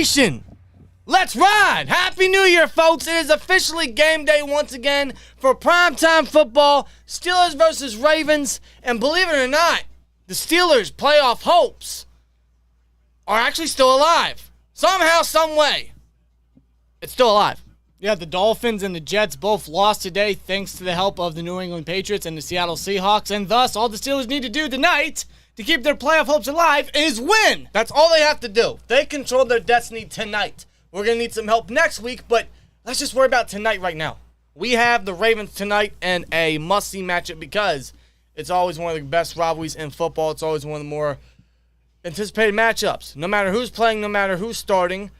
Nation, let's ride! Happy New Year, folks. It is officially game day once again for primetime football. Steelers versus Ravens. And believe it or not, the Steelers' playoff hopes are actually still alive. Somehow, some way, it's still alive. Yeah, the Dolphins and the Jets both lost today thanks to the help of the New England Patriots and the Seattle Seahawks. And thus, all the Steelers need to do tonight to keep their playoff hopes alive is win. That's all they have to do. They control their destiny tonight. We're going to need some help next week, but let's just worry about tonight right now. We have the Ravens tonight and a must-see matchup because it's always one of the best rivalries in football. It's always one of the more anticipated matchups. No matter who's playing, no matter who's starting,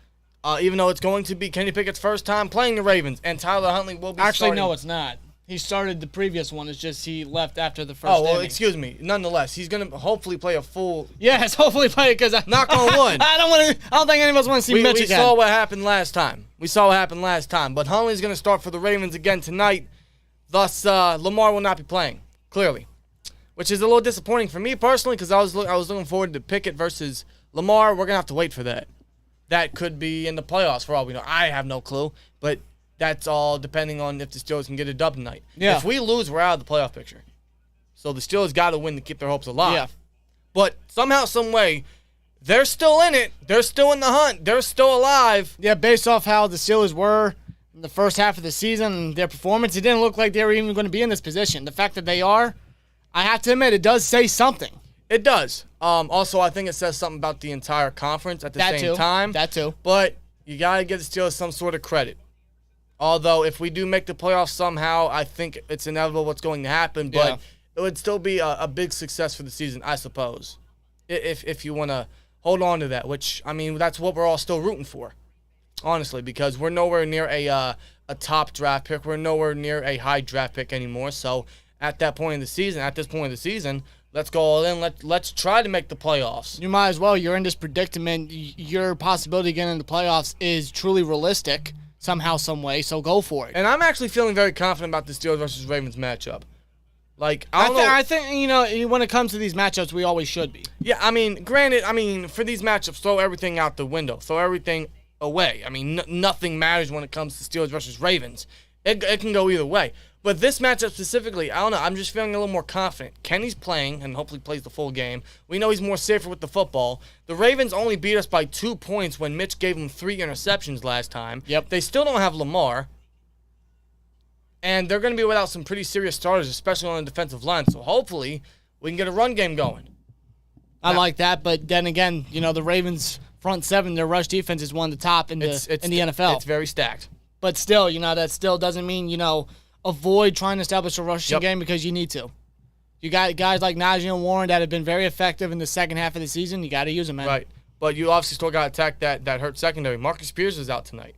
even though it's going to be Kenny Pickett's first time playing the Ravens, and Tyler Huntley will be Actually, starting. no, it's not. He started the previous one. It's just he left after the first inning. Excuse me. Nonetheless, he's going to hopefully play a full... Yes, hopefully play it because knock on wood. I don't think any of us want to see Mitch again. We saw what happened last time. But Huntley's going to start for the Ravens again tonight. Thus, Lamar will not be playing, clearly. Which is a little disappointing for me personally because I was looking forward to Pickett versus Lamar. We're going to have to wait for that. That could be in the playoffs for all we know. I have no clue, but that's all depending on if the Steelers can get a dub tonight. Yeah. If we lose, we're out of the playoff picture. So the Steelers got to win to keep their hopes alive. Yeah. But somehow, some way, they're still in it. They're still in the hunt. They're still alive. Yeah, based off how the Steelers were in the first half of the season and their performance, it didn't look like they were even going to be in this position. The fact that they are, I have to admit, it does say something. It does. Also, I think it says something about the entire conference at the same time. That too. But you got to give the Steelers some sort of credit. Although, if we do make the playoffs somehow, I think it's inevitable what's going to happen. But it would still be a big success for the season, I suppose, if you want to hold on to that, which, I mean, that's what we're all still rooting for, honestly, because we're nowhere near a top draft pick. We're nowhere near a high draft pick anymore. So, at this point in the season, let's go all in. Let's try to make the playoffs. You might as well. You're in this predicament. Your possibility of getting in the playoffs is truly realistic somehow, some way, so go for it. And I'm actually feeling very confident about the Steelers versus Ravens matchup. Like, I think, you know, when it comes to these matchups, we always should be. Yeah, I mean, granted, for these matchups, throw everything out the window. Throw everything away. I mean, nothing matters when it comes to Steelers versus Ravens. It can go either way. But this matchup specifically, I don't know. I'm just feeling a little more confident. Kenny's playing and hopefully plays the full game. We know he's more safer with the football. The Ravens only beat us by 2 points when Mitch gave them 3 interceptions last time. Yep. They still don't have Lamar. And they're going to be without some pretty serious starters, especially on the defensive line. So hopefully we can get a run game going. I like that. But then again, you know, the Ravens' front seven, their rush defense is one of the top in the NFL. It's very stacked. But still, you know, that still doesn't mean, you know, avoid trying to establish a rushing game because you need to. You got guys like Najee and Warren that have been very effective in the second half of the season. You got to use them, man. Right. But you obviously still got to attack that hurt secondary. Marcus Spears is out tonight.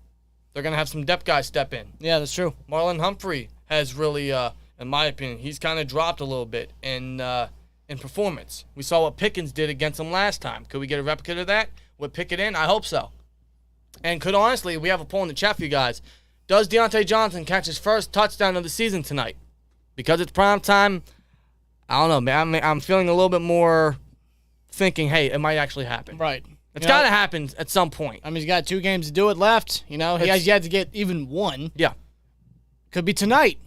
They're going to have some depth guys step in. Yeah, that's true. Marlon Humphrey has really, in my opinion, he's kind of dropped a little bit in performance. We saw what Pickens did against him last time. Could we get a replica of that with Pickett in? I hope so. And honestly, we have a poll in the chat for you guys. Does Deontay Johnson catch his first touchdown of the season tonight? Because it's prime time, I don't know, man. I'm feeling a little bit more thinking, hey, it might actually happen. Right. It's got to happen at some point. I mean, he's got 2 games to do it left. You know, he has yet to get even one. Yeah. Could be tonight.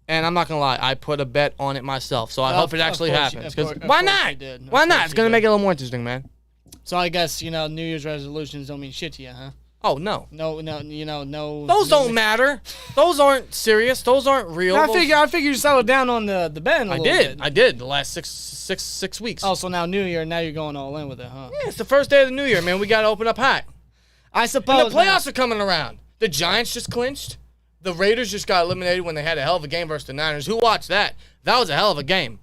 And I'm not going to lie, I put a bet on it myself, so I hope it actually happens. Why not? Why not? It's going to make it a little more interesting, man. So I guess, you know, New Year's resolutions don't mean shit to you, huh? Oh, no. No, you know, no. Those don't matter. Those aren't serious. Those aren't real. I figure you settled down on the bet a little bit. I did the last six weeks. Oh, so now New Year, now you're going all in with it, huh? Yeah, it's the first day of the New Year, man. We got to open up hot. I suppose. And the playoffs are coming around. The Giants just clinched. The Raiders just got eliminated when they had a hell of a game versus the Niners. Who watched that? That was a hell of a game.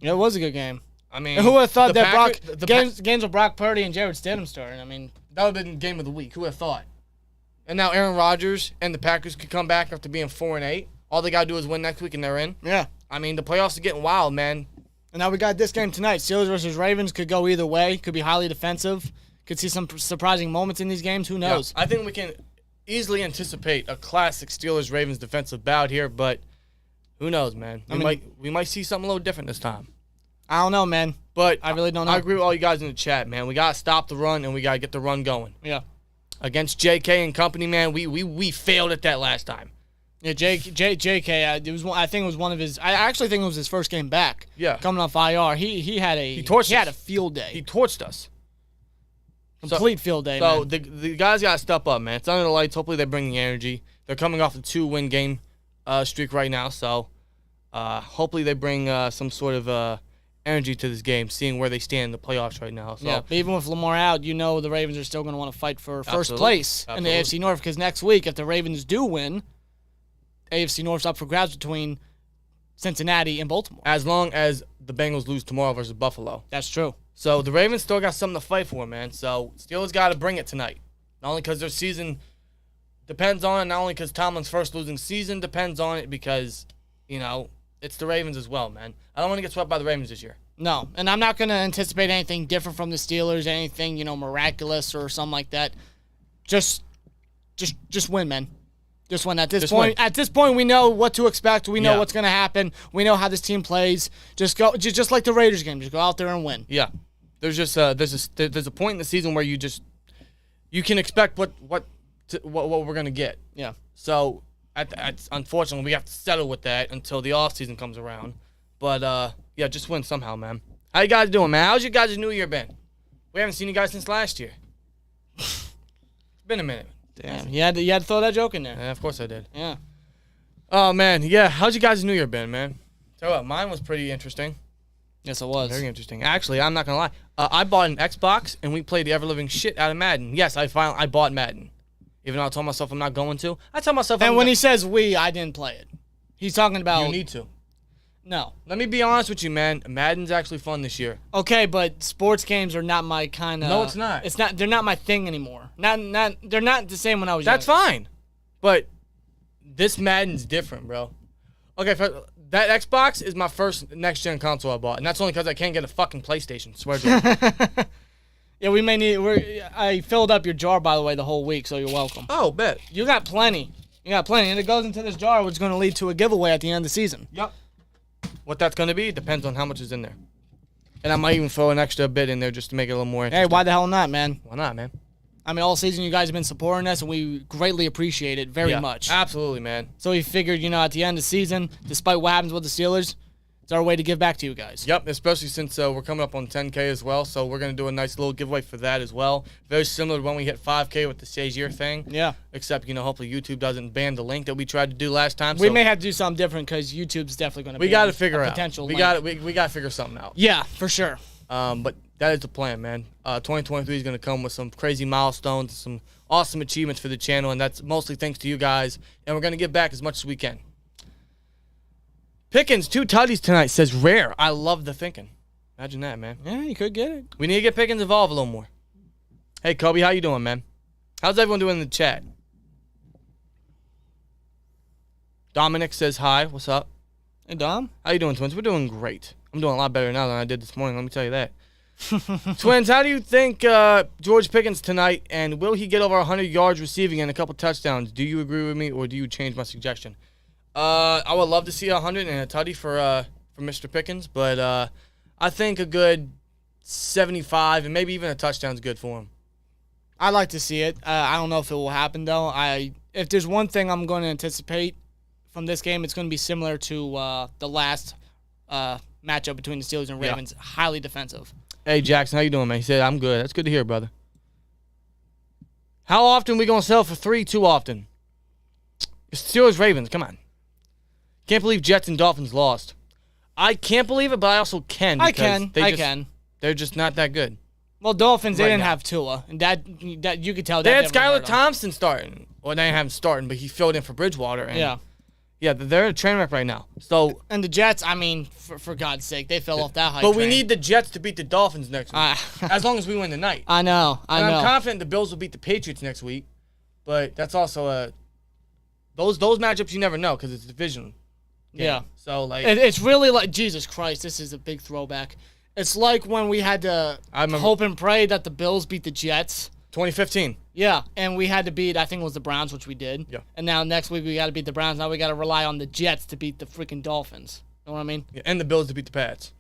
Yeah, it was a good game. I mean, and who would have thought that games with Brock Purdy and Jared Stidham starting? I mean, that would have been game of the week. Who would have thought? And now Aaron Rodgers and the Packers could come back after being 4-8. All they got to do is win next week and they're in. Yeah. I mean, the playoffs are getting wild, man. And now we got this game tonight. Steelers versus Ravens could go either way. Could be highly defensive. Could see some surprising moments in these games. Who knows? Yeah, I think we can easily anticipate a classic Steelers-Ravens defensive bout here, but who knows, man? We might see something a little different this time. I don't know, man. But I really don't know. I agree with all you guys in the chat, man. We got to stop the run, and we got to get the run going. Yeah. Against JK and company, man, we failed at that last time. Yeah, JK. I think it was one of his. I actually think it was his first game back. Yeah. Coming off IR, he had a field day. He torched us. Complete field day. So man. the guys got to step up, man. It's under the lights. Hopefully they bring the energy. They're coming off a 2-win game streak right now, so hopefully they bring some sort of energy to this game, seeing where they stand in the playoffs right now. So. Yeah, but even with Lamar out, you know the Ravens are still going to want to fight for first place in the AFC North, because next week, if the Ravens do win, AFC North's up for grabs between Cincinnati and Baltimore. As long as the Bengals lose tomorrow versus Buffalo. That's true. So the Ravens still got something to fight for, man. So Steelers got to bring it tonight. Not only because their season depends on it, not only because Tomlin's first losing season depends on it, because, it's the Ravens as well, man. I don't want to get swept by the Ravens this year. No, and I'm not going to anticipate anything different from the Steelers, anything, miraculous or something like that. Just win, man. Just win. At this point, we know what to expect. We know what's going to happen. We know how this team plays. Just go, just like the Raiders game. Just go out there and win. Yeah, there's there's a point in the season where you can expect what we're going to get. Yeah. So unfortunately, we have to settle with that until the off season comes around. But just win somehow, man. How you guys doing, man? How's your guys' New Year been? We haven't seen you guys since last year. It's been a minute. Damn, you had to throw that joke in there. Yeah, of course I did. Yeah. Oh, man. Yeah, how's your guys' New Year been, man? Tell you what, mine was pretty interesting. Yes, it was. Very interesting. Actually, I'm not going to lie. I bought an Xbox, and we played the ever-living shit out of Madden. Yes, I bought Madden. Even though I told myself I'm not going to. I told myself And when he says we, I didn't play it. He's talking about... You need to. No. Let me be honest with you, man. Madden's actually fun this year. Okay, but sports games are not my kind of... No, it's not. It's not. They're not my thing anymore. They're not the same when I was That's younger. fine. But this Madden's different, bro. Okay, that Xbox is my first next-gen console I bought. And that's only because I can't get a fucking PlayStation. Swear to you. Yeah, we may need... I filled up your jar, by the way, the whole week, so you're welcome. Oh, bet. You got plenty. And it goes into this jar, which is going to lead to a giveaway at the end of the season. Yep. What that's going to be depends on how much is in there. And I might even throw an extra bit in there just to make it a little more interesting. Hey, why the hell not, man? Why not, man? I mean, all season you guys have been supporting us, and we greatly appreciate it very much. Absolutely, man. So we figured, at the end of the season, despite what happens with the Steelers, it's our way to give back to you guys. Yep, especially since we're coming up on 10K as well, so we're going to do a nice little giveaway for that as well. Very similar to when we hit 5K with the Shazier thing. Yeah. Except, hopefully YouTube doesn't ban the link that we tried to do last time. We may have to do something different because YouTube's definitely going to ban we got to figure out. Potential we link. got to figure something out. Yeah, for sure. But that is the plan, man. 2023 is going to come with some crazy milestones, some awesome achievements for the channel, and that's mostly thanks to you guys, and we're going to give back as much as we can. Pickens, 2 tutties tonight, says rare. I love the thinking. Imagine that, man. Yeah, you could get it. We need to get Pickens involved a little more. Hey, Kobe, how you doing, man? How's everyone doing in the chat? Dominic says hi. What's up? Hey, Dom. How you doing, Twins? We're doing great. I'm doing a lot better now than I did this morning, let me tell you that. Twins, how do you think George Pickens tonight, and will he get over 100 yards receiving and a couple touchdowns? Do you agree with me, or do you change my suggestion? I would love to see 100 and a tutty for Mr. Pickens, but I think a good 75 and maybe even a touchdown's good for him. I'd like to see it. I don't know if it will happen, though. If there's one thing I'm going to anticipate from this game, it's going to be similar to the last matchup between the Steelers and Ravens. Yeah. Highly defensive. Hey, Jackson, how you doing, man? He said, I'm good. That's good to hear, brother. How often we going to sell for 3? Too often. Steelers, Ravens, come on. Can't believe Jets and Dolphins lost. I can't believe it, but I also can. I can. They're just not that good. Well, Dolphins, they didn't have Tua, and that you could tell. They had Skylar Thompson starting. Well, they didn't have him starting, but he filled in for Bridgewater. And yeah, they're a train wreck right now. So and the Jets, I mean, for God's sake, they fell off that high. But we need the Jets to beat the Dolphins next week, as long as we win tonight. I know. I'm confident the Bills will beat the Patriots next week, but that's also those matchups you never know because it's division. Yeah. So, it's really like, Jesus Christ, this is a big throwback. It's like when we had to hope and pray that the Bills beat the Jets. 2015. Yeah, and we had to beat, I think it was the Browns, which we did. Yeah. And now next week we got to beat the Browns. Now we got to rely on the Jets to beat the freaking Dolphins. You know what I mean? Yeah, and the Bills to beat the Pats.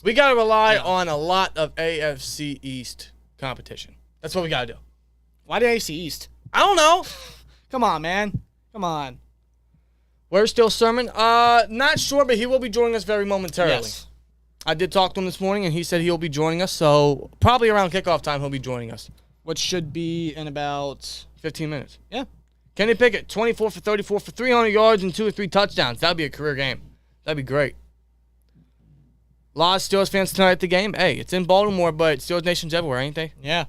We got to rely on a lot of AFC East competition. That's what we got to do. Why the AFC East? I don't know. Come on, man. Come on. Where's Still Sermon? Not sure, but he will be joining us very momentarily. Yes. I did talk to him this morning, and he said he'll be joining us, so probably around kickoff time he'll be joining us. Which should be in about 15 minutes. Yeah. Kenny Pickett, 24 for 34 for 300 yards and 2 or 3 touchdowns. That would be a career game. That'd be great. A lot of Steelers fans tonight at the game. Hey, it's in Baltimore, but Steelers Nation's everywhere, ain't they? Yeah.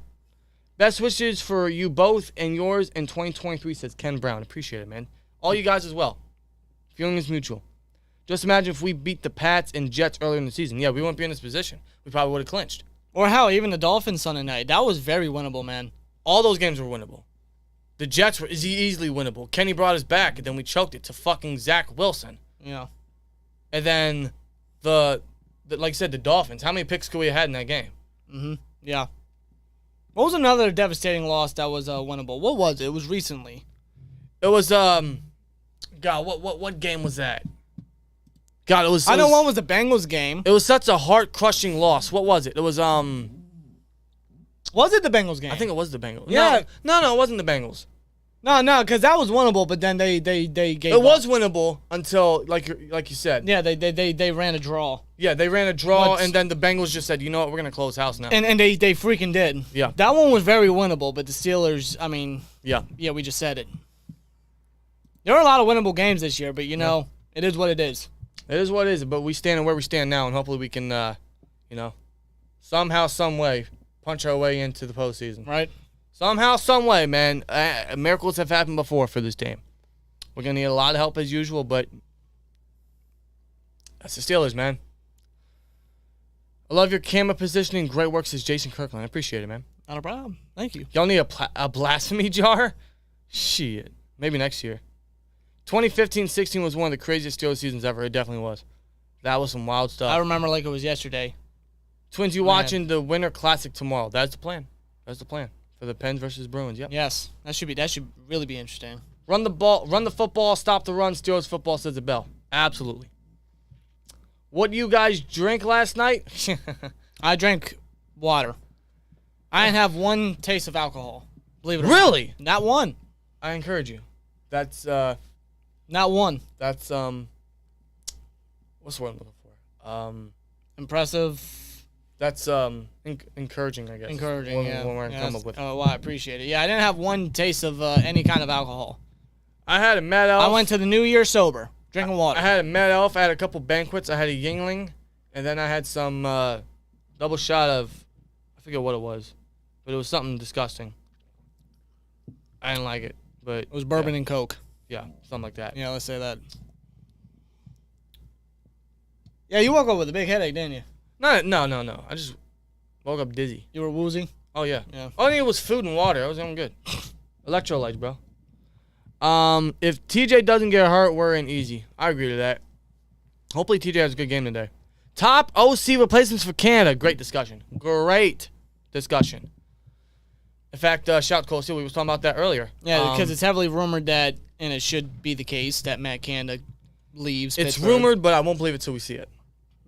Best wishes for you both and yours in 2023, says Ken Brown. Appreciate it, man. All you guys as well. Feeling is mutual. Just imagine if we beat the Pats and Jets earlier in the season. Yeah, we wouldn't be in this position. We probably would have clinched. Or hell, even the Dolphins Sunday night. That was very winnable, man. All those games were winnable. The Jets were easily winnable. Kenny brought us back, and then we choked it to fucking Zach Wilson. Yeah. And then like I said, the Dolphins. How many picks could we have had in that game? Mm-hmm. Yeah. What was another devastating loss that was winnable? What was it? It was recently. It was God. What game was that? God, it was. I know one was the Bengals game. It was such a heart-crushing loss. What was it? It was Was it the Bengals game? I think it was the Bengals. Yeah. No, it wasn't the Bengals. No, because that was winnable, but then they gave It was winnable until, like you said. Yeah, they ran a draw. Yeah, they ran a draw, and then the Bengals just said, you know what, we're going to close house now. And they freaking did. Yeah. That one was very winnable, but the Steelers, I mean. Yeah. Yeah, we just said it. There are a lot of winnable games this year, but, it is what it is. It is what it is, but we stand where we stand now, and hopefully we can, somehow, some way, punch our way into the postseason. Right. Somehow, some way, man. Miracles have happened before for this team. We're going to need a lot of help as usual, but that's the Steelers, man. I love your camera positioning. Great work, says Jason Kirkland. I appreciate it, man. Not a problem. Thank you. Y'all need a blasphemy jar? Shit. Maybe next year. 2015-16 was one of the craziest Steelers seasons ever. It definitely was. That was some wild stuff. I remember like it was yesterday. Twins, you watching the Winter Classic tomorrow. That's the plan. That's the plan. For the Pens versus Bruins, yep. Yes. That should really be interesting. Run the ball, run the football, stop the run. Steelers football, says the bell. Absolutely. What do you guys drink last night? I drank water. I didn't have one taste of alcohol. Believe it or not. Really? Not one. I encourage you. That's not one. That's what's the word I'm looking for? Impressive. That's encouraging, I guess. Encouraging, yeah. When we're come up with. Oh, well, I appreciate it. Yeah, I didn't have one taste of any kind of alcohol. I had a Mad Elf. I went to the New Year sober, drinking water. I had a Mad Elf. I had a couple banquets. I had a Yingling, and then I had some double shot of, I forget what it was, but it was something disgusting. I didn't like it, but it was bourbon and Coke. Yeah, something like that. Yeah, let's say that. Yeah, you woke up with a big headache, didn't you? No. I just woke up dizzy. You were woozy? Oh, yeah. Yeah. All I needed was food and water. I was doing good. Electrolytes, bro. If TJ doesn't get hurt, we're in easy. I agree to that. Hopefully TJ has a good game today. Top OC replacements for Canada. Great discussion. Great discussion. In fact, shout Cole Steele. We were talking about that earlier. Yeah, because it's heavily rumored that, and it should be the case, that Matt Canada leaves It's Pittsburgh. rumored, but I won't believe it till we see it.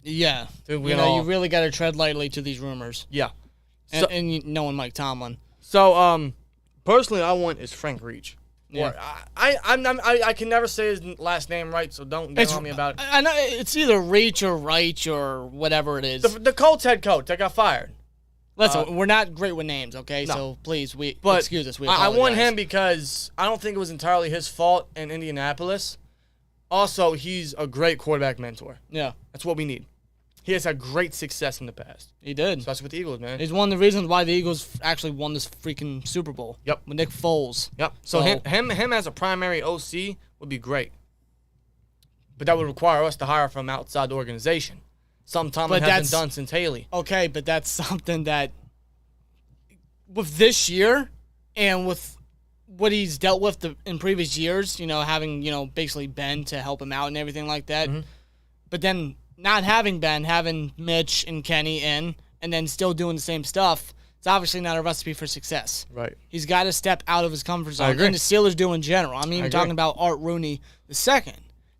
Yeah. Dude, you really got to tread lightly to these rumors. Yeah. And knowing Mike Tomlin. So, personally, I want is Frank Reach. Yeah. Or I can never say his last name right, so don't get on me about it. I know it's either Reach or Reich or whatever it is. The Colts head coach that got fired. Listen, we're not great with names, okay? No. So please, but excuse us. I want him because I don't think it was entirely his fault in Indianapolis. Also, he's a great quarterback mentor. Yeah. That's what we need. He has had great success in the past. He did. Especially with the Eagles, man. He's one of the reasons why the Eagles actually won this freaking Super Bowl. Yep. With Nick Foles. Yep. So him as a primary OC would be great. But that would require us to hire from outside the organization. Something Tomlin hasn't done since Haley. Okay, but that's something that with this year and with what he's dealt with in previous years, having, basically Ben to help him out and everything like that. Mm-hmm. But then not having Ben, having Mitch and Kenny in, and then still doing the same stuff, it's obviously not a recipe for success. Right. He's got to step out of his comfort zone. I agree. And the Steelers do in general. I'm even talking about Art Rooney II.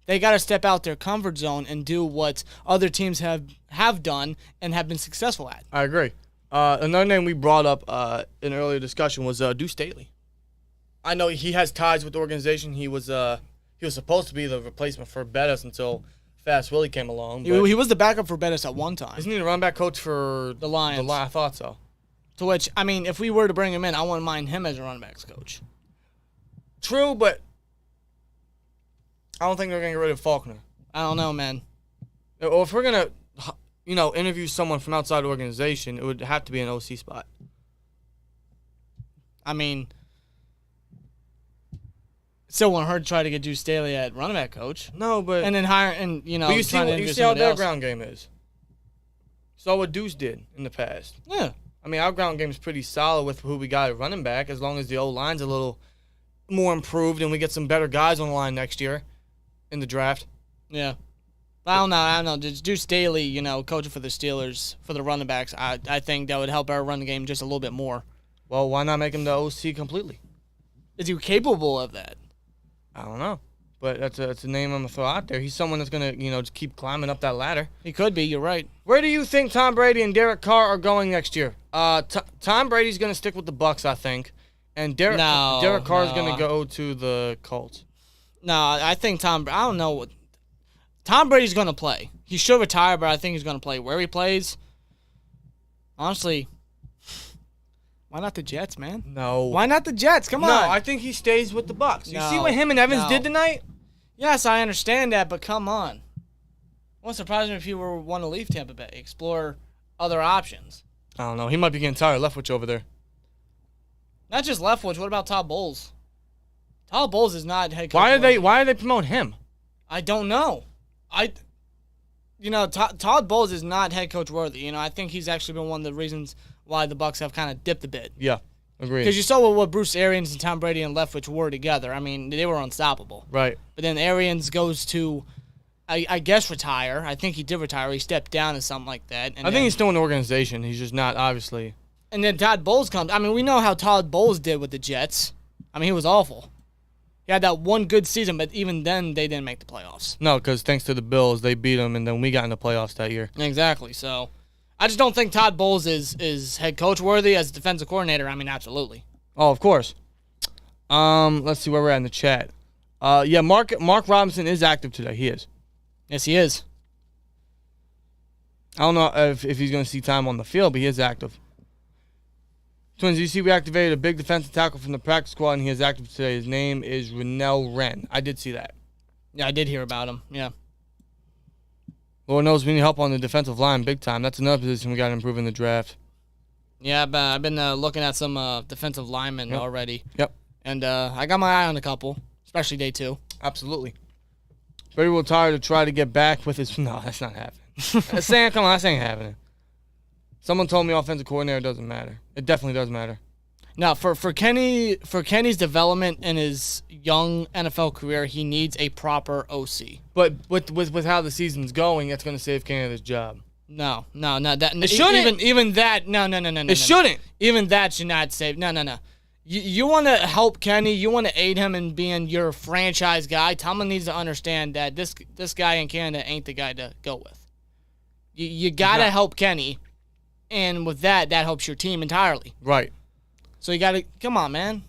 They got to step out their comfort zone and do what other teams have done and have been successful at. I agree. Another name we brought up in earlier discussion was Deuce Staley. I know he has ties with the organization. He was supposed to be the replacement for Bettis until Fast Willie came along. He was the backup for Bettis at one time. Isn't he the running back coach for the Lions? I thought so. To which, I mean, if we were to bring him in, I wouldn't mind him as a running backs coach. True, but I don't think they're going to get rid of Faulkner. I don't know, man. Or if we're going to, interview someone from outside the organization, it would have to be an OC spot. I mean, still wouldn't hurt to try to get Deuce Staley at running back coach. No, but and then hire and But you see how their ground game is. Saw what Deuce did in the past. Yeah. I mean, our ground game is pretty solid with who we got at running back, as long as the O-line's a little more improved and we get some better guys on the line next year in the draft. Yeah. I don't know. Just Deuce Staley, coaching for the Steelers, for the running backs, I think that would help our running game just a little bit more. Well, why not make him the OC completely? Is he capable of that? I don't know. But that's a name I'm going to throw out there. He's someone that's going to, just keep climbing up that ladder. He could be. You're right. Where do you think Tom Brady and Derek Carr are going next year? Tom Brady's going to stick with the Bucs, I think. And Derek Carr is going to go to the Colts. No, I think I don't know. Tom Brady's going to play. He should retire, but I think he's going to play. Where he plays, honestly, why not the Jets, man? No. Why not the Jets? Come on. No, I think he stays with the Bucs. You see what him and Evans did tonight? Yes, I understand that, but come on. It won't surprise me if he were want to leave Tampa Bay, explore other options. I don't know. He might be getting tired of Leftwich over there. Not just Leftwich. What about Todd Bowles? Todd Bowles is not head coach. Why are they promoting him? I don't know. Todd Bowles is not head coach worthy. I think he's actually been one of the reasons why the Bucs have kind of dipped a bit. Yeah, agreed. Because you saw what Bruce Arians and Tom Brady and Leftwich were together. I mean, they were unstoppable. Right. But then Arians goes to, I guess, retire. I think he did retire. He stepped down or something like that. I think he's still in the organization. He's just not, obviously. And then Todd Bowles comes. I mean, we know how Todd Bowles did with the Jets. I mean, he was awful. He had that one good season, but even then, they didn't make the playoffs. No, because thanks to the Bills, they beat them, and then we got in the playoffs that year. Exactly. So, I just don't think Todd Bowles is head coach worthy as defensive coordinator. I mean, absolutely. Oh, of course. Let's see where we're at in the chat. Mark Robinson is active today. He is. Yes, he is. I don't know if he's going to see time on the field, but he is active. Twins, you see we activated a big defensive tackle from the practice squad, and he is active today. His name is Renell Wren. I did see that. Yeah, I did hear about him. Yeah. Lord knows we need help on the defensive line big time. That's another position we got to improve in the draft. Yeah, I've been looking at some defensive linemen already. Yep. And I got my eye on a couple, especially day 2. Absolutely. Brady will retire to try to get back with his... No, that's not happening. Come on, that's ain't happening. Someone told me offensive coordinator doesn't matter. It definitely does matter. Now, for Kenny's development in his young NFL career, he needs a proper OC. But with how the season's going, that's going to save Kenny his job. No. That it shouldn't. Even that. No. It shouldn't. Even that should not save. No. You want to help Kenny. You want to aid him in being your franchise guy. Tomlin needs to understand that this guy in Canada ain't the guy to go with. You got to help Kenny. And with that helps your team entirely. Right. So you got to, come on, man.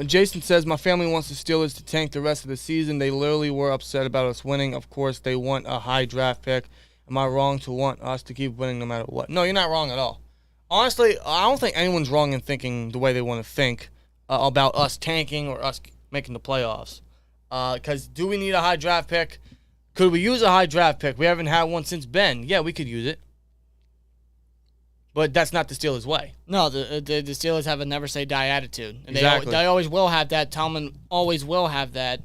Jason says, my family wants the Steelers to tank the rest of the season. They literally were upset about us winning. Of course, they want a high draft pick. Am I wrong to want us to keep winning no matter what? No, you're not wrong at all. Honestly, I don't think anyone's wrong in thinking the way they want to think about us tanking or us making the playoffs. Because do we need a high draft pick? Could we use a high draft pick? We haven't had one since Ben. Yeah, we could use it. But that's not the Steelers' way. No, the Steelers have a never-say-die attitude. And exactly. They always will have that. Tomlin always will have that.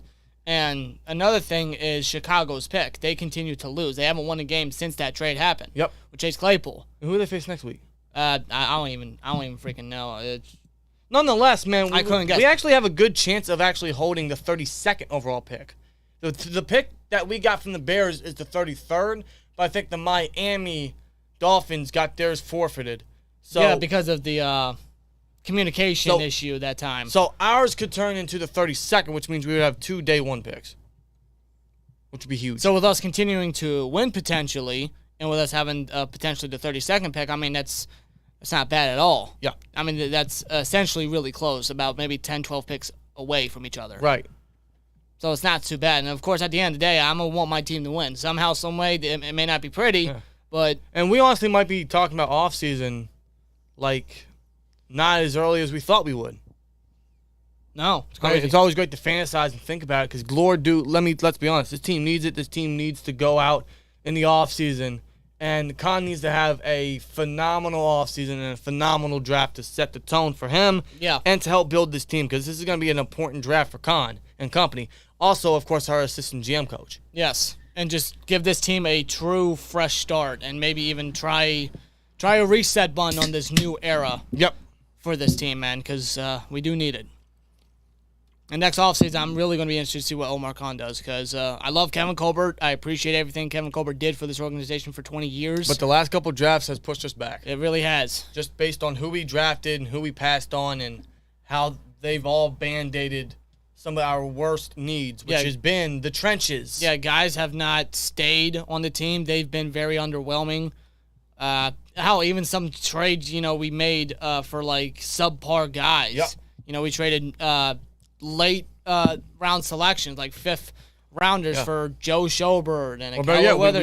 And another thing is Chicago's pick. They continue to lose. They haven't won a game since that trade happened. Yep. With Chase Claypool. And who do they face next week? I don't even freaking know. Nonetheless, man, I couldn't guess. We actually have a good chance of actually holding the 32nd overall pick. The pick that we got from the Bears is the 33rd, but I think the Miami Dolphins got theirs forfeited. So, yeah, because of the communication issue that time. So ours could turn into the 32nd, which means we would have 2 day 1 picks. which would be huge. So with us continuing to win potentially, and with us having potentially the 32nd pick, I mean, that's not bad at all. Yeah. I mean, that's essentially really close, about maybe 10, 12 picks away from each other. Right. So it's not too bad. And, of course, at the end of the day, I'm going to want my team to win. Somehow, some way, it may not be pretty, but... And we honestly might be talking about offseason, like, not as early as we thought we would. No, it's crazy. I mean, it's always great to fantasize and think about it because let's be honest, this team needs it. This team needs to go out in the offseason, and Khan needs to have a phenomenal offseason and a phenomenal draft to set the tone for him and to help build this team because this is going to be an important draft for Khan and company. Also, of course, our assistant GM coach. Yes, and just give this team a true fresh start and maybe even try a reset button on this new era for this team, man, because we do need it. And next offseason, I'm really going to be interested to see what Omar Khan does because I love Kevin Colbert. I appreciate everything Kevin Colbert did for this organization for 20 years. But the last couple drafts has pushed us back. It really has. Just based on who we drafted and who we passed on and how they've all Band-Aided some of our worst needs, which has been the trenches. Yeah, guys have not stayed on the team. They've been very underwhelming. Even some trades, we made for, like, subpar guys. Yep. We traded late round selections, like fifth rounders for Joe Schobert and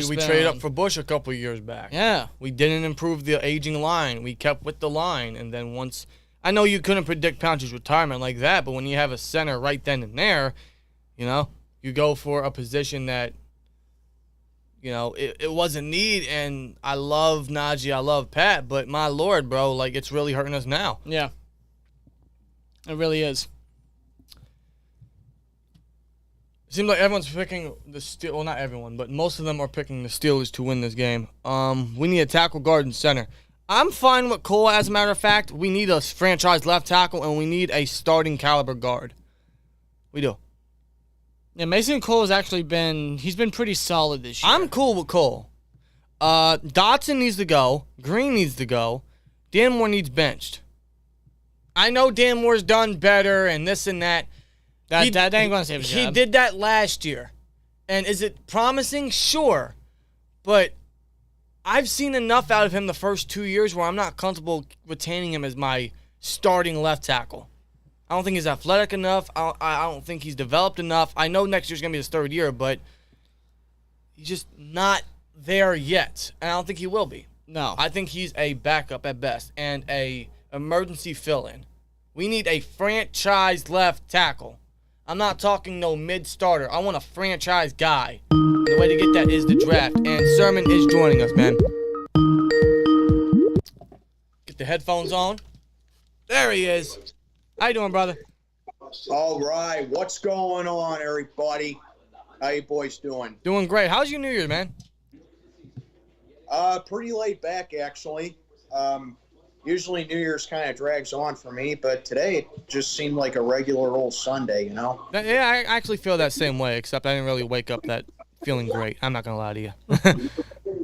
we traded up for Bush a couple of years back. Yeah. We didn't improve the aging line. We kept with the line, and then once – I know you couldn't predict Pounchy's retirement like that, but when you have a center right then and there, you go for a position that, it wasn't need. And I love Najee, I love Pat, but my Lord, bro, like it's really hurting us now. Yeah, it really is. It seems like everyone's picking the Steelers. Well, not everyone, but most of them are picking the Steelers to win this game. We need a tackle, guard, and center. I'm fine with Cole, as a matter of fact. We need a franchise left tackle, and we need a starting caliber guard. We do. Yeah, Mason Cole has actually he's been pretty solid this year. I'm cool with Cole. Dotson needs to go. Green needs to go. Dan Moore needs benched. I know Dan Moore's done better and this and that. That ain't going to save his job. He did that last year. And is it promising? Sure. But I've seen enough out of him the first 2 years where I'm not comfortable retaining him as my starting left tackle. I don't think he's athletic enough. I don't think he's developed enough. I know next year's going to be his third year, but he's just not there yet. And I don't think he will be. No. I think he's a backup at best and a emergency fill-in. We need a franchise left tackle. I'm not talking no mid-starter. I want a franchise guy. And the way to get that is the draft. And Sermon is joining us, man. Get the headphones on. There he is. How you doing, brother? All right. What's going on, everybody? How you boys doing? Doing great. How's your New Year's, man? Pretty laid back, actually. Usually New Year's kind of drags on for me, but today it just seemed like a regular old Sunday, Yeah, I actually feel that same way, except I didn't really wake up that feeling great. I'm not going to lie to you.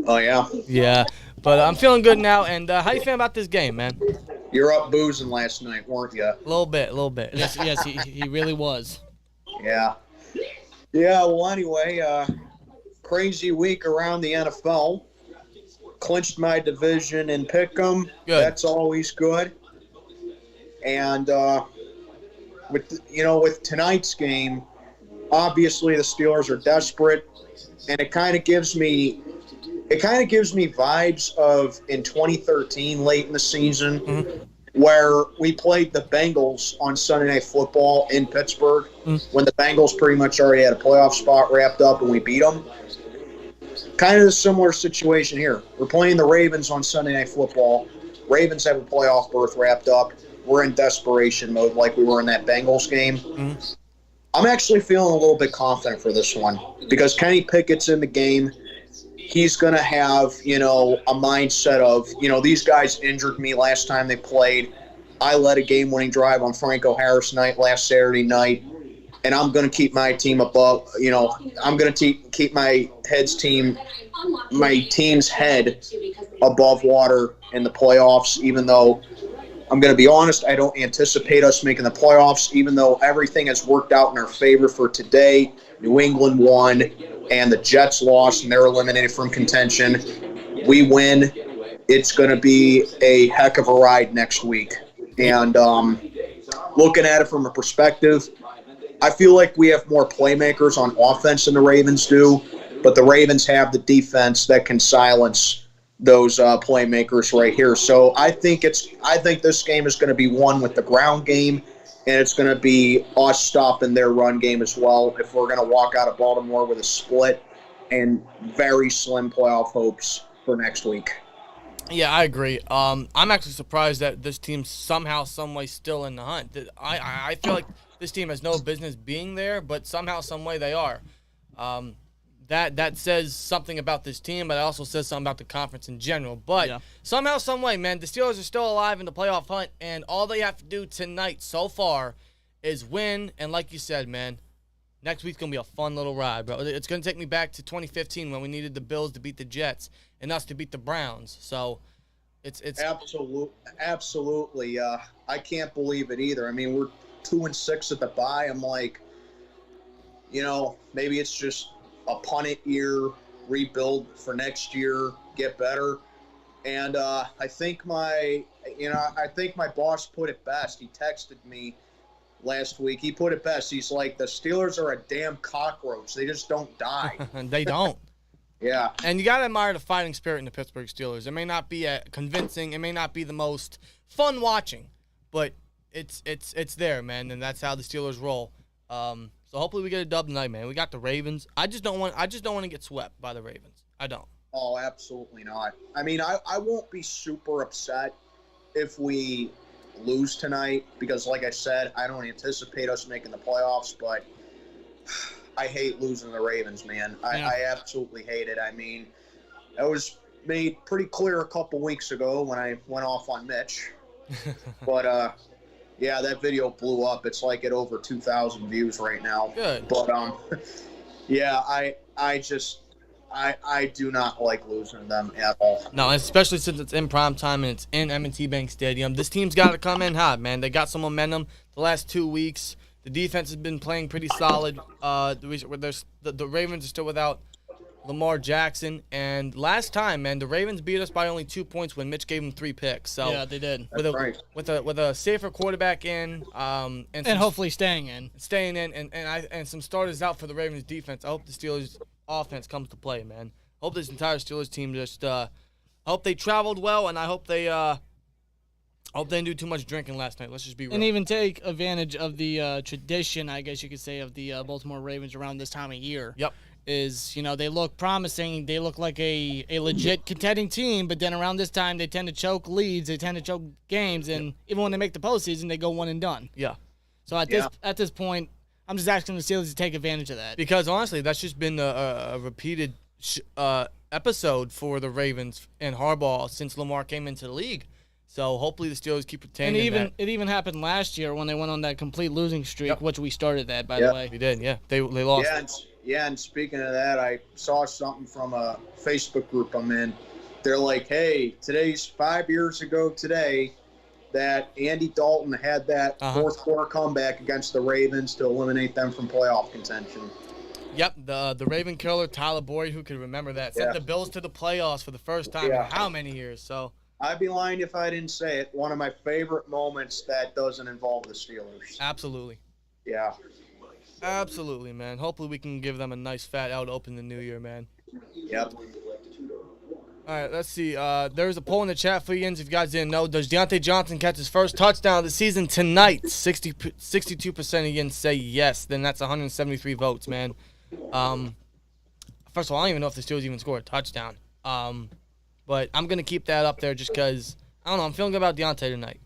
Oh, yeah? Yeah, but I'm feeling good now. And how you feeling about this game, man? You're up boozing last night, weren't you? A little bit. Yes, he really was. Yeah. Yeah, well, anyway, crazy week around the NFL. Clinched my division in Pick'em. Good. That's always good. And with tonight's game, obviously the Steelers are desperate, and it kind of gives me vibes of in 2013, late in the season, where we played the Bengals on Sunday Night Football in Pittsburgh, when the Bengals pretty much already had a playoff spot wrapped up, and we beat them. Kind of a similar situation here. We're playing the Ravens on Sunday Night Football. Ravens have a playoff berth wrapped up. We're in desperation mode like we were in that Bengals game. I'm actually feeling a little bit confident for this one because Kenny Pickett's in the game. He's going to have, a mindset of, these guys injured me last time they played. I led a game-winning drive on Franco Harris night last Saturday night. And I'm going to keep my team above, I'm going to keep my team's head above water in the playoffs, even though I'm going to be honest, I don't anticipate us making the playoffs, even though everything has worked out in our favor for today. New England won. and the Jets lost, and they're eliminated from contention. We win. It's going to be a heck of a ride next week. And looking at it from a perspective, I feel like we have more playmakers on offense than the Ravens do, but the Ravens have the defense that can silence those playmakers right here. So I think this game is going to be won with the ground game, and it's going to be us stopping their run game as well if we're going to walk out of Baltimore with a split and very slim playoff hopes for next week. Yeah, I agree. I'm actually surprised that this team somehow, someway, still in the hunt. I feel like this team has no business being there, but somehow, someway, they are. That says something about this team, but it also says something about the conference in general. But somehow, someway, man, the Steelers are still alive in the playoff hunt, and all they have to do tonight so far is win. And like you said, man, next week's going to be a fun little ride, bro. It's going to take me back to 2015 when we needed the Bills to beat the Jets and us to beat the Browns. So it's absolutely. I can't believe it either. I mean, we're 2-6 at the bye. I'm like, maybe it's just a punt it year, rebuild for next year, get better. And I think my boss put it best. He texted me last week. He put it best. He's like, the Steelers are a damn cockroach. They just don't die. They don't. Yeah. And you got to admire the fighting spirit in the Pittsburgh Steelers. It may not be convincing. It may not be the most fun watching, but it's there, man, and that's how the Steelers roll. So hopefully we get a dub tonight, man. We got the Ravens. I just don't want to get swept by the Ravens. I don't. Oh, absolutely not. I mean, I won't be super upset if we lose tonight because, like I said, I don't anticipate us making the playoffs, but I hate losing the Ravens, man. I absolutely hate it. I mean, that was made pretty clear a couple weeks ago when I went off on Mitch. But, yeah, that video blew up. It's like at over 2,000 views right now. Good. But, yeah, I do not like losing them at all. No, especially since it's in prime time and it's in M&T Bank Stadium. This team's got to come in hot, man. They got some momentum the last 2 weeks. The defense has been playing pretty solid. The Ravens are still without Lamar Jackson. And last time, man, the Ravens beat us by only 2 points when Mitch gave them 3 picks. So yeah, they did. With a safer quarterback in, and hopefully staying in, and some starters out for the Ravens defense. I hope the Steelers offense comes to play, man. Hope this entire Steelers team just hope they traveled well, and I hope they didn't do too much drinking last night. Let's just be real. And even take advantage of the tradition, I guess you could say, of the Baltimore Ravens around this time of year. Yep. Is, they look promising. They look like a legit contending team, but then around this time they tend to choke leads. They tend to choke games, and even when they make the postseason, they go one and done. Yeah. So at this point, I'm just asking the Steelers to take advantage of that. Because honestly, that's just been a repeated episode for the Ravens and Harbaugh since Lamar came into the league. So hopefully the Steelers keep retaining that. It even happened last year when they went on that complete losing streak, which we started that, by the way. We did, yeah. They lost. Yeah, and speaking of that, I saw something from a Facebook group I'm in. They're like, hey, today's 5 years ago today that Andy Dalton had that fourth quarter comeback against the Ravens to eliminate them from playoff contention. Yep, the Raven killer, Tyler Boyd, who could remember that, sent the Bills to the playoffs for the first time in how many years? So I'd be lying if I didn't say it. One of my favorite moments that doesn't involve the Steelers. Absolutely. Yeah. Absolutely, man. Hopefully we can give them a nice fat out to open the new year, man. Yep. All right, let's see. There's a poll in the chat for you, if you guys didn't know. Does Deontay Johnson catch his first touchdown of the season tonight? 62% of you say yes. Then that's 173 votes, man. First of all, I don't even know if the Steelers even scored a touchdown. But I'm going to keep that up there just because, I don't know, I'm feeling good about Deontay tonight.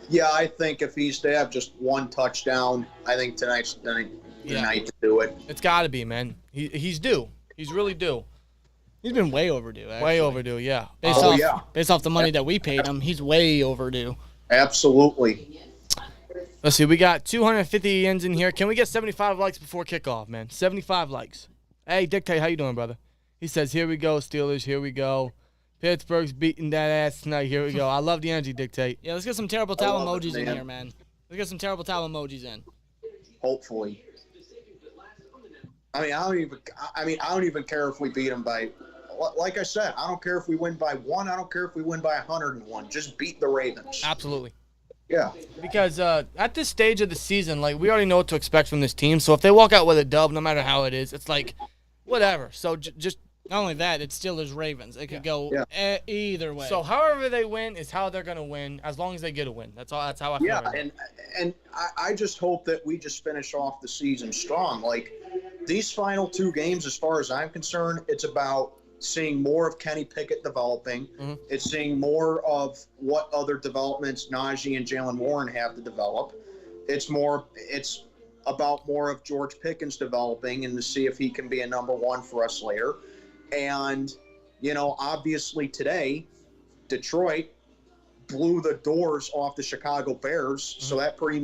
Yeah, I think if he's to have just one touchdown, I think tonight's the night to do it. It's got to be, man. He's due. He's really due. He's been way overdue, actually. Way overdue, yeah. Based off the money that we paid him, he's way overdue. Absolutely. Let's see. We got 250 ends in here. Can we get 75 likes before kickoff, man? 75 likes. Hey, Dictate, how you doing, brother? He says, here we go, Steelers. Here we go. Pittsburgh's beating that ass tonight. Here we go. I love the energy, Dictate. Yeah, let's get some terrible towel emojis in here, man. Let's get some terrible towel emojis in. Hopefully. I don't even care if we beat them by. Like I said, I don't care if we win by 1. I don't care if we win by 101. Just beat the Ravens. Absolutely. Yeah. Because at this stage of the season, like, we already know what to expect from this team. So if they walk out with a dub, no matter how it is, it's like, whatever. So just not only that, it's Steelers Ravens. It could go either way. So however they win is how they're gonna win, as long as they get a win. That's all. That's how I feel. Yeah, and I just hope that we just finish off the season strong. Like, these final 2 games, as far as I'm concerned, it's about seeing more of Kenny Pickett developing. Mm-hmm. It's seeing more of what other developments Najee and Jalen Warren have to develop. It's about more of George Pickens developing and to see if he can be a number 1 for us later. And, obviously today, Detroit blew the doors off the Chicago Bears. Mm-hmm. So that pretty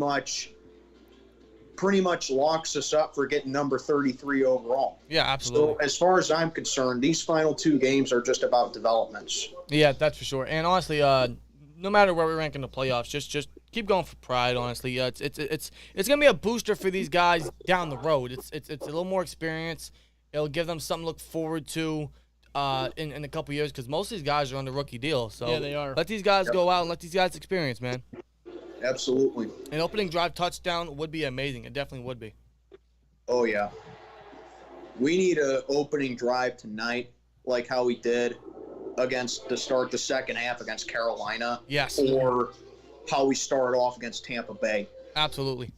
much locks us up for getting number 33 overall. Yeah, absolutely. So as far as I'm concerned, these final 2 games are just about developments. Yeah, that's for sure. And honestly, no matter where we rank in the playoffs, just keep going for pride. Honestly, it's gonna be a booster for these guys down the road. It's a little more experience. It'll give them something to look forward to in a couple years, because most of these guys are on the rookie deal. So yeah, they are. Let these guys go out and let these guys experience, man. Absolutely. An opening drive touchdown would be amazing. It definitely would be. Oh, yeah. We need an opening drive tonight, like how we did to start the second half against Carolina. Yes. Or how we started off against Tampa Bay. Absolutely.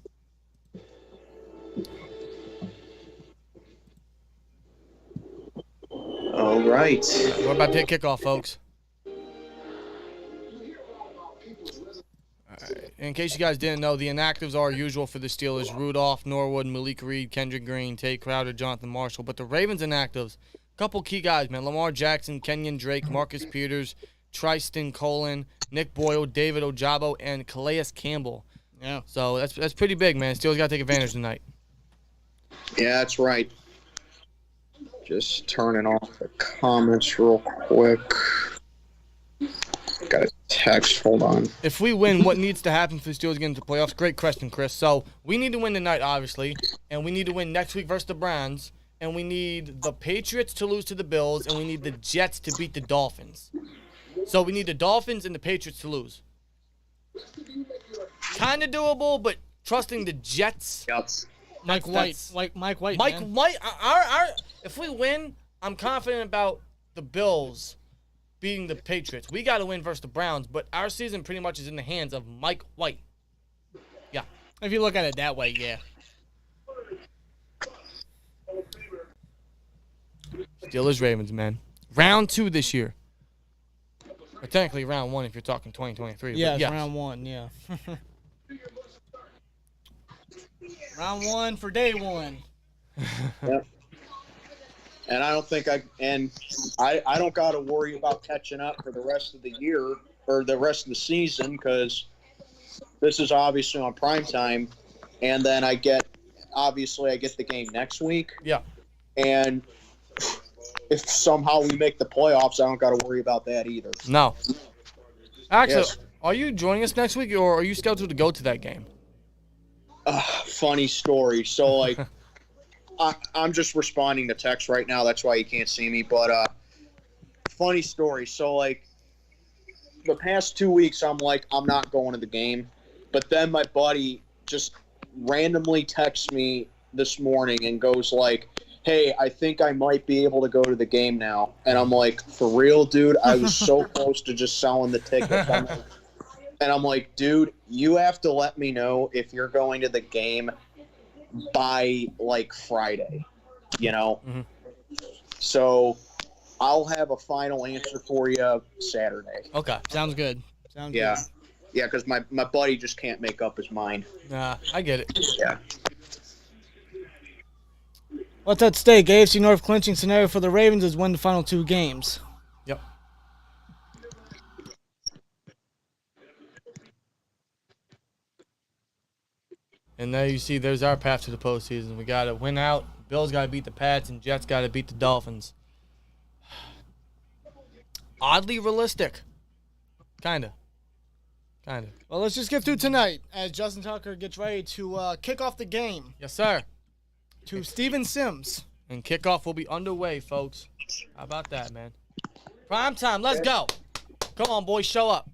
All right. We're about to hit kickoff, folks. In case you guys didn't know, the inactives are usual for the Steelers: Rudolph, Norwood, Malik Reed, Kendrick Green, Tate Crowder, Jonathan Marshall. But the Ravens inactives, a couple key guys, man: Lamar Jackson, Kenyon Drake, Marcus Peters, Tristan Colin, Nick Boyle, David Ojabo, and Calais Campbell. Yeah. So that's pretty big, man. Steelers got to take advantage tonight. Yeah, that's right. Just turning off the comments real quick. Got a text. Hold on. If we win, what needs to happen for the Steelers to get into the playoffs? Great question, Chris. So we need to win tonight, obviously, and we need to win next week versus the Browns, and we need the Patriots to lose to the Bills, and we need the Jets to beat the Dolphins. So we need the Dolphins and the Patriots to lose. Kind of doable, but trusting the Jets. Yep. Mike White. If we win, I'm confident about the Bills beating the Patriots. We got to win versus the Browns, but our season pretty much is in the hands of Mike White. Yeah. If you look at it that way, yeah. Steelers Ravens, man. Round 2 this year. Or technically round 1 if you're talking 2023. Yeah, it's round 1, yeah. Round 1 for day 1. Yep. And I don't think I don't got to worry about catching up for the rest of the year or the rest of the season, because this is obviously on prime time, and then I get the game next week. Yeah. And if somehow we make the playoffs, I don't got to worry about that either. No. Actually, Yes. Are you joining us next week, or are you scheduled to go to that game? Funny story. So, like, I'm just responding to text right now. That's why you can't see me. But funny story. So, like, the past 2 weeks, I'm like, I'm not going to the game. But then my buddy just randomly texts me this morning and goes like, hey, I think I might be able to go to the game now. And I'm like, for real, dude? I was so close to just selling the tickets. I'm like, dude, you have to let me know if you're going to the game by, like, Friday, you know? Mm-hmm. So I'll have a final answer for you Saturday. Okay. Sounds good. Sounds Yeah. good. Yeah, because my buddy just can't make up his mind. Nah, I get it. Yeah. What's at stake? AFC North clinching scenario for the Ravens is win the final 2 games. Yep. And there you see, there's our path to the postseason. We got to win out. Bills got to beat the Pats, and Jets got to beat the Dolphins. Oddly realistic. Kind of. Well, let's just get through tonight as Justin Tucker gets ready to kick off the game. Yes, sir. to Steven Sims. And kickoff will be underway, folks. How about that, man? Prime time. Let's go. Come on, boys. Show up.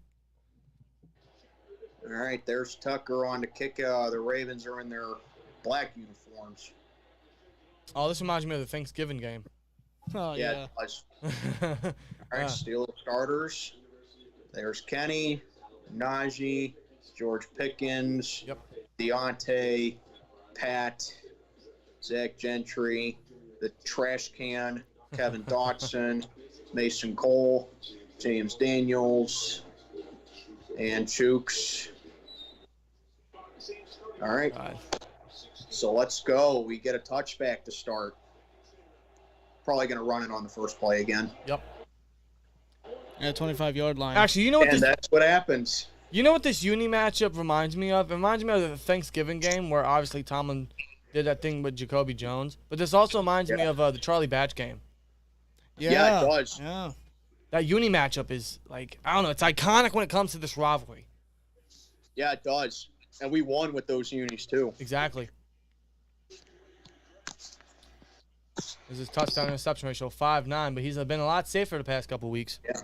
All right, there's Tucker on the kick. The Ravens are in their black uniforms. Oh, this reminds me of the Thanksgiving game. Oh, Yeah, it does. All right, Steelers starters. There's Kenny, Najee, George Pickens, Deontay, Pat, Zach Gentry, the trash can, Kevin Dotson, Mason Cole, James Daniels, and Chooks. All right. So let's go. We get a touchback to start. Probably going to run it on the first play again. Yep. Yeah, 25-yard line. Actually, you know what? And that's what happens. You know what this uni matchup reminds me of? It reminds me of the Thanksgiving game where obviously Tomlin did that thing with Jacoby Jones. But this also reminds me of the Charlie Batch game. Yeah, it does. Yeah. That uni matchup is, like, I don't know, it's iconic when it comes to this rivalry. Yeah, it does. And we won with those unis, too. Exactly. This is touchdown interception ratio 5.9, but he's been a lot safer the past couple weeks. Yeah.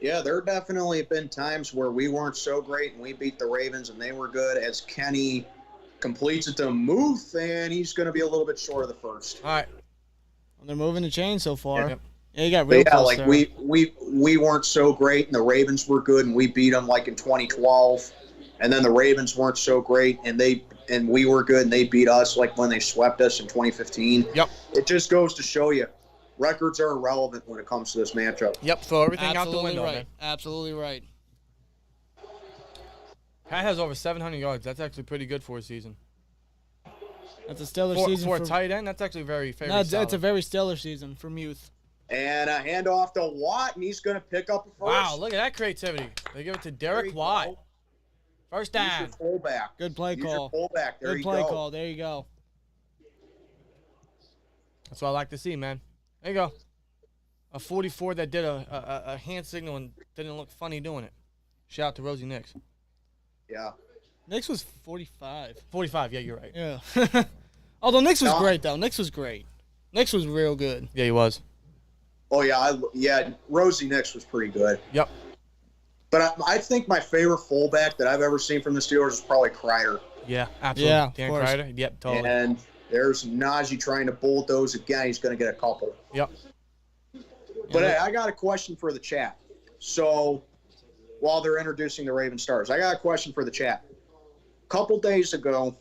Yeah, there definitely have been times where we weren't so great and we beat the Ravens and they were good as Kenny completes it to Muth, and he's going to be a little bit short of the first. All right. Well, they're moving the chain so far. Yep. Yeah, you got real close like there. we weren't so great and the Ravens were good and we beat them like in 2012. And then the Ravens weren't so great and we were good and they beat us like when they swept us in 2015. Yep. It just goes to show you records are irrelevant when it comes to this matchup. Yep, throw everything out the Absolutely window, right. man. Absolutely right. Pat has over 700 yards. That's actually pretty good for a season. That's a stellar For season a tight end, that's actually very solid. That's a very stellar season from youth. And a handoff to Watt, and he's going to pick up a first. Wow, look at that creativity. They give it to Derek Watt. Go. First down. Use your fullback. Good play Use call. your fullback. There Good you play go. call. There you go. That's what I like to see, man. There you go. A 44 that did a hand signal and didn't look funny doing it. Shout out to Rosie Nix. Yeah. Nix was 45. 45, yeah, you're right. Yeah. Although Nix was great, though. Nix was great. Nix was real good. Yeah, he was. Oh, yeah. Rosie Nix was pretty good. Yep. But I think my favorite fullback that I've ever seen from the Steelers is probably Kreider. Yeah, absolutely. Yeah, Dan of course. Kreider. Yep, totally. And there's Najee trying to bulldoze again. He's going to get a couple. Yep. But hey, I got a question for the chat. So while they're introducing the Raven stars, I got a question for the chat. A couple days ago,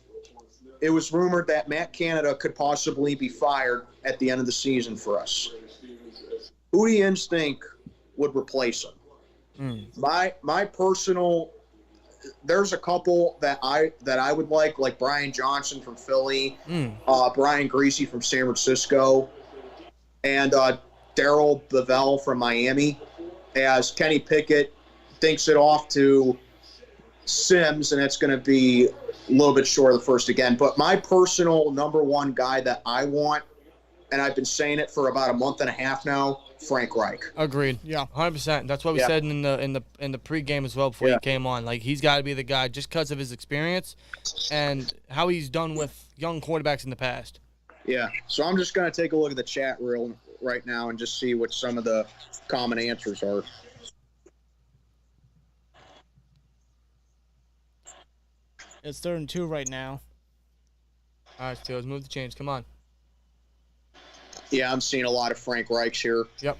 it was rumored that Matt Canada could possibly be fired at the end of the season for us. Who do you think would replace him? My personal, there's a couple that I would like Brian Johnson from Philly, Brian Greasy from San Francisco, and Darryl Bevell from Miami, as Kenny Pickett thinks it off to Sims, and it's going to be a little bit short of the first again. But my personal number one guy that I want, and I've been saying it for about a month and a half now, Frank Reich. Agreed. Yeah, 100%. That's what we said in the pregame as well before he came on. Like, he's got to be the guy just because of his experience and how he's done with young quarterbacks in the past. Yeah. So I'm just going to take a look at the chat right now and just see what some of the common answers are. It's 3rd and 2 right now. All right, Steelers, move the chains. Come on. Yeah, I'm seeing a lot of Frank Reichs here. Yep.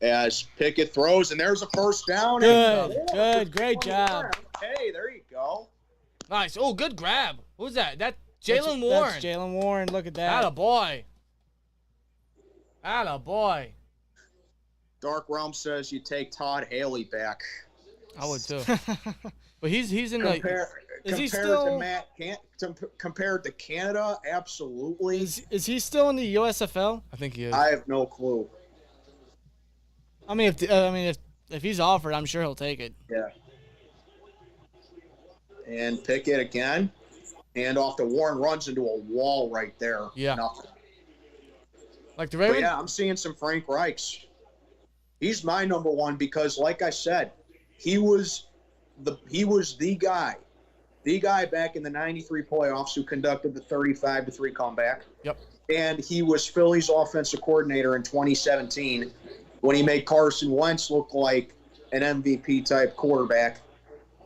As Pickett throws, and there's a first down. Good. Great job. Hey, there you go. Nice. Oh, good grab. Who's that? That Jalen Warren. That's Jalen Warren. Look at that. Attaboy. Attaboy. Dark Realm says you take Todd Haley back. I would too. But he's in the. Is he still compared to Canada? Absolutely. Is he still in the USFL? I think he is. I have no clue. I mean, if he's offered, I'm sure he'll take it. Yeah. And Pickett again, and off to Warren, runs into a wall right there. Yeah. Nothing. Like the Ravens. But yeah, I'm seeing some Frank Reichs. He's my number one because, like I said, he was the guy the guy back in the 93 playoffs who conducted the 35-3 comeback. Yep. And he was Philly's offensive coordinator in 2017 when he made Carson Wentz look like an MVP-type quarterback.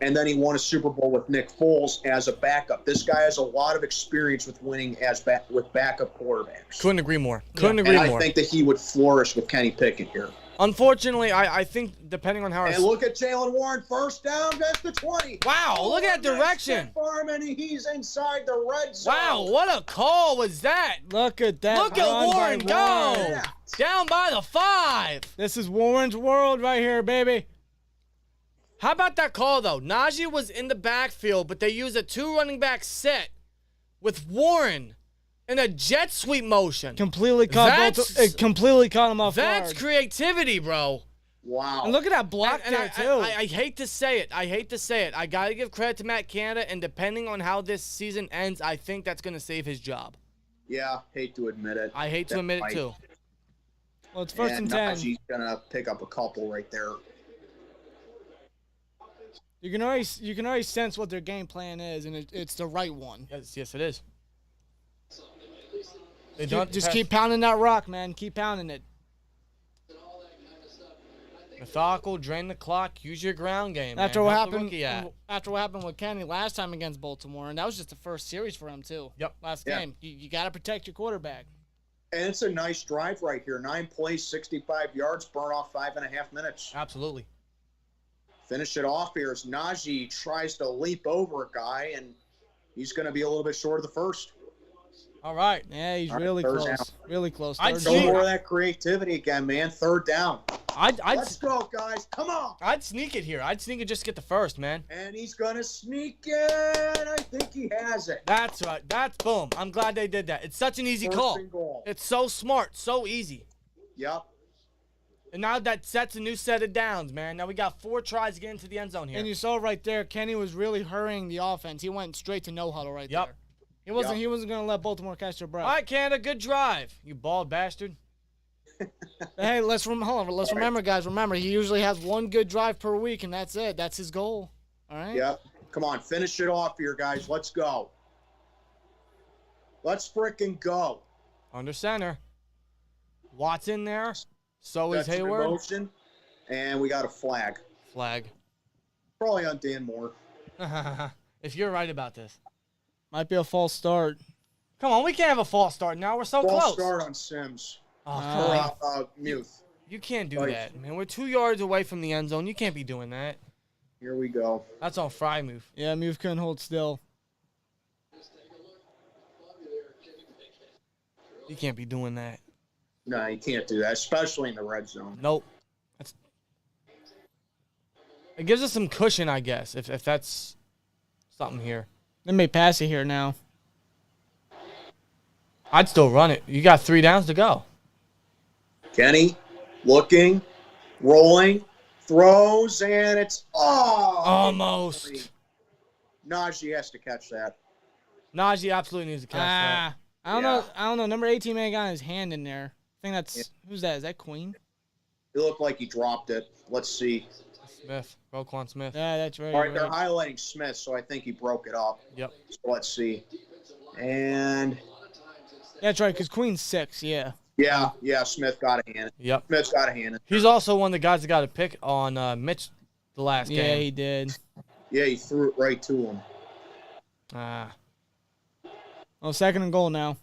And then he won a Super Bowl with Nick Foles as a backup. This guy has a lot of experience with winning with backup quarterbacks. Couldn't agree more. Couldn't agree more. I think that he would flourish with Kenny Pickett here. Unfortunately, I think depending on how. And look at Jalen Warren, first down, that's the 20. Wow, look at that direction. And he's inside the red zone. Wow, what a call was that? Look at that. Look at Warren go. Yeah. Down by the 5. This is Warren's world right here, baby. How about that call, though? Najee was in the backfield, but they used a 2 running back set with Warren in a jet sweep motion. Completely caught him off guard. That's creativity, bro. Wow. And look at that block there, too. I hate to say it. I got to give credit to Matt Canada, and depending on how this season ends, I think that's going to save his job. Yeah, hate to admit it. I hate to admit it, too. Well, it's first and 10. Najee's going to pick up a couple right there. You can already sense what their game plan is, and it's the right one. Yes, it is. Just keep pounding that rock, man. Keep pounding it. Methodical, drain the clock, use your ground game. After what happened with Kenny last time against Baltimore, and that was just the first series for him too. Yep. Last game, you got to protect your quarterback. And it's a nice drive right here. 9 plays, 65 yards, burn off 5.5 minutes. Absolutely. Finish it off here as Najee tries to leap over a guy, and he's going to be a little bit short of the first. All right. Yeah, he's really close. Down. Really close. Show more of that creativity again, man. Third down. Let's go, guys. Come on. I'd sneak it here. I'd sneak it just to get the first, man. And he's going to sneak it. I think he has it. That's right. That's boom. I'm glad they did that. It's such an easy call. It's so smart. So easy. Yep. And now that sets a new set of downs, man. Now we got 4 tries to get into the end zone here. And you saw right there, Kenny was really hurrying the offense. He went straight to no huddle right there. He wasn't going to let Baltimore catch their breath. All right, Canada, good drive. You bald bastard. Hey, let's remember, guys. Remember, he usually has 1 good drive per week, and that's it. That's his goal. All right? Yep. Come on, finish it off here, guys. Let's go. Let's frickin' go. Under center. Watt's in there. So is That's Hayward. Motion, and we got a flag. Flag. Probably on Dan Moore. If you're right about this. Might be a false start. Come on, we can't have a false start now. We're so close. False start on Sims. Muth. You can't do that, man. We're 2 yards away from the end zone. You can't be doing that. Here we go. That's on Fry move. Yeah, Muth couldn't hold still. You can't be doing that. No, you can't do that, especially in the red zone. Nope. It gives us some cushion, I guess, if that's something here. They may pass it here now. I'd still run it. You got 3 downs to go. Kenny, looking, rolling, throws, and it's almost. Najee has to catch that. Najee absolutely needs to catch that. I don't know. Number 18 man got his hand in there. I think that's who's that? Is that Queen? It looked like he dropped it. Let's see. Smith, Roquan Smith. Yeah, that's right. All right, they're highlighting Smith, so I think he broke it up. Yep. So let's see. And that's right, because Queen's 6. Yeah. Yeah. Smith got a hand. Yep. Smith's got a hand. He's also one of the guys that got a pick on Mitch the last game. Yeah, he did. Yeah, he threw it right to him. Well, 2nd and goal now.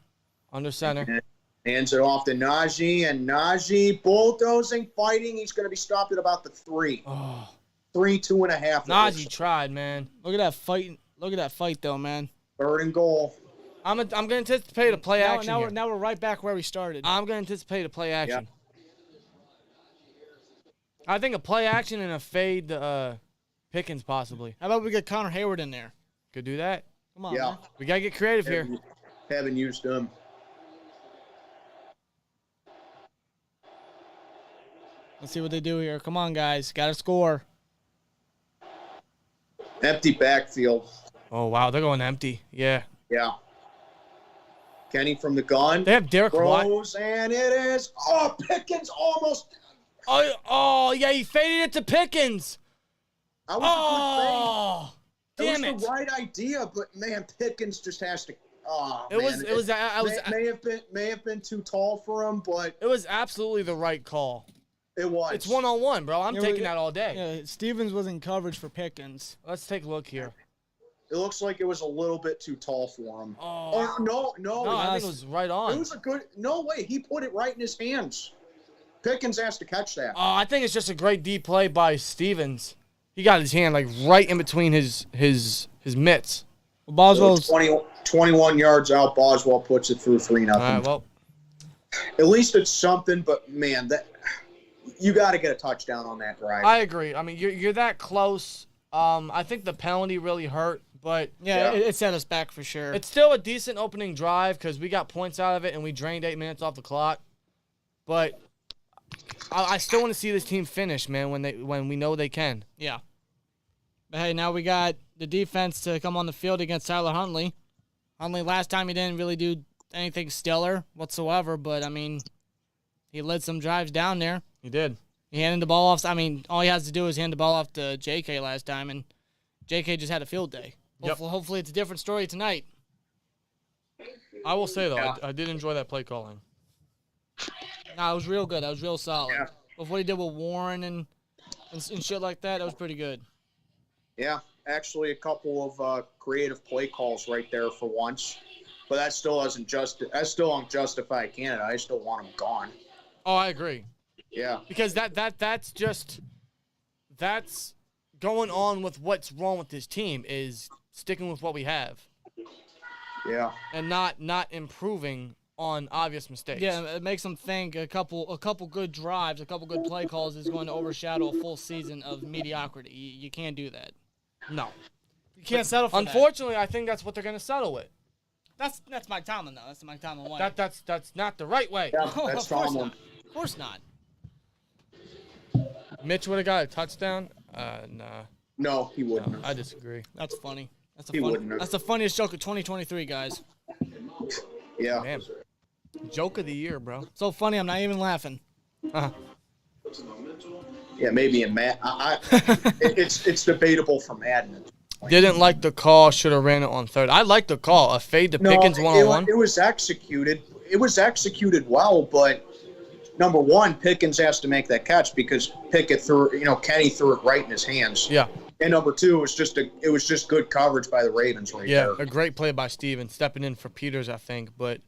Under center. And hands it off to Najee, and Najee bulldozing, fighting. He's going to be stopped at about the 3. 3, 2.5. Najee tried, man. Look at that fight. Look at that fight, though, man. 3rd and goal. I'm going to anticipate a play action here. Now we're right back where we started. I'm going to anticipate a play action. Yep. I think a play action and a fade Pickens possibly. How about we get Connor Hayward in there? Could do that. Come on, Yeah. man. We got to get creative here. Haven't used him. Let's see what they do here. Come on, guys. Got to score. Empty backfield. Oh, wow. They're going empty. Yeah. Yeah. Kenny from the gun. They have Derek Watt. Throws, and it is. Pickens almost. Oh, yeah. He faded it to Pickens. That was a good fade. Damn it was the right idea, but man, Pickens just has to. Oh, it may have been too tall for him, but it was absolutely the right call. It was. It's 1-on-1, bro. I'm taking that all day. Yeah, Stevens was in coverage for Pickens. Let's take a look here. It looks like it was a little bit too tall for him. Oh, no! I think it was right on. It was a good. No way, he put it right in his hands. Pickens has to catch that. Oh, I think it's just a great deep play by Stevens. He got his hand like right in between his mitts. Boswell's 21 yards out. Boswell puts it through 3-0. All right, well, at least it's something. But man, that you got to get a touchdown on that drive. I agree. I mean, you're that close. I think the penalty really hurt, but yeah. It set us back for sure. It's still a decent opening drive because we got points out of it and we drained 8 minutes off the clock. But I still want to see this team finish, man, when we know they can. Yeah. But hey, now we got the defense to come on the field against Tyler Huntley. Huntley, last time he didn't really do anything stellar whatsoever, but, I mean, he led some drives down there. He did. He handed the ball off. I mean, all he has to do is hand the ball off to J.K. last time, and J.K. just had a field day. Hopefully it's a different story tonight. I will say, though, I did enjoy that play calling. No, it was real good. That was real solid. Yeah. With what he did with Warren and shit like that was pretty good. Yeah, actually a couple of creative play calls right there for once. But that still don't justify Canada. I still want them gone. Oh, I agree. Yeah. Because that's going on with what's wrong with this team is sticking with what we have. Yeah. And not improving on obvious mistakes. Yeah, it makes them think a couple good drives, a couple good play calls is going to overshadow a full season of mediocrity. You can't do that. No. You can't settle for Unfortunately, I think that's what they're going to settle with. That's Mike Tomlin, though. That's the Mike Tomlin way. That's not the right way. Yeah, that's Tomlin. Of course not. Mitch would have got a touchdown? Nah. No, he wouldn't. No, I disagree. That's funny. That's the funniest joke of 2023, guys. Yeah. Man. Joke of the year, bro. So funny, I'm not even laughing. Yeah, maybe in Matt. It's debatable for Madden. Didn't like the call. Should have ran it on third. I like the call. A fade to Pickens 1-on-1. It was executed. It was executed well, but number one, Pickens has to make that catch because Pickett Kenny threw it right in his hands. Yeah. And number two, it was just good coverage by the Ravens right there. Yeah, a great play by Steven, stepping in for Peters, I think. But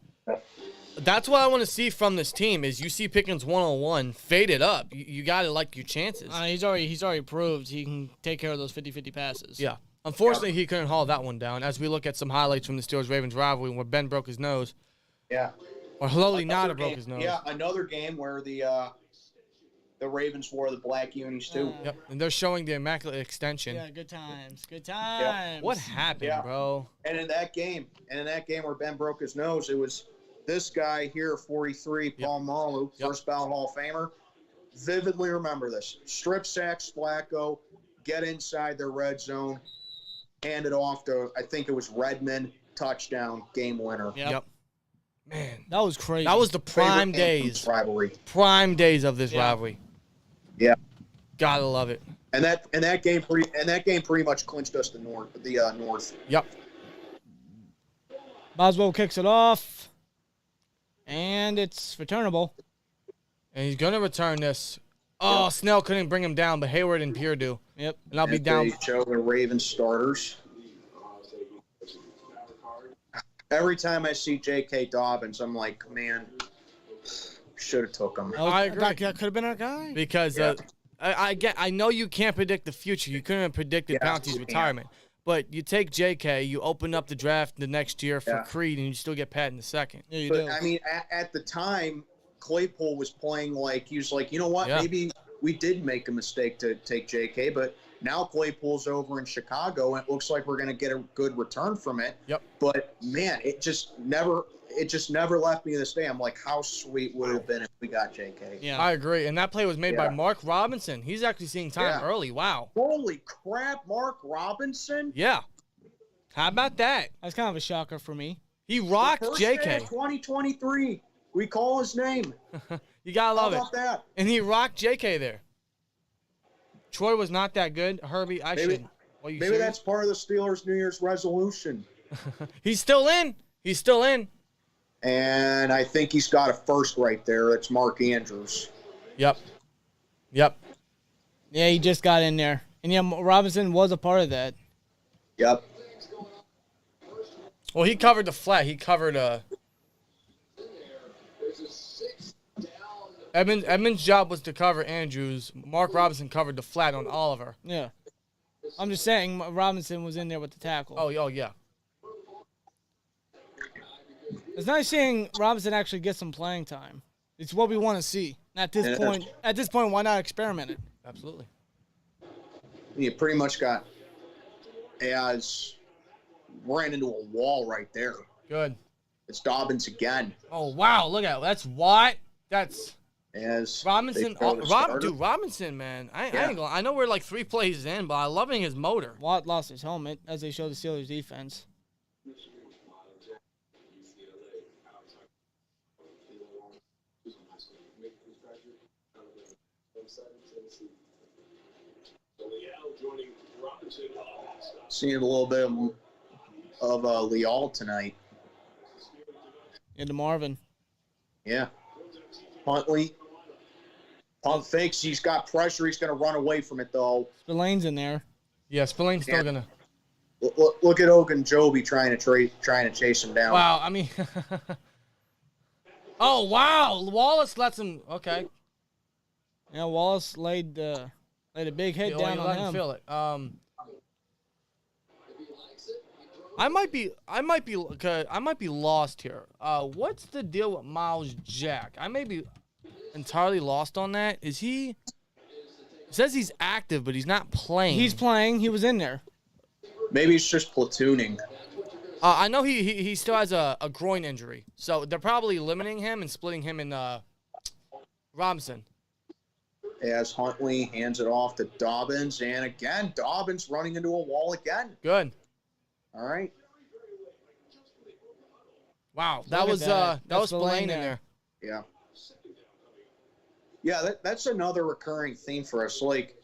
that's what I want to see from this team is you see Pickens 1-on-1, fade it up. You got to like your chances. He's already proved he can take care of those 50-50 passes. Yeah. Unfortunately, he couldn't haul that one down. As we look at some highlights from the Steelers-Ravens rivalry where Ben broke his nose. Yeah. Or Lowly Nada broke his nose. Yeah, another game where the Ravens wore the black unis too. Yep, and they're showing the immaculate extension. Yeah, good times. Good times. What happened, bro? And in that game where Ben broke his nose, it was this guy here, 43, Paul Malu, first ballot Hall of Famer. Vividly remember this. Strip sack, Flacco, get inside their red zone, hand it off to, I think it was Redmond, touchdown, game winner. Yep. Man, that was crazy. That was the prime days. Rivalry. Prime days of this rivalry. Yeah. Gotta love it. And that game pretty much clinched us the North. Yep. Boswell kicks it off. And it's returnable. And he's gonna return this. Oh, Snell couldn't bring him down, but Hayward and Pierre do. Yep. And I'll be down. They show the Ravens starters. Every time I see J.K. Dobbins, I'm like, man, should have took him. I agree. That could have been our guy. Because I know you can't predict the future. You couldn't have predicted Bounty's retirement. But you take J.K., you open up the draft the next year for Creed, and you still get Pat in the second. Yeah, you do. I mean, at the time, Claypool was playing like, he was like, you know what, maybe we did make a mistake to take J.K., but now Claypool's over in Chicago, and it looks like we're going to get a good return from it. Yep. But, man, it just never left me to this day. I'm like, how sweet would it have been if we got J.K.? Yeah, I agree. And that play was made by Mark Robinson. He's actually seeing time early. Wow. Holy crap, Mark Robinson? Yeah. How about that? That's kind of a shocker for me. He rocked J.K. 2023. We call his name. You got to love How about that? And he rocked J.K. there. Troy was not that good. Herbie, Maybe serious? That's part of the Steelers' New Year's resolution. He's still in. He's still in. And I think he's got a first right there. It's Mark Andrews. Yep. Yeah, he just got in there. And yeah, Robinson was a part of that. Yep. Well, he covered the flat. He covered Edmonds' job was to cover Andrews. Mark Robinson covered the flat on Oliver. Yeah. I'm just saying Robinson was in there with the tackle. Oh yeah. It's nice seeing Robinson actually get some playing time. It's what we want to see. At this point, why not experiment it? Absolutely. You pretty much got ran into a wall right there. Good. It's Dobbins again. Oh wow! Look at that's what that's. As Robinson, Robinson, man. I know we're like 3 plays in, but I'm loving his motor. Watt lost his helmet as they show the Steelers defense. Seeing a little bit of Leal tonight. Into Marvin. Yeah. Huntley. Pump fakes. He's got pressure. He's going to run away from it, though. Spillane's in there. Yeah, Spillane's still going to. Look at Ogunjobi trying to chase him down. Wow, I mean. Oh, wow. Wallace lets him. Okay. Yeah, Wallace laid a big hit down on him. Feel it. I might be lost here. What's the deal with Miles Jack? I may be entirely lost on that. Is he? It says he's active, but he's not playing. He's playing. He was in there. Maybe he's just platooning. I know he still has a groin injury, so they're probably limiting him and splitting him in Robinson. As Huntley hands it off to Dobbins, and again Dobbins running into a wall again. Good. All right. Wow, that was Spillane in there. Yeah. Yeah, that's another recurring theme for us. Like,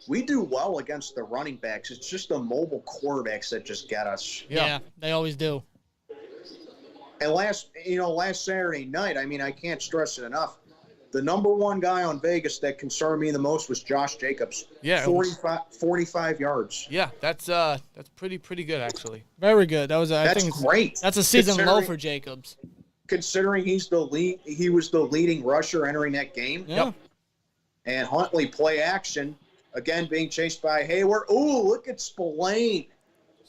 we do well against the running backs. It's just the mobile quarterbacks that just get us. Yeah, they always do. And last Saturday night, I mean, I can't stress it enough. The number one guy on Vegas that concerned me the most was Josh Jacobs. Yeah, 45 yards. Yeah, that's pretty good actually. Very good. I think great. That's a season low for Jacobs. Considering he was the leading rusher entering that game. Yeah. Yep. And Huntley play action again, being chased by Hayward. Ooh, look at Spillane.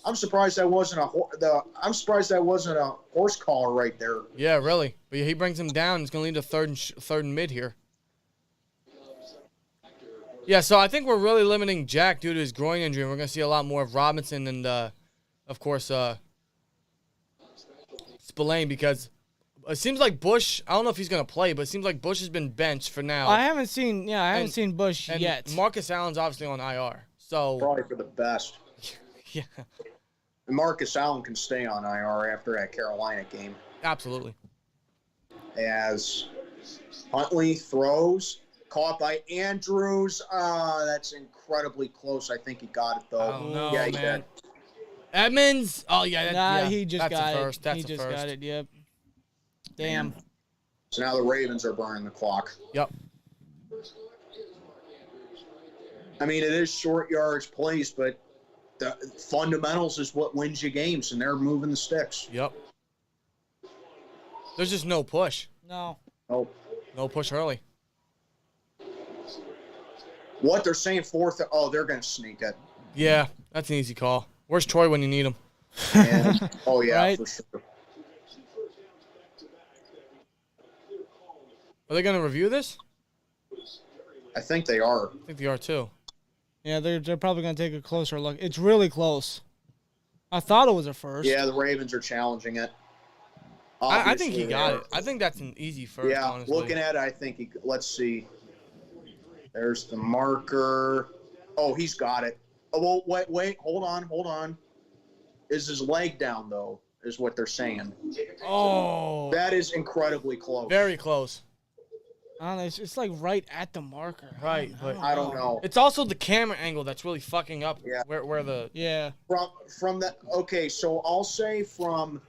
I'm surprised that wasn't a horse collar right there. Yeah, really. But he brings him down. It's going to lead to third and mid here. Yeah, so I think we're really limiting Jack due to his groin injury, and we're going to see a lot more of Robinson and, of course, Spillane, because it seems like Bush, I don't know if he's going to play, but it seems like Bush has been benched for now. I haven't seen Bush yet. Marcus Allen's obviously on IR. So probably for the best. Yeah. And Marcus Allen can stay on IR after that Carolina game. Absolutely. As Huntley throws, caught by Andrews. That's incredibly close. I think he got it, though. Oh, no, yeah, he man. did. Edmonds? Oh, yeah. He just got it. First. That's he just first. got it, yep. Damn. Man. So now the Ravens are burning the clock. Yep. I mean, it is short yards plays, but the fundamentals is what wins you games, and they're moving the sticks. Yep. There's just no push. No. Nope. No push early. What they're saying fourth? Oh, they're going to sneak it. Yeah, that's an easy call. Where's Troy when you need him? And, oh, yeah, right? for sure. Are they going to review this? I think they are. I think they are too. Yeah, they're probably going to take a closer look. It's really close. I thought it was a first. Yeah, the Ravens are challenging it. I think he got it. I think that's an easy first, yeah, honestly. Looking at it, I think let's see. There's the marker. Oh, he's got it. Oh, well, wait. Hold on. Is his leg down, though, is what they're saying. Oh. That is incredibly close. Very close. I don't know. It's like right at the marker. Right, but I don't know. it's also the camera angle that's really fucking up. Yeah. Where the From the okay, so I'll say from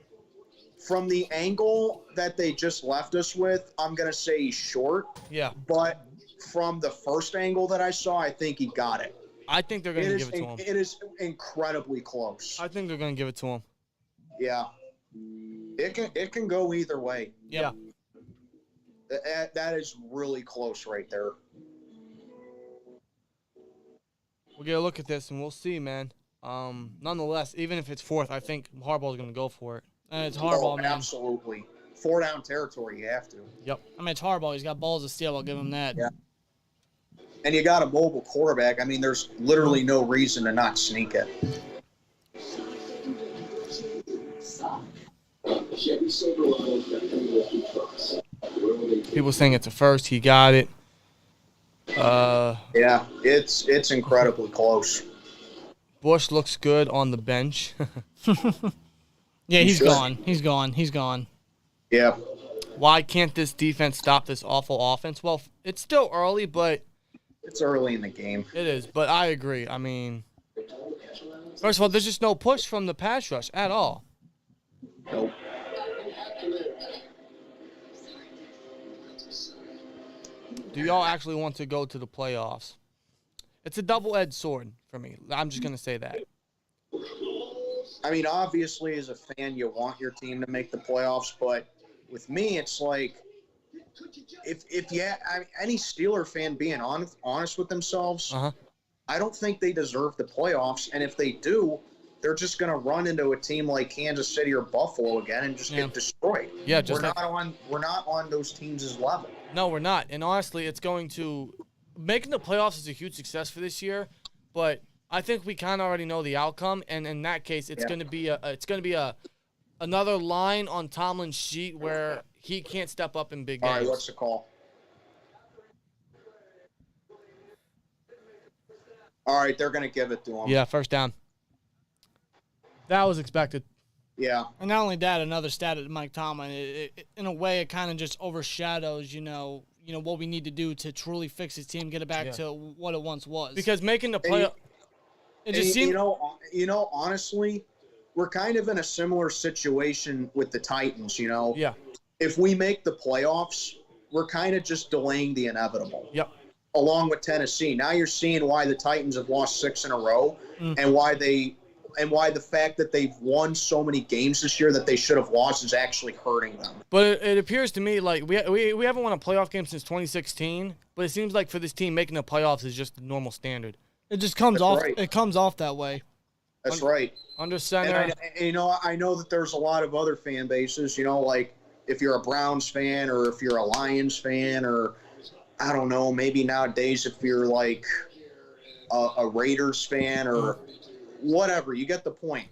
the angle that they just left us with, I'm gonna say he's short. Yeah. But from the first angle that I saw, I think he got it. I think they're gonna give it to him. It is incredibly close. I think they're gonna give it to him. Yeah. It can go either way. Yeah. That is really close right there. We'll get a look at this and we'll see, man. Nonetheless, even if it's fourth, I think Harbaugh's gonna go for it. And it's Harbaugh, man. Absolutely. 4-down territory, you have to. Yep. I mean, it's Harbaugh. He's got balls of steel. I'll give him that. Yeah. And you got a mobile quarterback. I mean, there's literally no reason to not sneak it. People saying it's a first. He got it. Yeah, it's incredibly close. Bush looks good on the bench. Yeah, he's gone. He's gone. He's gone. Yeah. Why can't this defense stop this awful offense? Well, it's still early, but it's early in the game. It is, but I agree. I mean, first of all, there's just no push from the pass rush at all. Nope. Do y'all actually want to go to the playoffs? It's a double-edged sword for me. I'm just going to say that. I mean, obviously, as a fan, you want your team to make the playoffs, but with me, it's like, any Steeler fan being honest with themselves, I don't think they deserve the playoffs, and if they do, they're just going to run into a team like Kansas City or Buffalo again and just get destroyed. Yeah, we're not on those teams' level. No, we're not. And honestly, it's going to making the playoffs is a huge success for this year, but I think we kind of already know the outcome, and in that case, it's going to be another line on Tomlin's sheet where he can't step up in big games. All right, what's the call? All right, they're going to give it to him. Yeah, first down. That was expected. Yeah. And not only that, another stat of Mike Tomlin, in a way, it kind of just overshadows, what we need to do to truly fix his team, get it back to what it once was. Because making the playoff, it just seems. Honestly, we're kind of in a similar situation with the Titans. Yeah. If we make the playoffs, we're kind of just delaying the inevitable. Yep. Along with Tennessee, now you're seeing why the Titans have lost 6 in a row, and why the fact that they've won so many games this year that they should have lost is actually hurting them. But it appears to me like we haven't won a playoff game since 2016, but it seems like for this team making the playoffs is just the normal standard. It just comes off. Right. It comes off that way. That's right. Under center. And I know that there's a lot of other fan bases, like if you're a Browns fan or if you're a Lions fan or I don't know, maybe nowadays if you're like a Raiders fan or whatever, you get the point.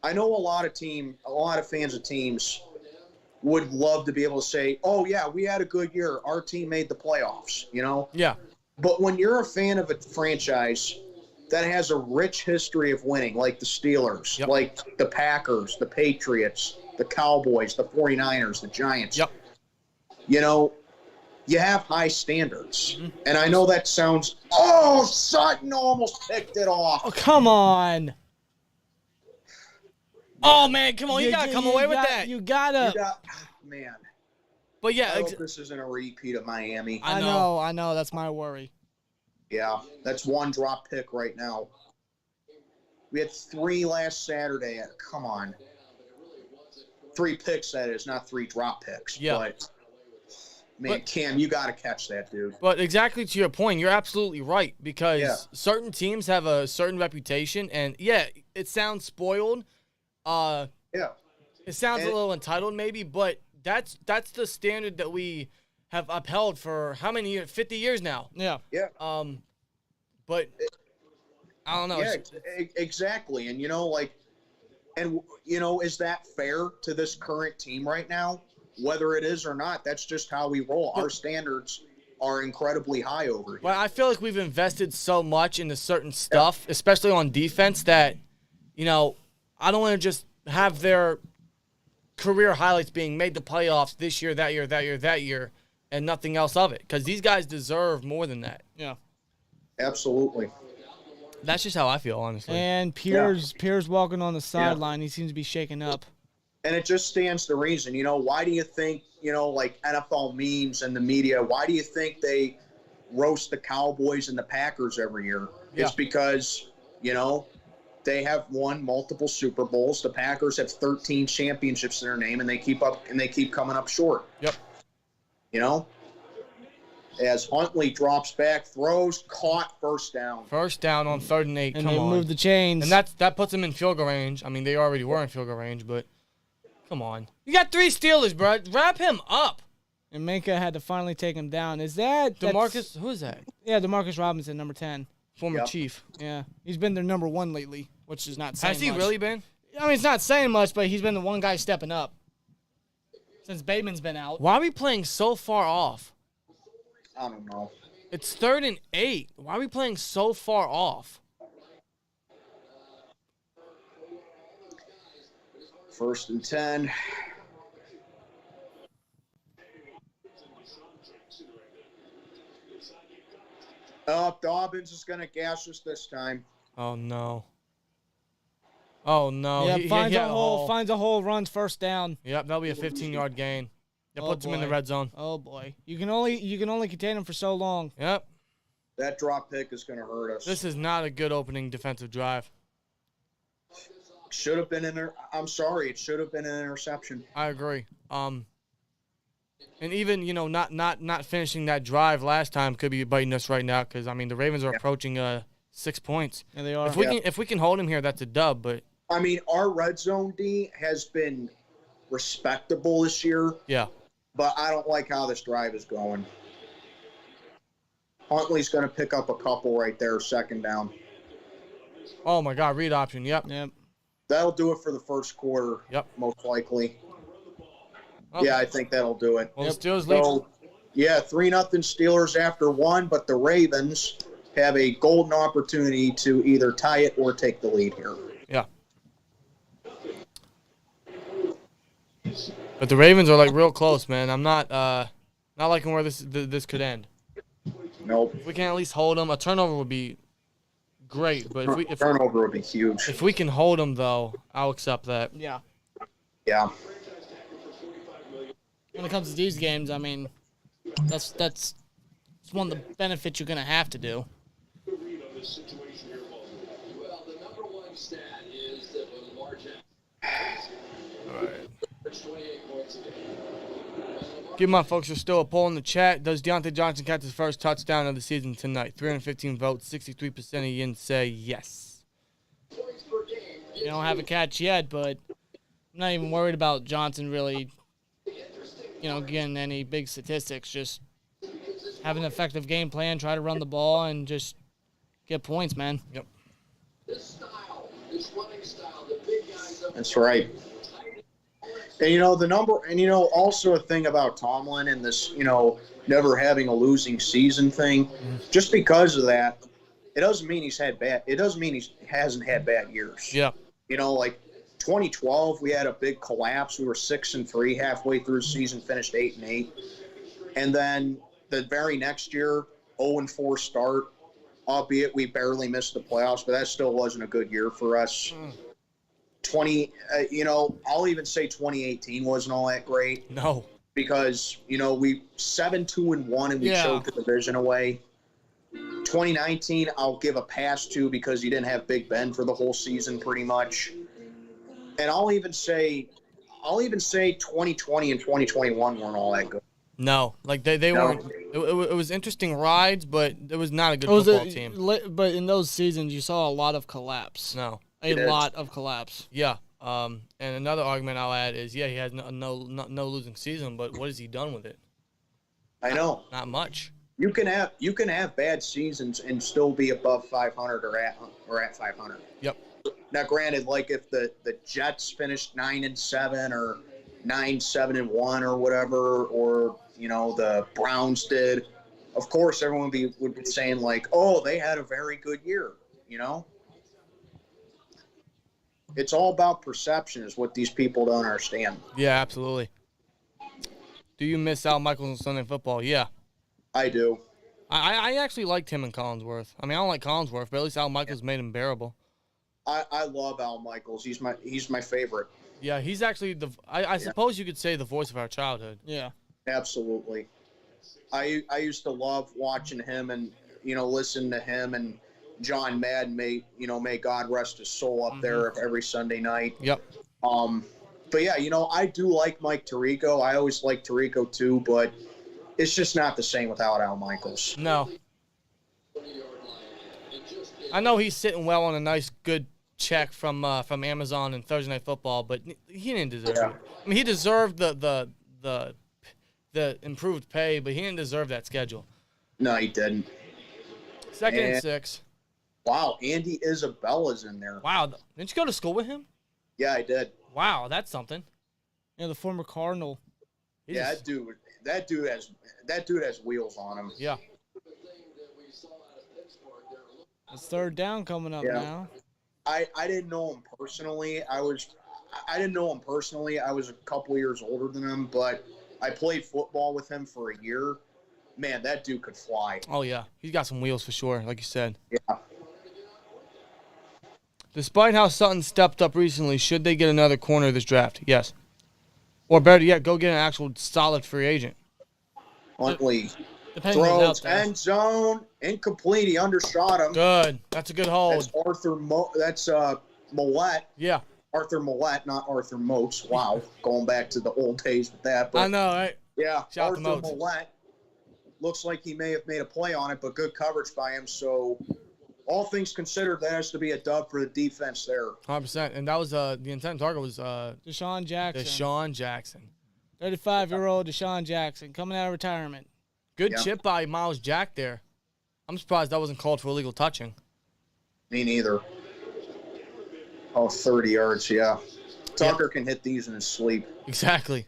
I know a lot of fans of teams would love to be able to say, oh, yeah, we had a good year. Our team made the playoffs, Yeah. But when you're a fan of a franchise that has a rich history of winning, like the Steelers, like the Packers, the Patriots, the Cowboys, the 49ers, the Giants, you have high standards. And I know that sounds, Sutton almost picked it off. Oh, come on. Oh, man, come on. You got to come away with that. You got to. Man. But, yeah. I hope this isn't a repeat of Miami. I know. That's my worry. Yeah, that's one drop pick right now. We had 3 last Saturday. Come on. 3 picks, that is, not 3 drop picks. Yeah. But Cam, you got to catch that, dude. But exactly to your point, you're absolutely right because certain teams have a certain reputation, and, it sounds spoiled. It sounds a little entitled maybe, but that's the standard that we have upheld for how many years? 50 years now. Yeah. Yeah. But I don't know. Yeah, exactly. And, is that fair to this current team right now? Whether it is or not, that's just how we roll. Our standards are incredibly high over here. But I feel like we've invested so much into certain stuff, especially on defense, that, I don't want to just have their career highlights being made the playoffs this year, that year, that year, that year. and nothing else of it, because these guys deserve more than that. Yeah. Absolutely. That's just how I feel, honestly. And Pierre's walking on the sideline. He seems to be shaken up. And it just stands to reason. Why do you think, like NFL memes and the media, why do you think they roast the Cowboys and the Packers every year? Yeah. It's because, they have won multiple Super Bowls. The Packers have 13 championships in their name, and they keep coming up short. Yep. As Huntley drops back, throws, caught, first down. First down on 3rd and 8. And come they on. move the chains. And that puts them in field goal range. I mean, they already were in field goal range, but come on. You got 3 Steelers, bro. Wrap him up. And Minka had to finally take him down. Is that DeMarcus? Who is that? Yeah, DeMarcus Robinson, number 10. Former Chief. Yeah. He's been their number 1 lately, which is not saying much. Has he really been? I mean, it's not saying much, but he's been the one guy stepping up since Bateman's been out. Why are we playing so far off? I don't know. It's 3rd and 8. Why are we playing so far off? 1st and 10. Dobbins is going to gash us this time. Oh, no. Oh, no. Yeah, He finds hit a hole, runs first down. Yep, that'll be a 15-yard gain. That puts him in the boy. red zone. Oh boy. You can only contain him for so long. Yep. That drop pick is going to hurt us. This is not a good opening defensive drive. Should have been in there. I'm sorry, it should have been an interception. I agree. And even, not finishing that drive last time could be biting us right now, because I mean the Ravens are approaching 6 points. Yeah, they are. If we can hold them here, that's a dub. But I mean, our red zone D has been respectable this year. Yeah. But I don't like how this drive is going. Huntley's going to pick up a couple right there, 2nd down. Oh my God, read option. Yep. That'll do it for the first quarter. Yep. Most likely. Okay. Yeah, I think that'll do it. Well, the Steelers lead. So, yeah, 3-0 Steelers after 1, but the Ravens have a golden opportunity to either tie it or take the lead here. Yeah. But the Ravens are like real close, man. I'm not liking where this could end. Nope. If we can at least hold them, a turnover would be great. But if turnover would be huge. If we can hold them, though, I'll accept that. Yeah. Yeah. When it comes to these games, I mean, that's one of the benefits you're going to have to do. All right. Keep in mind, folks, there's still a poll in the chat. Does Deontay Johnson catch his first touchdown of the season tonight? 315 votes, 63% of you say yes. You don't have a catch yet, but I'm not even worried about Johnson really, getting any big statistics. Just have an effective game plan, try to run the ball, and just get points, man. Yep. That's right. And, also a thing about Tomlin and this, never having a losing season thing, just because of that, it doesn't mean he hasn't had bad years. Yeah. Like 2012, we had a big collapse. We were 6-3 halfway through the season, finished 8-8. And then the very next year, 0-4 start, albeit we barely missed the playoffs, but that still wasn't a good year for us. I'll even say 2018 wasn't all that great. No. Because, we 7-2-1 and we choked the division away. 2019, I'll give a pass to because you didn't have Big Ben for the whole season pretty much. And I'll even say 2020 and 2021 weren't all that good. No, like they weren't. It was interesting rides, but it was not a good football team. But in those seasons, you saw a lot of collapse. No. A lot of collapse. Yeah. And another argument I'll add is, he has no losing season, but what has he done with it? I know. Not much. You can have bad seasons and still be above 500 or at 500. Yep. Now, granted, like if the Jets finished 9-7 or 9-7-1 or whatever, or the Browns did, of course everyone would be saying like, oh, they had a very good year. It's all about perception, is what these people don't understand. Yeah, absolutely. Do you miss Al Michaels on Sunday Football? Yeah. I do. I actually liked him in Collinsworth. I mean, I don't like Collinsworth, but at least Al Michaels made him bearable. I love Al Michaels. He's my favorite. Yeah, he's actually I suppose you could say the voice of our childhood. Yeah. Absolutely. I used to love watching him and, listen to him and John Madden, may God rest his soul up there every Sunday night. Yep. But yeah, I do like Mike Tirico. I always like Tirico too, but it's just not the same without Al Michaels. No. I know he's sitting well on a nice, good check from Amazon and Thursday Night Football, but he didn't deserve it. I mean, he deserved the improved pay, but he didn't deserve that schedule. No, he didn't. Second and 6. Wow, Andy Isabella's in there. Wow, didn't you go to school with him? Yeah, I did. Wow, that's something. Yeah, the former Cardinal. That dude has wheels on him. Yeah. It's third down coming up now. I didn't know him personally. I didn't know him personally. I was a couple years older than him, but I played football with him for a year. Man, that dude could fly. Oh, yeah. He's got some wheels for sure, like you said. Yeah. Despite how Sutton stepped up recently, should they get another corner this draft? Yes. Or better yet, go get an actual solid free agent. Huntley Depending on throws end zone, incomplete. He undershot him. Good. That's a good hold. That's Millette. Yeah. Arthur Millette, not Arthur Moats. Wow, going back to the old days with that. But I know, right? Yeah, Shout Arthur Millette. Looks like he may have made a play on it, but good coverage by him. So, all things considered, that has to be a dub for the defense there. 100%. And that was the intent target was Deshaun Jackson. 35-year-old Deshaun Jackson coming out of retirement. Good chip by Miles Jack there. I'm surprised that wasn't called for illegal touching. Me neither. Oh, 30 yards, yeah. Tucker can hit these in his sleep. Exactly.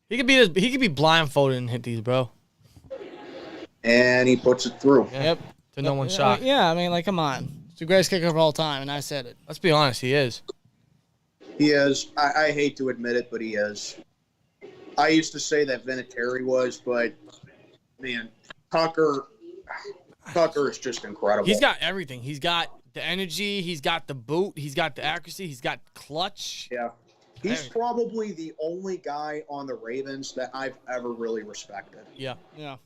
He could be blindfolded and hit these, bro. And he puts it through. Yeah. Yep. To no one's shot. Yeah, I mean, like, come on. It's the greatest kicker of all time, and I said it. Let's be honest, he is. He is. I hate to admit it, but he is. I used to say that Vinatieri was, but, man, Tucker is just incredible. He's got everything. He's got the energy. He's got the boot. He's got the accuracy. He's got clutch. Yeah. He's probably the only guy on the Ravens that I've ever really respected. Yeah. Yeah.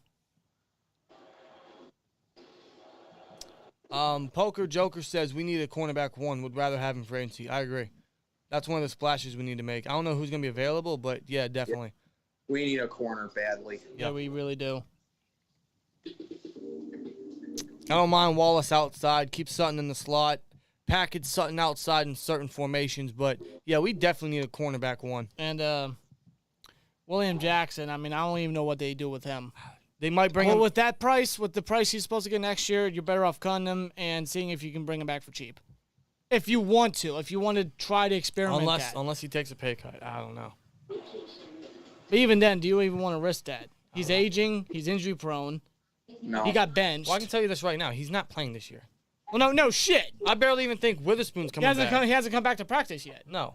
Poker Joker says we need a cornerback 1. Would rather have him for agency. I agree. That's one of the splashes we need to make. I don't know who's going to be available, but yeah, definitely. We need a corner badly. Yeah, we really do. I don't mind Wallace outside. Keep Sutton in the slot. Package Sutton outside in certain formations. But, yeah, we definitely need a cornerback 1. And William Jackson, I mean, I don't even know what they do with him. They might bring him. With that price, with the price he's supposed to get next year, you're better off cutting him and seeing if you can bring him back for cheap. If you want to. If you want to try to experiment Unless he takes a pay cut. I don't know. But even then, do you even want to risk that? He's aging. He's injury prone. No. He got benched. Well, I can tell you this right now. He's not playing this year. Well, no shit. I barely even think Witherspoon's coming back. He hasn't come back to practice yet. No.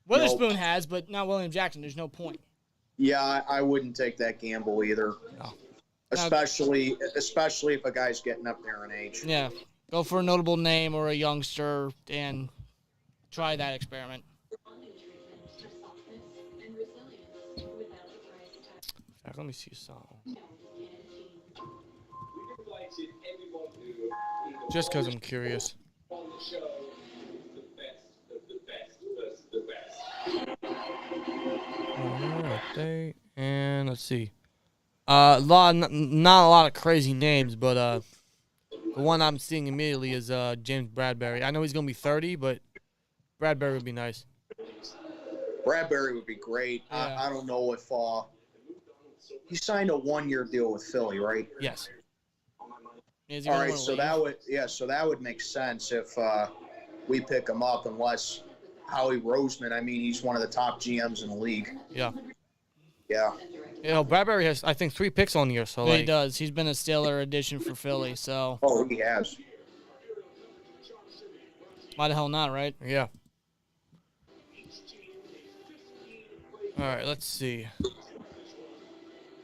Witherspoon has, but not William Jackson. There's no point. Yeah, I wouldn't take that gamble either. No. Especially if a guy's getting up there in age. Yeah. Go for a notable name or a youngster and try that experiment. Let me see a song. Just because I'm curious. Update, and let's see. Not a lot of crazy names, but the one I'm seeing immediately is James Bradbury. I know he's gonna be 30, but Bradbury would be nice. Bradbury would be great. Yeah. I don't know if he signed a 1-year deal with Philly, right? Yes. All right, so that would make sense if we pick him up, unless Howie Roseman. I mean, he's one of the top GMs in the league. Yeah. Yeah. You know, Bradbury has, I think, 3 picks on the year. So he does. He's been a stellar addition for Philly. So. Oh, he has. Why the hell not, right? Yeah. All right, let's see.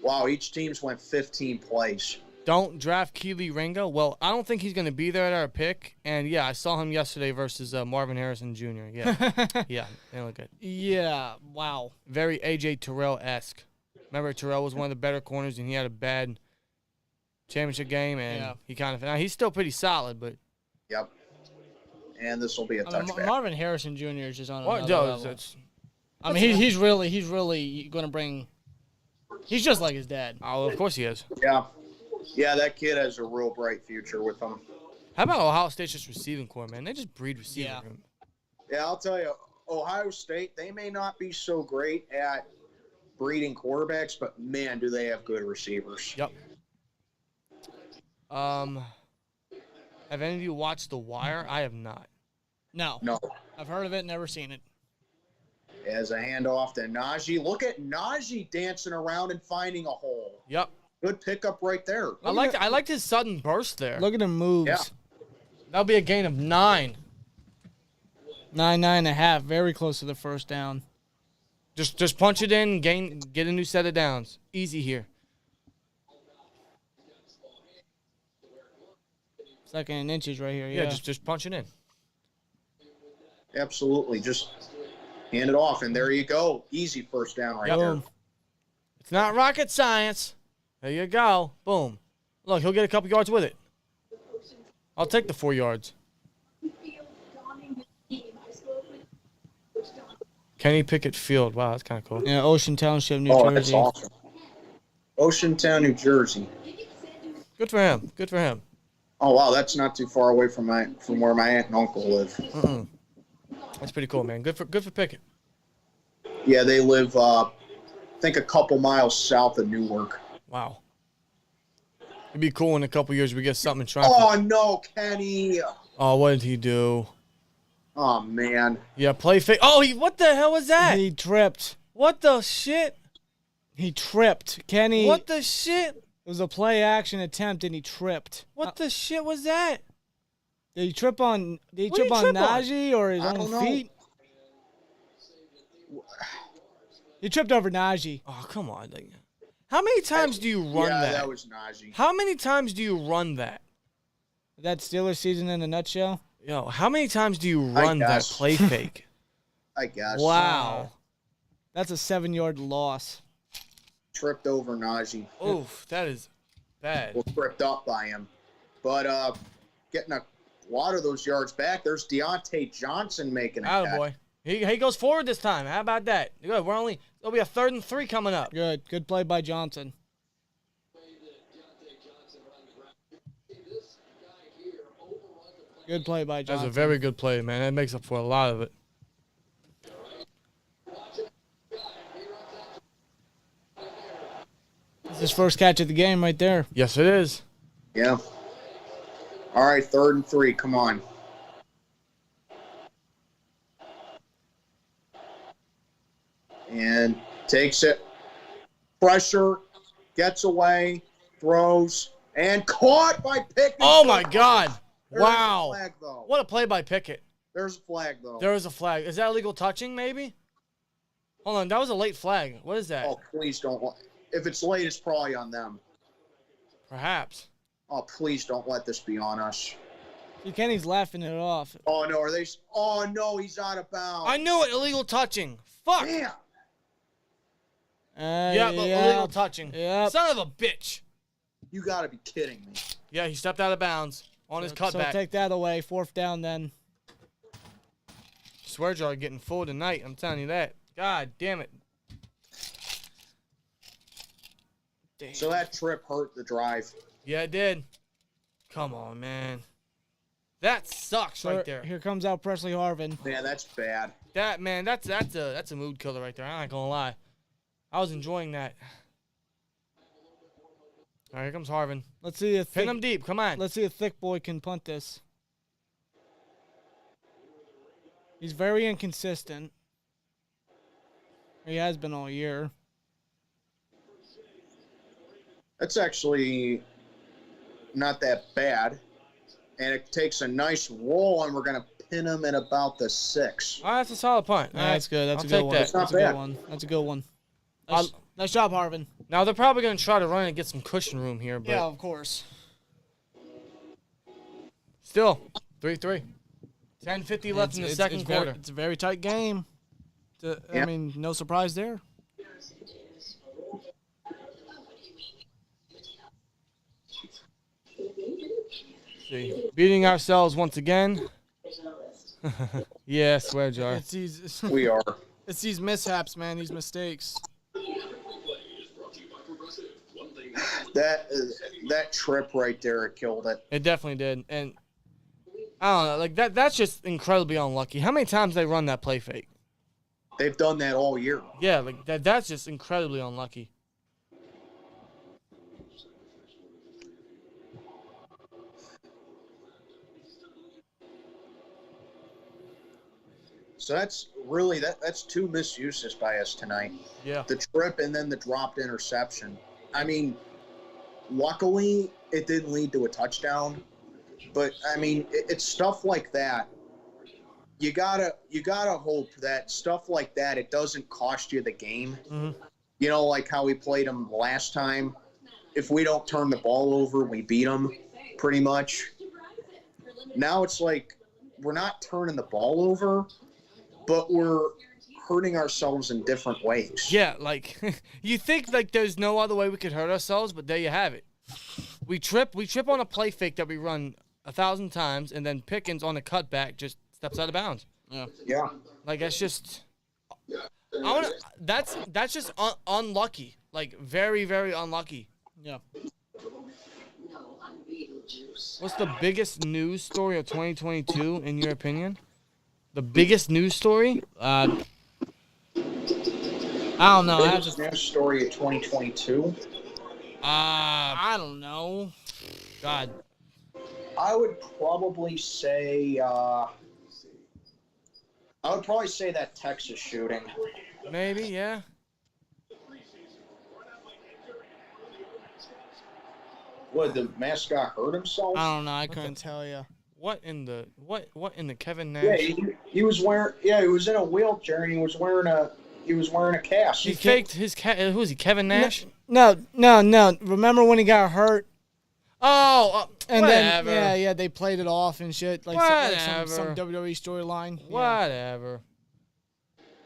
Wow, each team's went 15 plays. Don't draft Keely Ringo. Well, I don't think he's going to be there at our pick. And, yeah, I saw him yesterday versus Marvin Harrison Jr. Yeah. Yeah, they look good. Yeah, wow. Very A.J. Terrell-esque. Remember, Terrell was one of the better corners, and he had a bad championship game, and he kind of – now, he's still pretty solid, but – Yep. And this will be a touchback. Marvin Harrison Jr. is just on another level. I mean, he's really going to bring – he's just like his dad. Oh, of course he is. Yeah. Yeah, that kid has a real bright future with him. How about Ohio State's just receiving core, man? They just breed receiving room. Yeah, I'll tell you, Ohio State, they may not be so great at breeding quarterbacks, but, man, do they have good receivers. Yep. Have any of you watched The Wire? I have not. No. I've heard of it, never seen it. As a handoff to Najee. Look at Najee dancing around and finding a hole. Yep. Good pickup right there. I liked his sudden burst there. Look at him moves. Yeah. That'll be a gain of 9. 9.5. Very close to the first down. Just punch it in, get a new set of downs. Easy here. Second and inches right here. Yeah, just punch it in. Absolutely. Just hand it off, and there you go. Easy first down right there. It's not rocket science. There you go. Boom. Look, he'll get a couple yards with it. I'll take the 4 yards. Kenny Pickett Field. Wow, that's kind of cool. Yeah, Ocean Township, New Jersey. That's awesome. Oceantown, New Jersey. Good for him. Good for him. Oh, wow, that's not too far away from where my aunt and uncle live. That's pretty cool, man. Good for Pickett. Yeah, they live, I think, a couple miles south of Newark. Wow. It'd be cool in a couple years we get something in Triumph. Oh, no, Kenny. Oh, what did he do? Oh, man. Yeah, play fake. Oh, what the hell was that? He tripped. What the shit? He tripped. Kenny. What the shit? It was a play action attempt and he tripped. What the shit was that? Did he trip on Najee or his own feet? He tripped over Najee. Oh, come on. How many times do you run that? Yeah, that was Najee. How many times do you run that? That Steelers season in a nutshell? Yo, how many times do you run that play fake? I guess. Wow. That's a 7-yard loss. Tripped over Najee. Oof, that is bad. Well, tripped up by him. But getting a lot of those yards back, there's Deontay Johnson making a catch. Attaboy. He goes forward this time. How about that? Good. There'll be a 3rd and 3 coming up. Good play by Johnson. Good play by Johnson. That's a very good play, man. That makes up for a lot of it. It's his first catch of the game right there. Yes, it is. Yeah. All right, 3rd and 3. Come on. And takes it. Pressure. Gets away. Throws. And caught by Pickett. Oh, my God. There's Wow. a flag, though. What a play by Pickett. There's a flag, though. There is a flag. Is that illegal touching, maybe? Hold on. That was a late flag. What is that? Oh, please don't. If it's late, it's probably on them. Perhaps. Oh, please don't let this be on us. Kenny's laughing it off. Oh, no. Oh, no. He's out of bounds. I knew it. Illegal touching. Fuck. Damn. Illegal touching. Yep. Son of a bitch. You got to be kidding me. Yeah, he stepped out of bounds on his cutback. So take that away. 4th down then. Swear jar getting full tonight. I'm telling you that. God damn it. Damn. So that trip hurt the drive. Yeah, it did. Come on, man. That sucks right there. Here comes out Presley Harvin. Man, that's bad. That's a mood killer right there. I'm not gonna lie. I was enjoying that. All right, here comes Harvin. Let's see if pin him deep. Come on. Let's see if Thick Boy can punt this. He's very inconsistent. He has been all year. That's actually not that bad. And it takes a nice roll, and we're going to pin him at about the 6. All right, that's a solid punt. That's good. That's I'll a good take one. that. That's a good one. That's a good one. Nice job, Harvin. Now they're probably going to try to run and get some cushion room here. But Yeah, of course. Still, 3-3. 10:50 left in the second quarter. It's a very tight game. I mean, no surprise there. See, beating ourselves once again. Yeah, swear jar. We are. It's these mishaps, man. These mistakes. That trip right there, it killed it. It definitely did, and I don't know, like that's just incredibly unlucky. How many times they run that play fake? They've done that all year. Yeah, like that's just incredibly unlucky. So that's really that's two misuses by us tonight. Yeah. The trip and then the dropped interception. I mean, luckily it didn't lead to a touchdown, but I mean it's stuff like that. You gotta hope that stuff like that, it doesn't cost you the game. Mm-hmm. You know, like how we played them last time. If we don't turn the ball over, we beat them pretty much. Now it's like we're not turning the ball over, but we're hurting ourselves in different ways. Yeah, like you think like there's no other way we could hurt ourselves, but there you have it. We trip on a play fake that we run 1,000 times, and then Pickens on a cutback just steps out of bounds. Yeah. Like that's just, that's just unlucky. Like very, very unlucky. Yeah. What's the biggest news story of 2022 in your opinion? The biggest news story? I don't know. Biggest news story of 2022. I don't know. God. I would probably say that Texas shooting. Maybe, yeah. What, the mascot hurt himself? I don't know. I couldn't tell you. What in the Kevin Nash? Yeah, he was wearing. Yeah, he was in a wheelchair and he was wearing a cast. He faked his who is he? Kevin Nash? No. Remember when he got hurt? Oh, and whatever. Then yeah, they played it off and shit, like some WWE storyline. Whatever.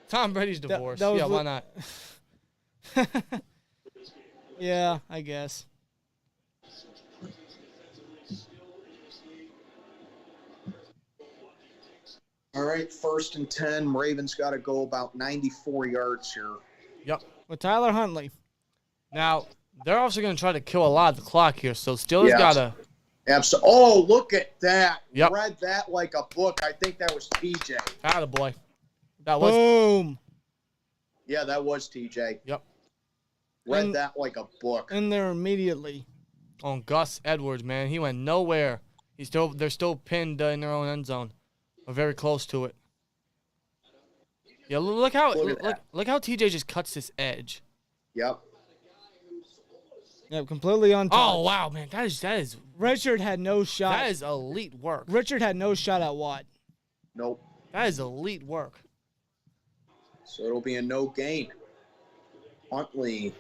Tom Brady's divorced. That was why not? Yeah, I guess. All right, 1st and 10. Ravens got to go about 94 yards here. Yep. With Tyler Huntley. Now, they're also going to try to kill a lot of the clock here, so Steelers got to... Absolutely. Oh, look at that. Yep. Read that like a book. I think that was TJ. Attaboy. That was... Boom. Yeah, that was TJ. Yep. Read that like a book. In there immediately. On Gus Edwards, man. He went nowhere. They're still pinned in their own end zone. Or very close to it. Yeah, look how TJ just cuts this edge. Yep. Yeah, completely untouched. Oh wow, man, that is Richard had no shot. That is elite work. Richard had no shot at Watt. Nope. That is elite work. So it'll be a no gain. Huntley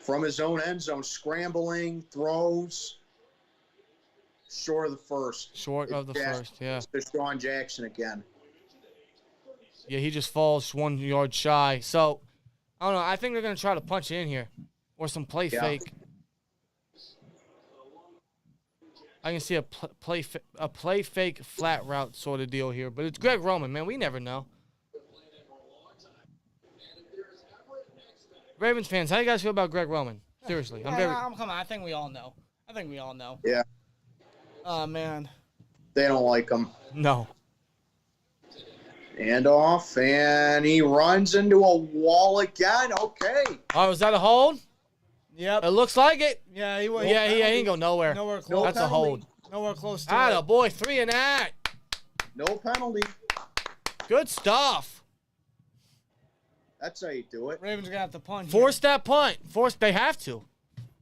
from his own end zone, scrambling, throws. Short of the first. Short of the first, yeah. It's Deshaun Jackson again. Yeah, he just falls 1 yard shy. So, I don't know. I think they're going to try to punch it in here. Or some play fake. I can see a play fake flat route sort of deal here. But it's Greg Roman, man. We never know. Ravens fans, how do you guys feel about Greg Roman? Seriously. Come on. I think we all know. Yeah. Oh, man. They don't like him. No. And off, and he runs into a wall again. Okay. Oh, is that a hold? Yep. It looks like it. Yeah, he ain't go nowhere. Nowhere close. That's a hold. Nowhere close to it. Boy, 3 and that. No penalty. Good stuff. That's how you do it. Ravens are going to have to punt. Force that punt. They have to.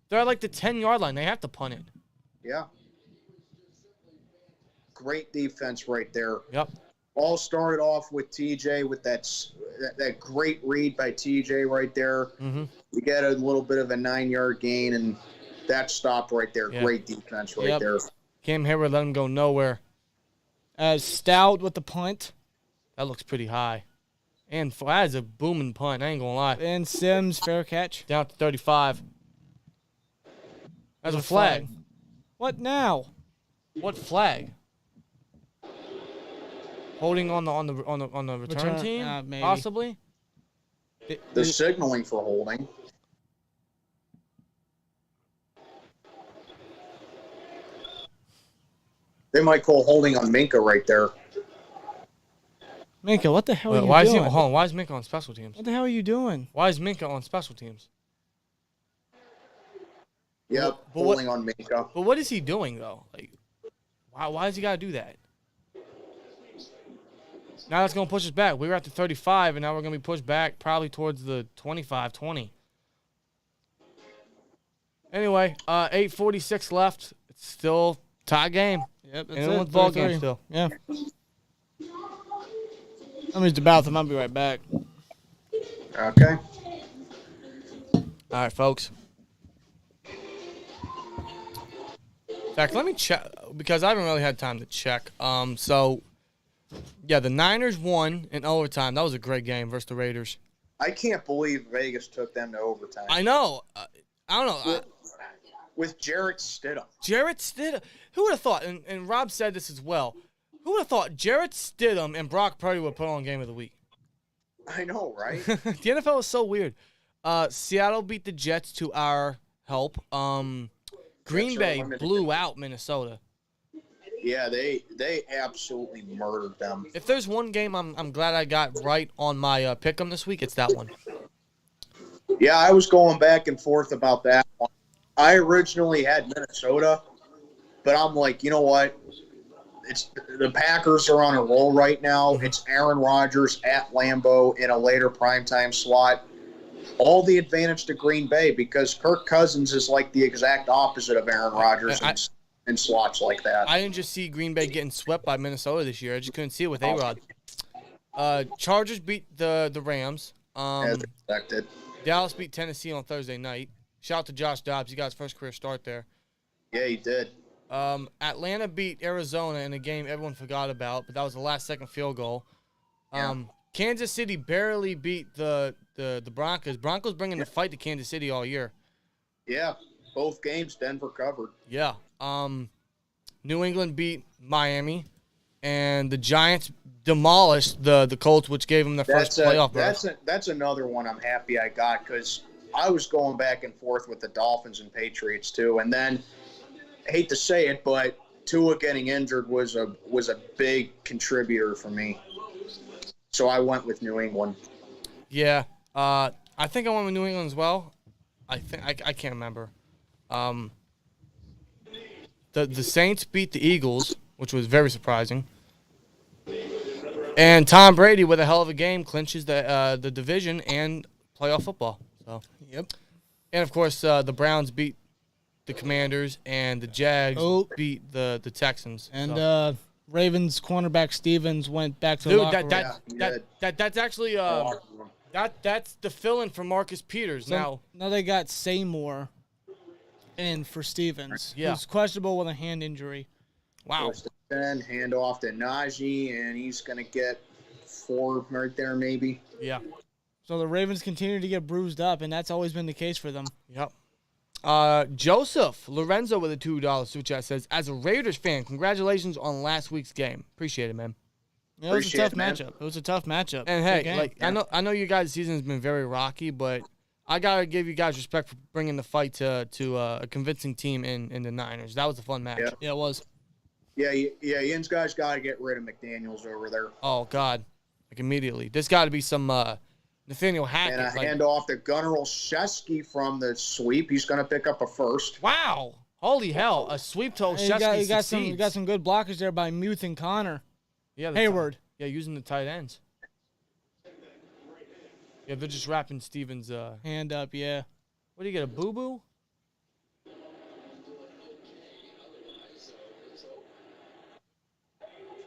They're at like the 10-yard line. They have to punt it. Yeah. Great defense right there. Yep. All started off with TJ with that great read by TJ right there. Mm-hmm. We get a little bit of a 9-yard gain, and that stopped right there. Yeah. Great defense right there. Cam Hayward let him go nowhere. Stout with the punt. That looks pretty high. And that is a booming punt. I ain't going to lie. And Sims, fair catch. Down to 35. That's a flag. What now? What flag? Holding on the return team, maybe. possibly. They're signaling for holding. They might call holding on Minka right there. Minka, what the hell are you doing? Hold on, why is Minka on special teams? What the hell are you doing? Why is Minka on special teams? Yep, holding on Minka. But what is he doing though? Like, why does he gotta do that? Now that's gonna push us back. We were at the 35, and now we're gonna be pushed back probably towards the 25, 20. Anyway, 8:46 left. It's still tie game. Yep, that's Anyone's it. ball game still. Yeah. Let me use the bathroom. I'll be right back. Okay. All right, folks. In fact, let me check because I haven't really had time to check. Yeah, the Niners won in overtime. That was a great game versus the Raiders. I can't believe Vegas took them to overtime. I know. I don't know. With Jarrett Stidham. Jarrett Stidham. Who would have thought, and Rob said this as well, who would have thought Jarrett Stidham and Brock Purdy would put on Game of the Week? I know, right? The NFL is so weird. Seattle beat the Jets to our help. Green Bay blew out Minnesota. Yeah, they absolutely murdered them. If there's one game I'm glad I got right on my pick'em this week, it's that one. Yeah, I was going back and forth about that one. I originally had Minnesota, but I'm like, you know what? It's the Packers are on a roll right now. It's Aaron Rodgers at Lambeau in a later primetime slot. All the advantage to Green Bay because Kirk Cousins is like the exact opposite of Aaron Rodgers in slots like that. I didn't just see Green Bay getting swept by Minnesota this year. I just couldn't see it with A-Rod. Chargers beat the Rams. As expected. Dallas beat Tennessee on Thursday night. Shout out to Josh Dobbs. He got his first career start there. Yeah, he did. Atlanta beat Arizona in a game everyone forgot about, but that was the last-second field goal. Kansas City barely beat the Broncos. Broncos bringing the fight to Kansas City all year. Yeah, both games Denver covered. Yeah. New England beat Miami, and the Giants demolished the Colts, which gave them their first playoff berth. That's another one I'm happy I got because I was going back and forth with the Dolphins and Patriots too, and then I hate to say it, but Tua getting injured was a big contributor for me. So I went with New England. Yeah, I think I went with New England as well. I can't remember. The Saints beat the Eagles, which was very surprising. And Tom Brady, with a hell of a game, clinches the division and playoff football. So Yep. And of course, the Browns beat the Commanders, and the Jags beat the Texans. And Ravens cornerback Stevens went back to the locker room. That's actually that's the fill-in for Marcus Peters. So now they got Seymour in for Stevens. Yeah. Who's questionable with a hand injury. Wow. Hand off to Najee, and he's going to get 4 right there maybe. Yeah. So the Ravens continue to get bruised up, and that's always been the case for them. Yep. Joseph Lorenzo with a $2 super chat says, as a Raiders fan, congratulations on last week's game. Appreciate it, man. Yeah, it was a tough matchup. It was a tough matchup. And hey, I know you guys' season has been very rocky, but I gotta give you guys respect for bringing the fight to a convincing team in the Niners. That was a fun match. Yeah, it was. Yeah, Ian's guys got to get rid of McDaniels over there. Oh God, like immediately. There's got to be some Nathaniel Hackett. And a handoff to Gunnar Olszewski from the sweep. He's going to pick up a first. Wow. Holy hell. A sweep to Olszewski. You got some good blockers there by Muth and Connor. Yeah, Hayward. Yeah, using the tight ends. Yeah, they're just wrapping Stevens' hand up, yeah. What do you get, a boo-boo?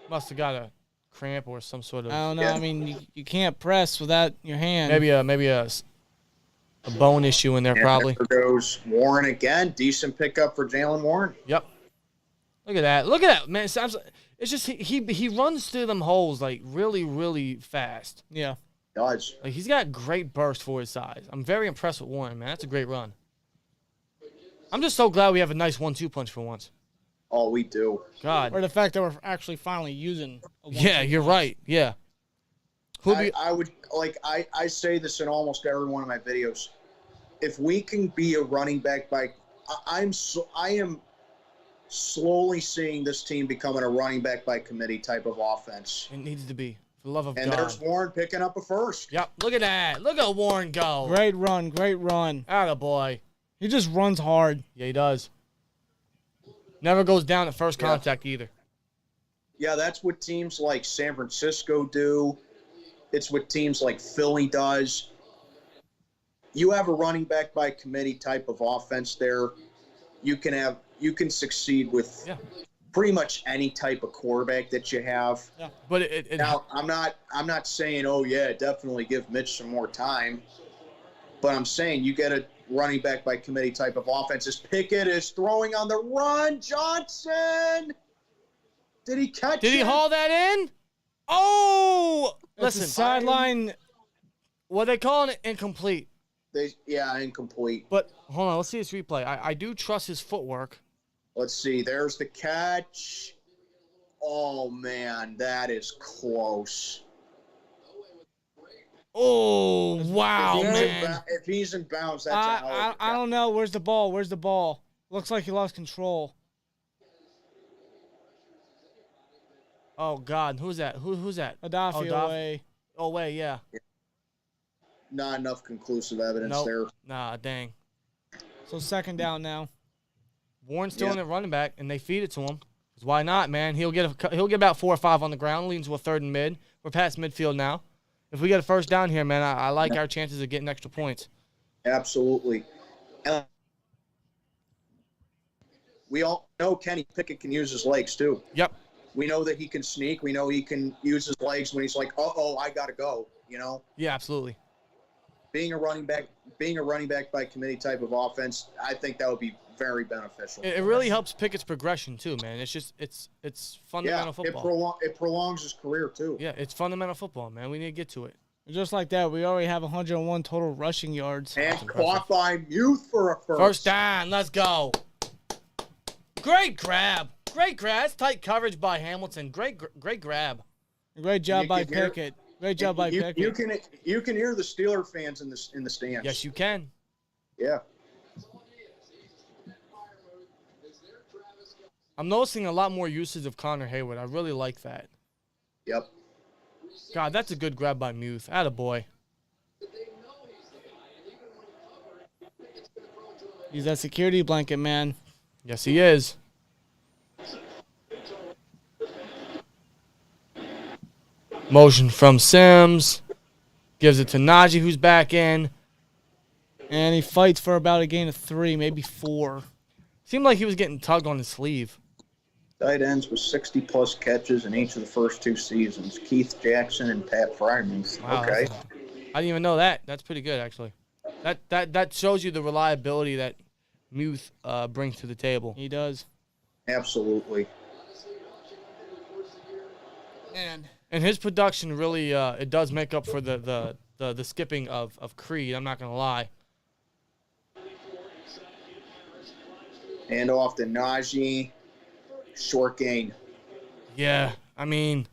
Must have got a cramp or some sort of. I don't know. I mean, you can't press without your hand. Maybe a bone issue in there, probably. There goes Warren again. Decent pickup for Jalen Warren. Yep. Look at that, man. It's just he runs through them holes like really, really fast. Yeah. Does. Like he's got great burst for his size. I'm very impressed with Warren, man. That's a great run. I'm just so glad we have a nice 1-2 punch for once. Oh, we do. God. Or the fact that we're actually finally using a 1-2 Yeah, you're punch. right. Yeah. I would like I say this in almost every one of my videos. If we can be a running back by I am slowly seeing this team becoming a running back by committee type of offense. It needs to be. For the love of God. And there's Warren picking up a first. Yep. Look at that. Look at Warren go. Great run. Attaboy. He just runs hard. Yeah, he does. Never goes down at first contact either. Yeah, that's what teams like San Francisco do. It's what teams like Philly does. You have a running back by committee type of offense there. You can succeed with pretty much any type of quarterback that you have. Yeah. But now I'm not saying, oh yeah, definitely give Mitch some more time. But I'm saying you get a running back by committee type of offense. As Pickett is throwing on the run, Johnson. Did he catch it? Did he haul that in? Oh, listen, sideline. What they calling it? Incomplete. Incomplete. But hold on, let's see this replay. I do trust his footwork. Let's see. There's the catch. Oh man, that is close. Oh wow, man! If he's in bounds, that's a hell of a catch. I don't know. Where's the ball? Looks like he lost control. Oh God, who's that? Who's that? Adafi away. Away, yeah. Not enough conclusive evidence there. Nah, dang. So second down now. Warren's still in at running back, and they feed it to him. 'Cause why not, man? He'll get about 4 or 5 on the ground, leans to a 3rd and mid. We're past midfield now. If we get a first down here, man, I like our chances of getting extra points. Absolutely. We all know Kenny Pickett can use his legs too. Yep. We know that he can sneak. We know he can use his legs when he's like, "Uh-oh, I gotta go." You know. Yeah, absolutely. Being a running back by committee type of offense, I think that would be very beneficial. It really helps Pickett's progression too, man. It's just it's fundamental football. It prolongs his career too. Yeah, it's fundamental football, man. We need to get to it. Just like that, we already have 101 total rushing yards. And caught by Muth for a first. First down, let's go. Great grab. That's tight coverage by Hamilton. Great grab. Great job by Pickett. Great job by Pickett. You can hear the Steeler fans in the stands. Yes, you can. Yeah. I'm noticing a lot more usage of Connor Hayward. I really like that. Yep. God, that's a good grab by Muth. Attaboy. He's that security blanket, man. Yes, he is. Motion from Sims. Gives it to Najee, who's back in. And he fights for about a gain of 3, maybe 4. Seemed like he was getting tugged on his sleeve. Tight ends with 60-plus catches in each of the first 2 seasons. Keith Jackson and Pat Fryermuth. Wow, okay. I didn't even know that. That's pretty good, actually. That shows you the reliability that Muth brings to the table. He does. Absolutely. And his production really it does make up for the skipping of Creed. I'm not gonna lie. And off to Najee. Short gain. Yeah, I mean.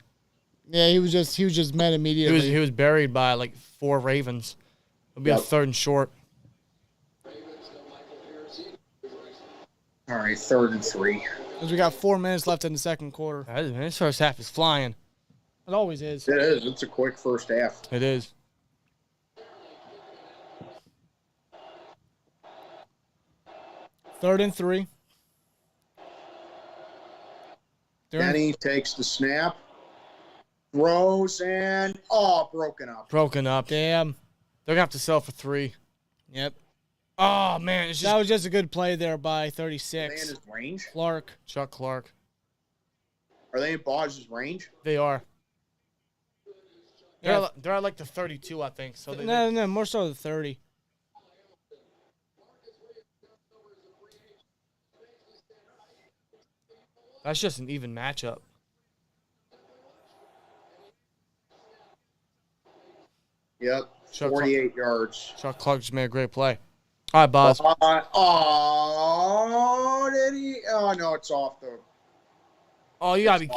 Yeah, he was just met immediately. He was buried by like 4 Ravens. It'll be a 3rd and short. All right, 3rd and 3. Because we got 4 minutes left in the second quarter. This first half is flying. It always is. It is. It's a quick first half. It is. Third and 3. Kenny takes the snap. Throws and broken up. Damn. They're gonna have to sell for 3. Yep. Oh man, that was just a good play there by 36. Are they in his range? Chuck Clark. Are they in Boggs' range? They are. They're at like the 32, I think. So no, more so the 30. That's just an even matchup. Yep, 48 yards. Chuck Clark just made a great play. All right, Boz. Oh, did he? Oh, no, it's off the. Oh, you gotta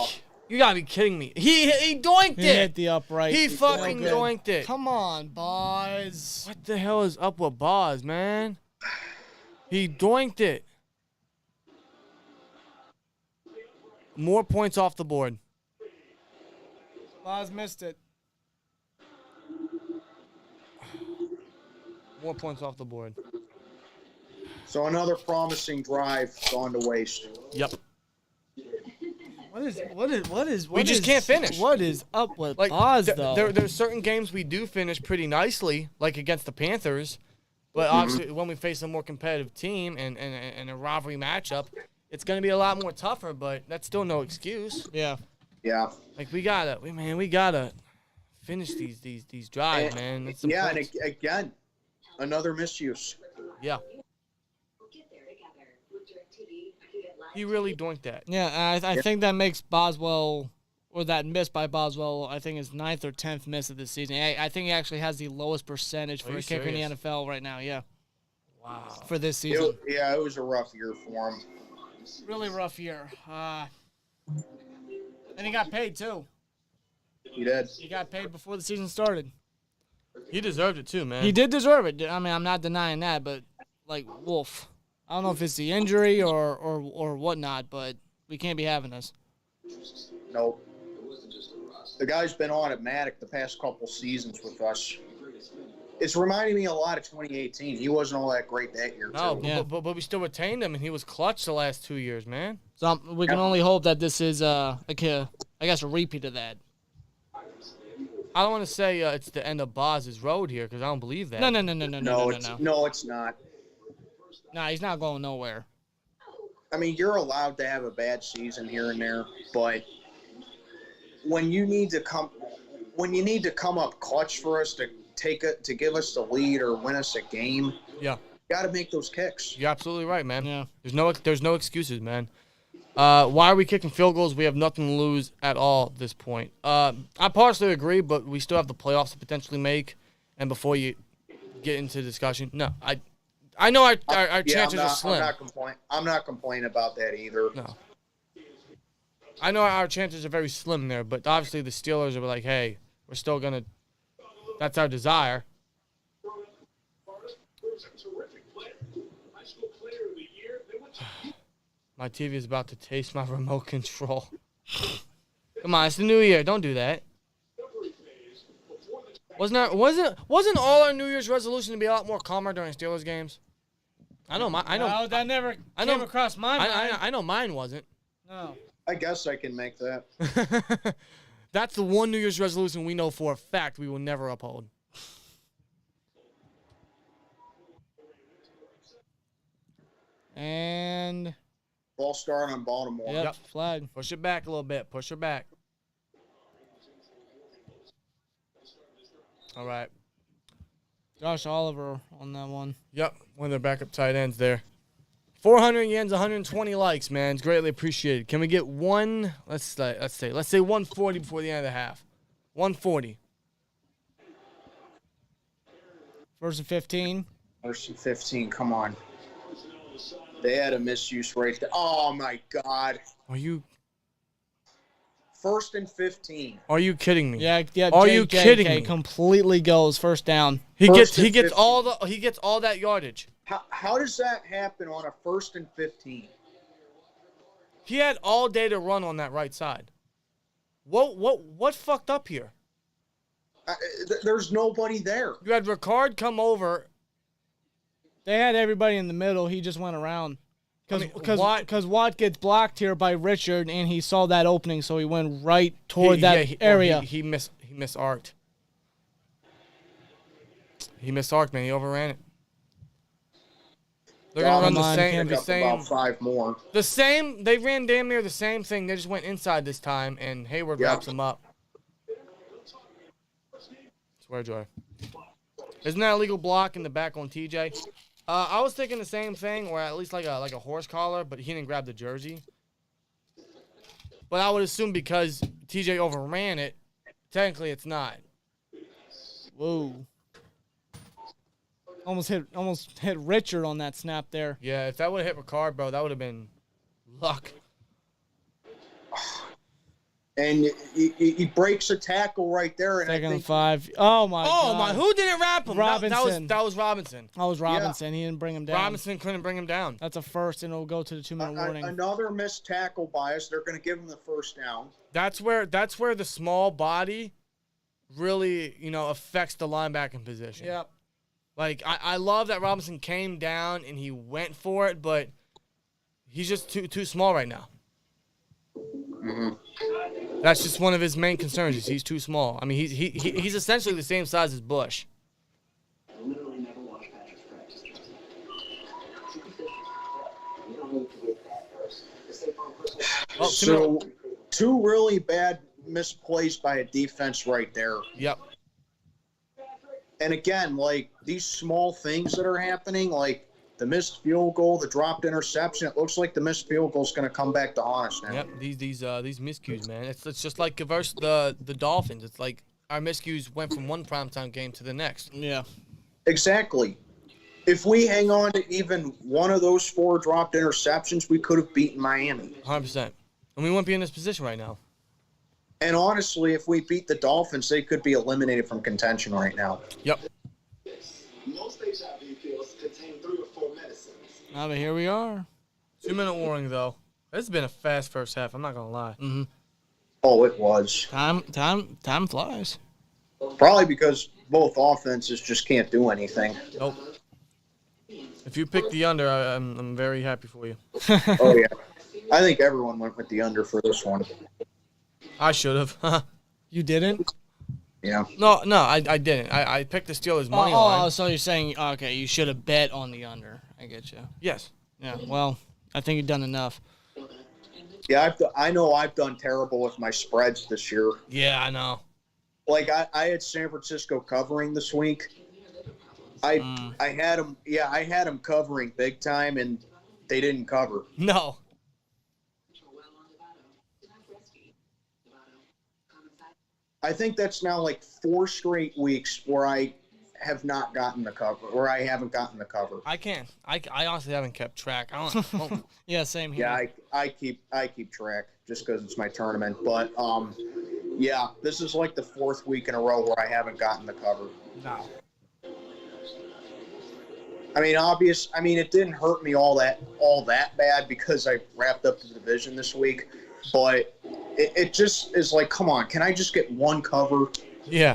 be kidding me. He doinked it. He hit the upright. He fucking doinked it. Come on, Boz. What the hell is up with Boz, man? He doinked it. More points off the board. Boz missed it. More points off the board. So another promising drive gone to waste. Yep. What is? We just can't finish. What is up with Boz, though? There's certain games we do finish pretty nicely, like against the Panthers. But obviously, when we face a more competitive team and a rivalry matchup, it's going to be a lot more tougher. But that's still no excuse. Yeah. Yeah. Like we gotta finish these drives, man. That's and again, another misuse. Yeah. He really doinked that. Yeah, I think that makes Boswell, or that miss by Boswell, I think his 9th or 10th miss of the season. I think he actually has the lowest percentage for a kicker in the NFL right now. Yeah. Wow. For this season. It was a rough year for him. Really rough year. And he got paid too. He did. He got paid before the season started. He deserved it too, man. He did deserve it. I mean, I'm not denying that, but like Wolf. I don't know if it's the injury or whatnot, but we can't be having this. Nope. The guy's been automatic the past couple seasons with us. It's reminding me a lot of 2018. He wasn't all that great that year, no, too. but we still retained him, and he was clutch the last 2 years, man. So we can only hope that this is, I guess, a repeat of that. I don't want to say it's the end of Boz's road here because I don't believe that. No. No, it's not. Nah, he's not going nowhere. I mean, you're allowed to have a bad season here and there, but when you need to come up clutch for us to give us the lead or win us a game, yeah, got to make those kicks. You're absolutely right, man. Yeah. There's no excuses, man. Why are we kicking field goals? We have nothing to lose at all at this point. I partially agree, but we still have the playoffs to potentially make. And before you get into discussion, no, I know our chances are slim. I'm not complaining about that either. No. I know our chances are very slim there, but obviously the Steelers are like, hey, we're still going to – that's our desire. My TV is about to taste my remote control. Come on, it's the new year. Don't do that. Wasn't all our New Year's resolution to be a lot more calmer during Steelers games? I know. No, that never came across my mind. I know mine wasn't. No. I guess I can make that. That's the one New Year's resolution we know for a fact we will never uphold. And ball start on Baltimore. Yep, flag. Push it back a little bit. Push her back. All right. Josh Oliver on that one. Yep, one of their backup tight ends there. 400 yens, 120 likes, man. It's greatly appreciated. Can we get one? Let's say 140 before the end of the half. 140. First and 15. First and 15. Come on. They had a misuse right there. Oh my God. Are you? First and 15. Are you kidding me? Yeah. Are you kidding me? Completely goes first down. He gets all that yardage. How does that happen on a first and 15? He had all day to run on that right side. What fucked up here? There's nobody there. You had Ricard come over. They had everybody in the middle. He just went around. Because Watt gets blocked here by Richard, and he saw that opening, so he went right toward that area. He missed arced. He missed arc, man. He overran it. They're gonna run the same. About 5 more. The same. They ran damn near the same thing. They just went inside this time, and Hayward wraps them up. Swear jar. Isn't that a legal block in the back on TJ? I was thinking the same thing, or at least like a horse collar, but he didn't grab the jersey. But I would assume because TJ overran it, technically it's not. Whoa. Almost hit Richard on that snap there. Yeah, if that would have hit Ricard, bro, that would have been luck. And he breaks a tackle right there. And Second and 5. Oh, my God. Oh, my. Who didn't wrap him? Robinson. That was Robinson. That was Robinson. Yeah. He didn't bring him down. Robinson couldn't bring him down. That's a first, and it'll go to the 2-minute warning. Another missed tackle by us. They're going to give him the first down. That's where the small body really, affects the linebacking position. Yep. Like, I love that Robinson came down and he went for it, but he's just too small right now. Mm-hmm. That's just one of his main concerns. Is he's too small. I mean, he's essentially the same size as Bush. Oh, so 2 really bad misplays by a defense right there. Yep. And again, like these small things that are happening, like the missed field goal, the dropped interception, it looks like the missed field goal is going to come back to haunt us now. Yep, these miscues, man. It's just like versus the Dolphins. It's like our miscues went from one primetime game to the next. Yeah. Exactly. If we hang on to even one of those 4 dropped interceptions, we could have beaten Miami. 100%. And we wouldn't be in this position right now. And honestly, if we beat the Dolphins, they could be eliminated from contention right now. Yep. Most HIV pills contain 3 or 4 medicines. But here we are. 2-minute warning, though. This has been a fast first half. I'm not going to lie. Mm-hmm. Oh, it was. Time flies. Probably because both offenses just can't do anything. Nope. If you pick the under, I'm very happy for you. Oh, yeah. I think everyone went with the under for this one. I should have. You didn't? Yeah. No, I didn't. I picked the Steelers money line. Oh, so you're saying, okay, you should have bet on the under. I get you. Yes. Yeah, well, I think you've done enough. Yeah, I know I've done terrible with my spreads this year. Yeah, I know. Like, I had San Francisco covering this week. I had them. Yeah, I had them covering big time, and they didn't cover. No. I think that's now like 4 straight weeks where I have not gotten the cover, where I haven't gotten the cover. I can't. I honestly haven't kept track. I don't. Yeah, same here. Yeah, I keep track just because it's my tournament. But yeah, this is like the 4th week in a row where I haven't gotten the cover. No. I mean, it didn't hurt me all that bad because I wrapped up the division this week. But it just is like, come on, can I just get one cover? Yeah.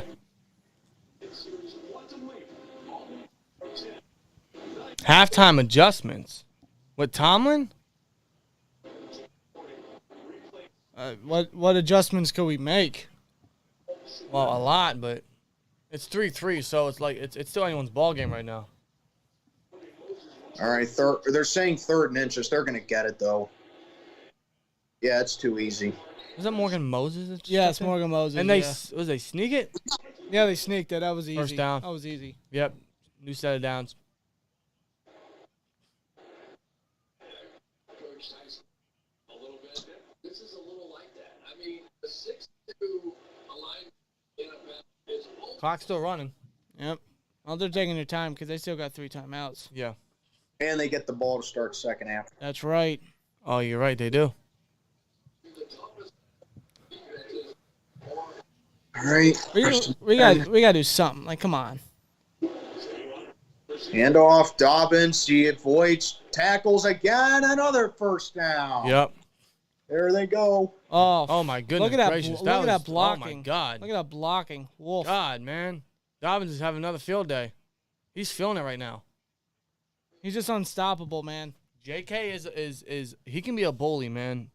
Halftime adjustments with Tomlin. What adjustments could we make? Well, a lot, but it's 3-3, so it's like it's still anyone's ball game right now. All right, they're saying 3rd and inches. They're gonna get it though. Yeah, it's too easy. Was that Morgan Moses? Yeah, it's Morgan Moses. And they sneak it? Yeah, they sneaked it. That was easy. First down. That was easy. Yep. New set of downs. A little bit. This is a little like that. I mean, the 6-2 alignment is Clock's still running. Yep. Well, they're taking their time because they still got 3 timeouts. Yeah. And they get the ball to start second half. That's right. Oh, you're right. They do. All right. We gotta do something. Like, come on. Handoff, Dobbins. He avoids tackles again. Another first down. Yep. There they go. Oh my goodness look at gracious. Look at that blocking. Oh my God. Look at that blocking. Wolf. God, man. Dobbins is having another field day. He's feeling it right now. He's just unstoppable, man. JK is he can be a bully, man.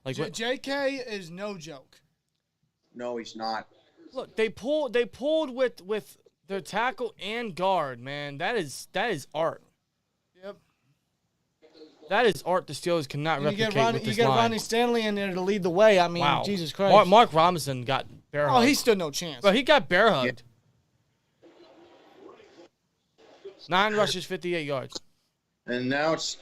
Like JK is no joke. No, he's not. Look, they pulled with their tackle and guard, man. That is art. Yep. That is art the Steelers cannot replicate with this You get line. Ronnie Stanley in there to lead the way. I mean, Wow. Jesus Christ. Mark Robinson got bear hugged. Oh, he stood no chance. But he got bear hugged. 9 rushes, 58 yards. And now it's,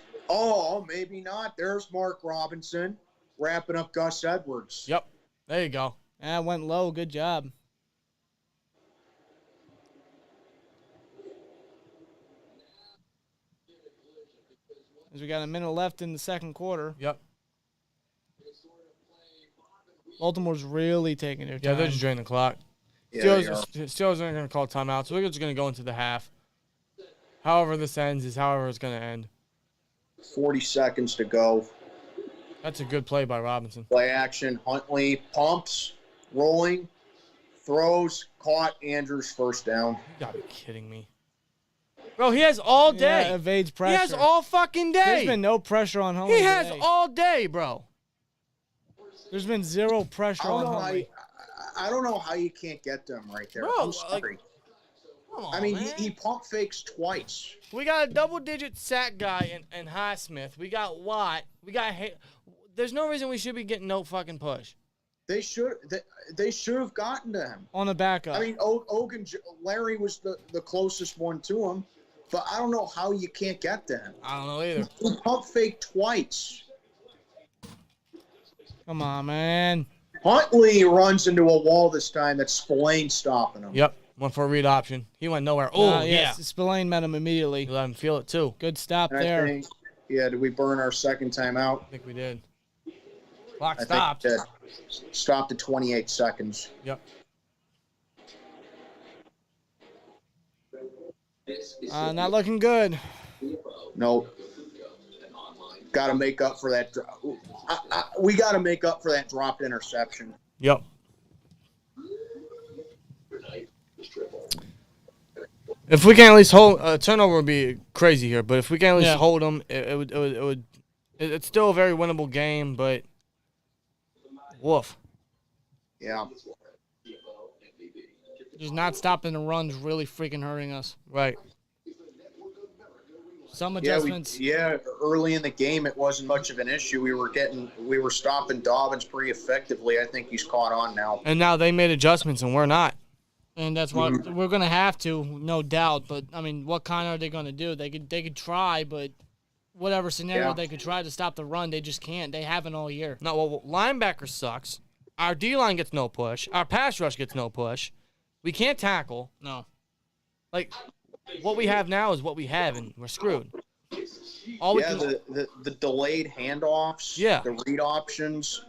maybe not. There's Mark Robinson wrapping up Gus Edwards. Yep. There you go. Yeah, went low. Good job. As we got a minute left in the second quarter. Yep. Baltimore's really taking their time. Yeah, they're just draining the clock. Yeah, Steelers aren't going to call timeout, so we're just going to go into the half. However this ends is however it's going to end. 40 seconds to go. That's a good play by Robinson. Play action. Huntley pumps, rolling, throws, caught. Andrews first down. You got to be kidding me. Bro, he has all day. Yeah, evades pressure. He has all fucking day. There's been no pressure on Huntley. He has today. all day, bro. There's been zero pressure on Huntley. I don't know how you can't get to him right there. Bro, I'm sorry. Come on, I mean, man. he pump fakes twice. We got a double-digit sack guy in Highsmith. We got Watt. We got. There's no reason we should be getting no fucking push. They should have gotten to him. On the backup. I mean, Larry was the closest one to him, but I don't know how you can't get to him. I don't know either. He pump faked twice. Come on, man. Huntley runs into a wall this time. That's Spillane stopping him. Yep. Went for a read option. He went nowhere. Oh, yeah. Spillane met him immediately. Let him feel it, too. Good stop And there. I think, did we burn our second timeout? I think we did. Clock I stopped. think we did. Stopped at 28 seconds. Yep. Not looking good. Nope. Got to make up for that. We got to make up for that dropped interception. Yep. If we can at least hold turnover would be crazy here, but if we can at least hold them, it's still a very winnable game, but woof. Yeah. Just not stopping the run's really freaking hurting us. Right. Some adjustments. Early in the game it wasn't much of an issue. We were stopping Dobbins pretty effectively. I think he's caught on now. And now they made adjustments and we're not. And that's what we're going to have to, no doubt. But, I mean, what kind are they going to do? They could try, but whatever scenario they could try to stop the run, they just can't. They haven't all year. No, well, linebacker sucks. Our D-line gets no push. Our pass rush gets no push. We can't tackle. No. Like, what we have now is what we have, and we're screwed. The delayed handoffs, the read options.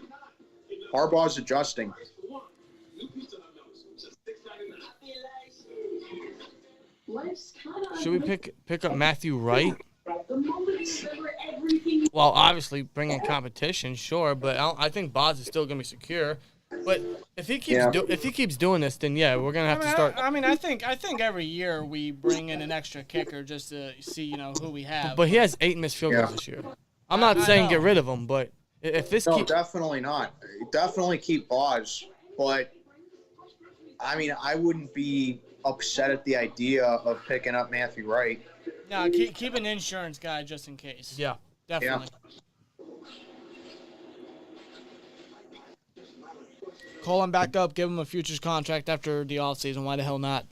Harbaugh's adjusting. Should we pick up Matthew Wright? Well, obviously, bring in competition, sure, but I think Boz is still going to be secure. But if he keeps doing this, then we're gonna have to start. I think every year we bring in an extra kicker just to see who we have. But he has 8 missed field goals this year. I'm not saying get rid of him, but if this definitely not. Definitely keep Boz. But I mean, I wouldn't be upset at the idea of picking up Matthew Wright. No, keep an insurance guy just in case. Yeah, definitely. Call him back up, give him a futures contract after the offseason. Why the hell not?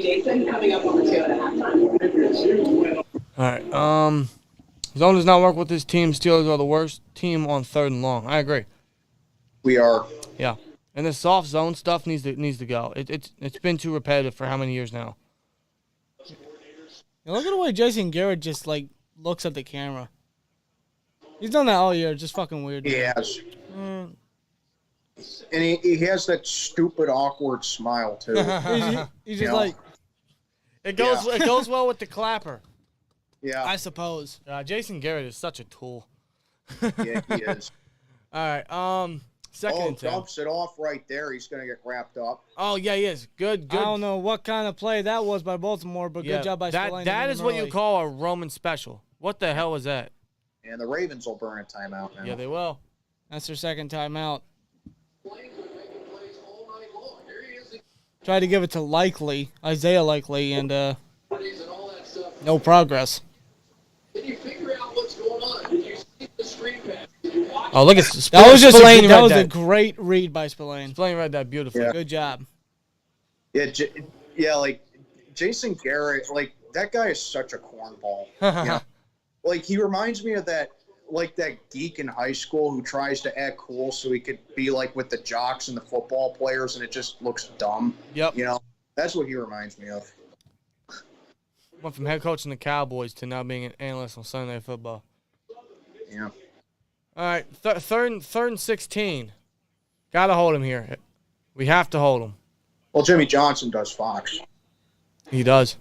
Jason coming up over 2.5 times. All right. Zone does not work with this team. Steelers are the worst team on 3rd and long. I agree. We are. Yeah. And the soft zone stuff needs to go. It's been too repetitive for how many years now? Look at the way Jason Garrett just looks at the camera. He's done that all year. Just fucking weird. He has. And he has that stupid, awkward smile too. He's just it goes well with the clapper. Yeah, I suppose. Jason Garrett is such a tool. Yeah, he is. All right. Second and 10. Dumps it off right there. He's going to get wrapped up. Oh yeah, he is. Good. I don't know what kind of play that was by Baltimore, but good job by Spillane. That is what you call a Roman special. What the hell was that? And the Ravens will burn a timeout now. Yeah, they will. That's their second timeout. Tried to give it to Isaiah Likely, and no progress. Can you figure out what's going on? Did you see the screen pass? Oh, look at That was a great read by Spillane. Spillane read that beautifully. Yeah. Good job. Yeah, like Jason Garrett, like that guy is such a cornball. You know? Like he reminds me of that geek in high school who tries to act cool so he could be like with the jocks and the football players, and it just looks dumb. Yep. You know, that's what he reminds me of. Went from head coaching the Cowboys to now being an analyst on Sunday Night Football. Yeah. All right, third and 16. Got to hold him here. We have to hold him. Well, Jimmy Johnson does Fox. He does.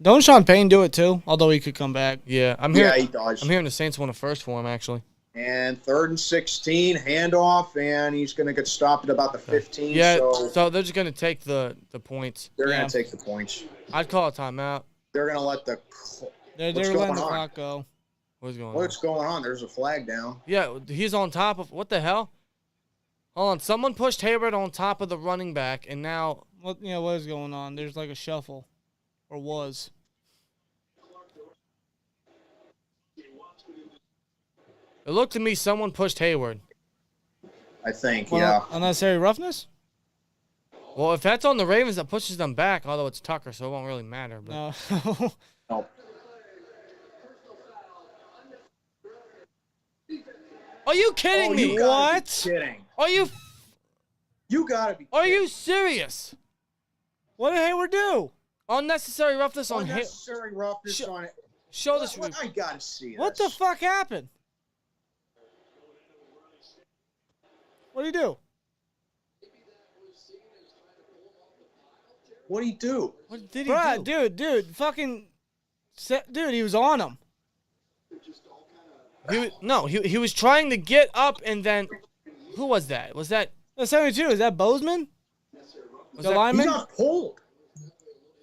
Don't Sean Payne do it too? Although he could come back. Yeah, he does. I'm hearing the Saints won a first for him, actually. And 3rd and 16, handoff, and he's going to get stopped at about the 15. Yeah, so they're just going to take the points. They're going to take the points. I'd call a timeout. They're going to let the They're letting the clock go. What's going on? What's going on? There's a flag down. Yeah, he's on top of – what the hell? Hold on. Someone pushed Hayward on top of the running back, and now – what is going on? There's like a shuffle. Or was. It looked to me someone pushed Hayward. I think, yeah. Unnecessary roughness? Well, if that's on the Ravens, that pushes them back, although it's Tucker, so it won't really matter. But. No. No. Are you kidding me? You gotta be kidding. Are you? You gotta be. Are you serious? What did Hayward do? Unnecessary roughness on Hayward. Unnecessary roughness on it. Show this. I gotta see What the fuck happened? What did he do? What did he do? What did he do? Dude, fucking, dude, he was on him. He was trying to get up and then, who was that? Was that? That's 72. Is that Bozeman? The lineman? He got pulled.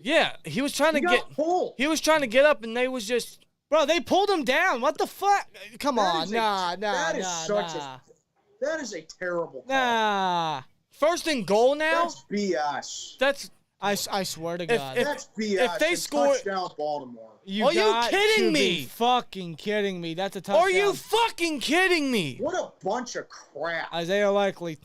Yeah, he was trying to get pulled. He was trying to get up and they was just. Bro, they pulled him down. What the fuck? Come on, nah. That is a terrible call. Nah. First and goal now? That's BS. That's. I swear to God. That's BS. If they score, touchdown Baltimore. Are you kidding me? Fucking kidding me. That's a touchdown. Are you fucking kidding me? What a bunch of crap. Isaiah Likely.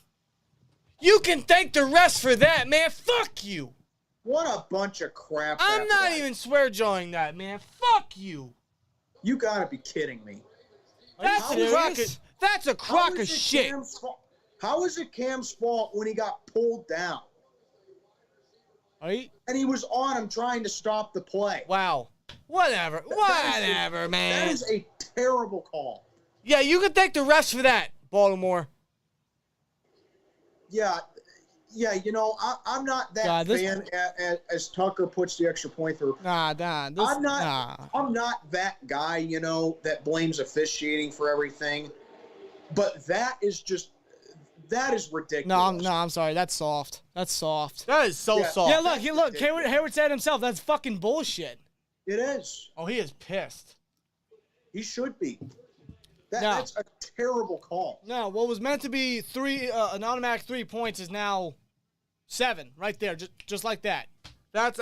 You can thank the rest for that, man. Fuck you. What a bunch of crap. I'm not even swear jawing that, man. Fuck you. You gotta be kidding me. That's a crock of shit. How is it Cam's fault when he got pulled down? Right? And he was on him trying to stop the play. Wow. Whatever, man. That is a terrible call. Yeah, you can thank the refs for that, Baltimore. Yeah, you know, I'm not that fan as Tucker puts the extra point through. I'm not that guy, you know, that blames officiating for everything. But that is ridiculous. No, I'm sorry. That's soft. That is soft. Soft. Yeah, look. Hayward said himself, that's fucking bullshit. It is. Oh, he is pissed. He should be. That's a terrible call. No, what was meant to be an automatic 3 points is now 7 right there, just like that. That's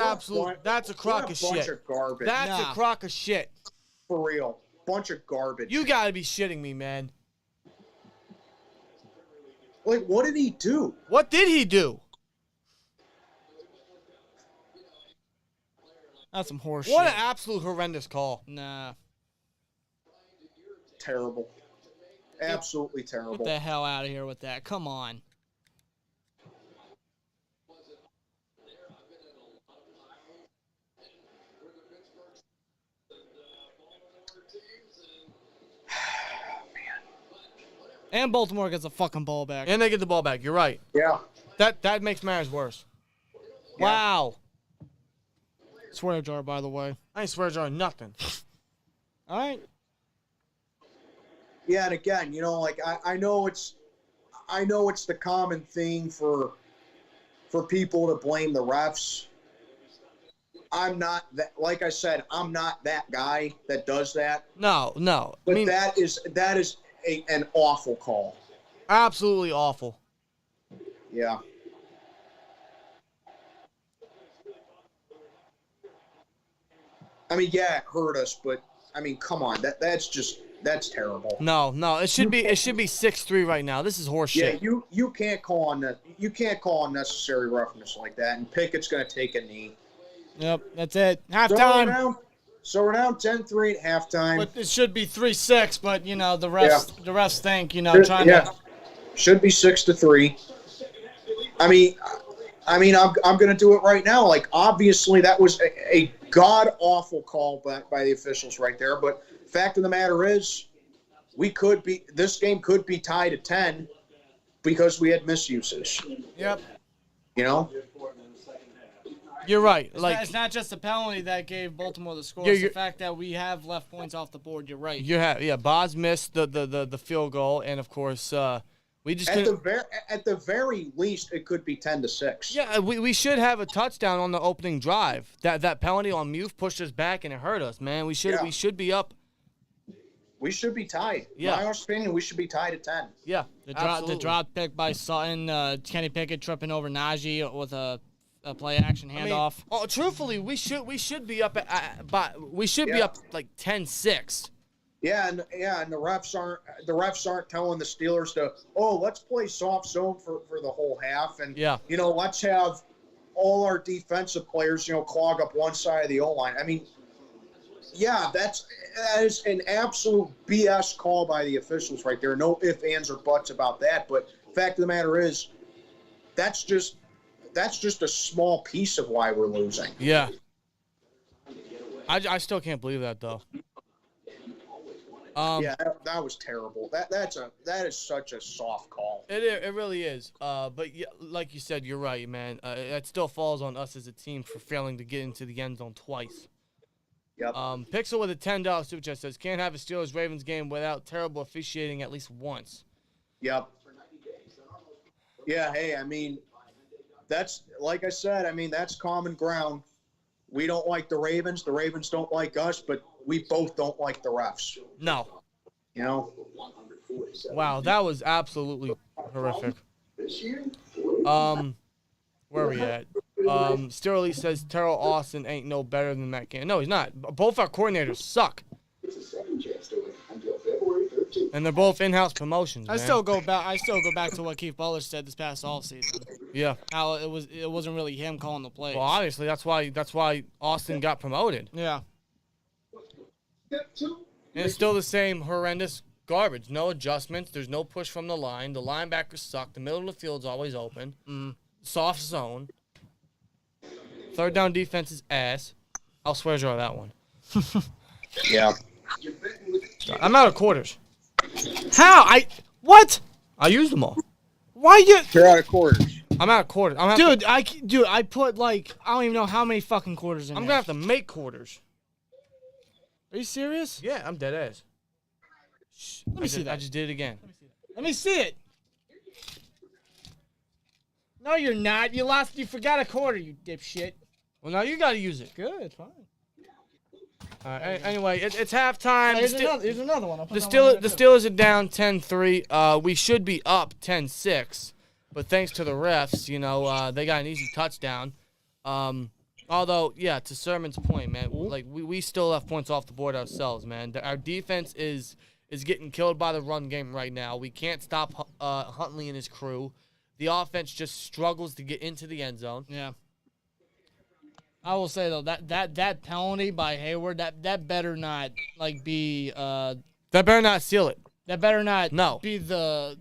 that's a crock of shit. Bunch of garbage. That's a crock of shit. For real. Bunch of garbage. You gotta be shitting me, man. Like, what did he do? What did he do? That's some horse What shit. an absolute horrendous call. Nah. Terrible. Absolutely terrible. Get the hell out of here with that. Come on. And Baltimore gets the fucking ball back. And they get the ball back. You're right. Yeah. That makes matters worse. Yeah. Wow. Swear jar, by the way. I ain't swear jar nothing. All right. Yeah, and again, you know, like I know it's the common thing for people to blame the refs. I'm not that. Like I said, I'm not that guy that does that. No. But that is an awful call. Absolutely awful. Yeah. I mean, yeah, it hurt us, but I mean, come on, that's terrible. No, it should be 6-3 right now. This is horse Yeah, shit. you can't call on unnecessary roughness like that, and Pickett's going to take a knee. Yep, that's it. Halftime. So we're down 10-3 at halftime. But it should be 3-6. But the refs think should be 6-3. I mean, I'm going to do it right now. Like, obviously, that was a god awful call by the officials right there. But fact of the matter is, this game could be tied at 10 because we had misuses. Yep. You're right. It's not just the penalty that gave Baltimore the score. It's the fact that we have left points off the board. You're right. Boz missed the field goal, and of course we just at the very least it could be 10-6. Yeah, we should have a touchdown on the opening drive. That penalty on Muth pushed us back and it hurt us, man. We should be up. We should be tied. Yeah. In my opinion, we should be tied at 10. Yeah, the drop pick by Sutton, Kenny Pickett tripping over Najee with a play action handoff. Truthfully, we should be up be up like 10-6. Yeah, and the refs aren't telling the Steelers to let's play soft zone for the whole half, and let's have all our defensive players clog up one side of the O-line. I mean, that is an absolute BS call by the officials right there. No ifs, ands, or buts about that. But fact of the matter is, that's just a small piece of why we're losing. Yeah. I still can't believe that though. That was terrible. That is such a soft call. It really is. But yeah, like you said, you're right, man. It still falls on us as a team for failing to get into the end zone twice. Yep. Pixel with a $10 super chat says, can't have a Steelers-Ravens game without terrible officiating at least once. Yep. Yeah, hey, I mean, that's, like I said, that's common ground. We don't like the Ravens. The Ravens don't like us, but we both don't like the refs. No. Wow, that was absolutely horrific. Where are we at? Sterling says Terrell Austin ain't no better than that game. No, he's not. Both our coordinators suck. And they're both in-house promotions. I still go back to what Keith Butler said this past offseason. Yeah. How it wasn't really him calling the plays. Well, obviously that's why Austin got promoted. Yeah. And it's still the same horrendous garbage. No adjustments. There's no push from the line. The linebackers suck. The middle of the field's always open. Soft zone. Third down defense is ass. I'll swear jar that one. Yeah. I'm out of quarters. How? What? I used them all. Why you? You're out of quarters. I'm out of quarters. I put I don't even know how many fucking quarters in I'm there. gonna have to make quarters. Are you serious? Yeah, I'm dead ass. Let me see that. I just did it again. Let me see it. No, you're not. You forgot a quarter, you dipshit. Well, now you gotta use it. Good, fine. All right. Anyway, it's halftime. Here's another one. The Steelers are down 10-3. We should be up 10-6, but thanks to the refs, they got an easy touchdown. Although, to Sermon's point, man, we still have points off the board ourselves, man. Our defense is getting killed by the run game right now. We can't stop Huntley and his crew. The offense just struggles to get into the end zone. Yeah. I will say though that penalty by Hayward that better not be that better not seal it. That better not be the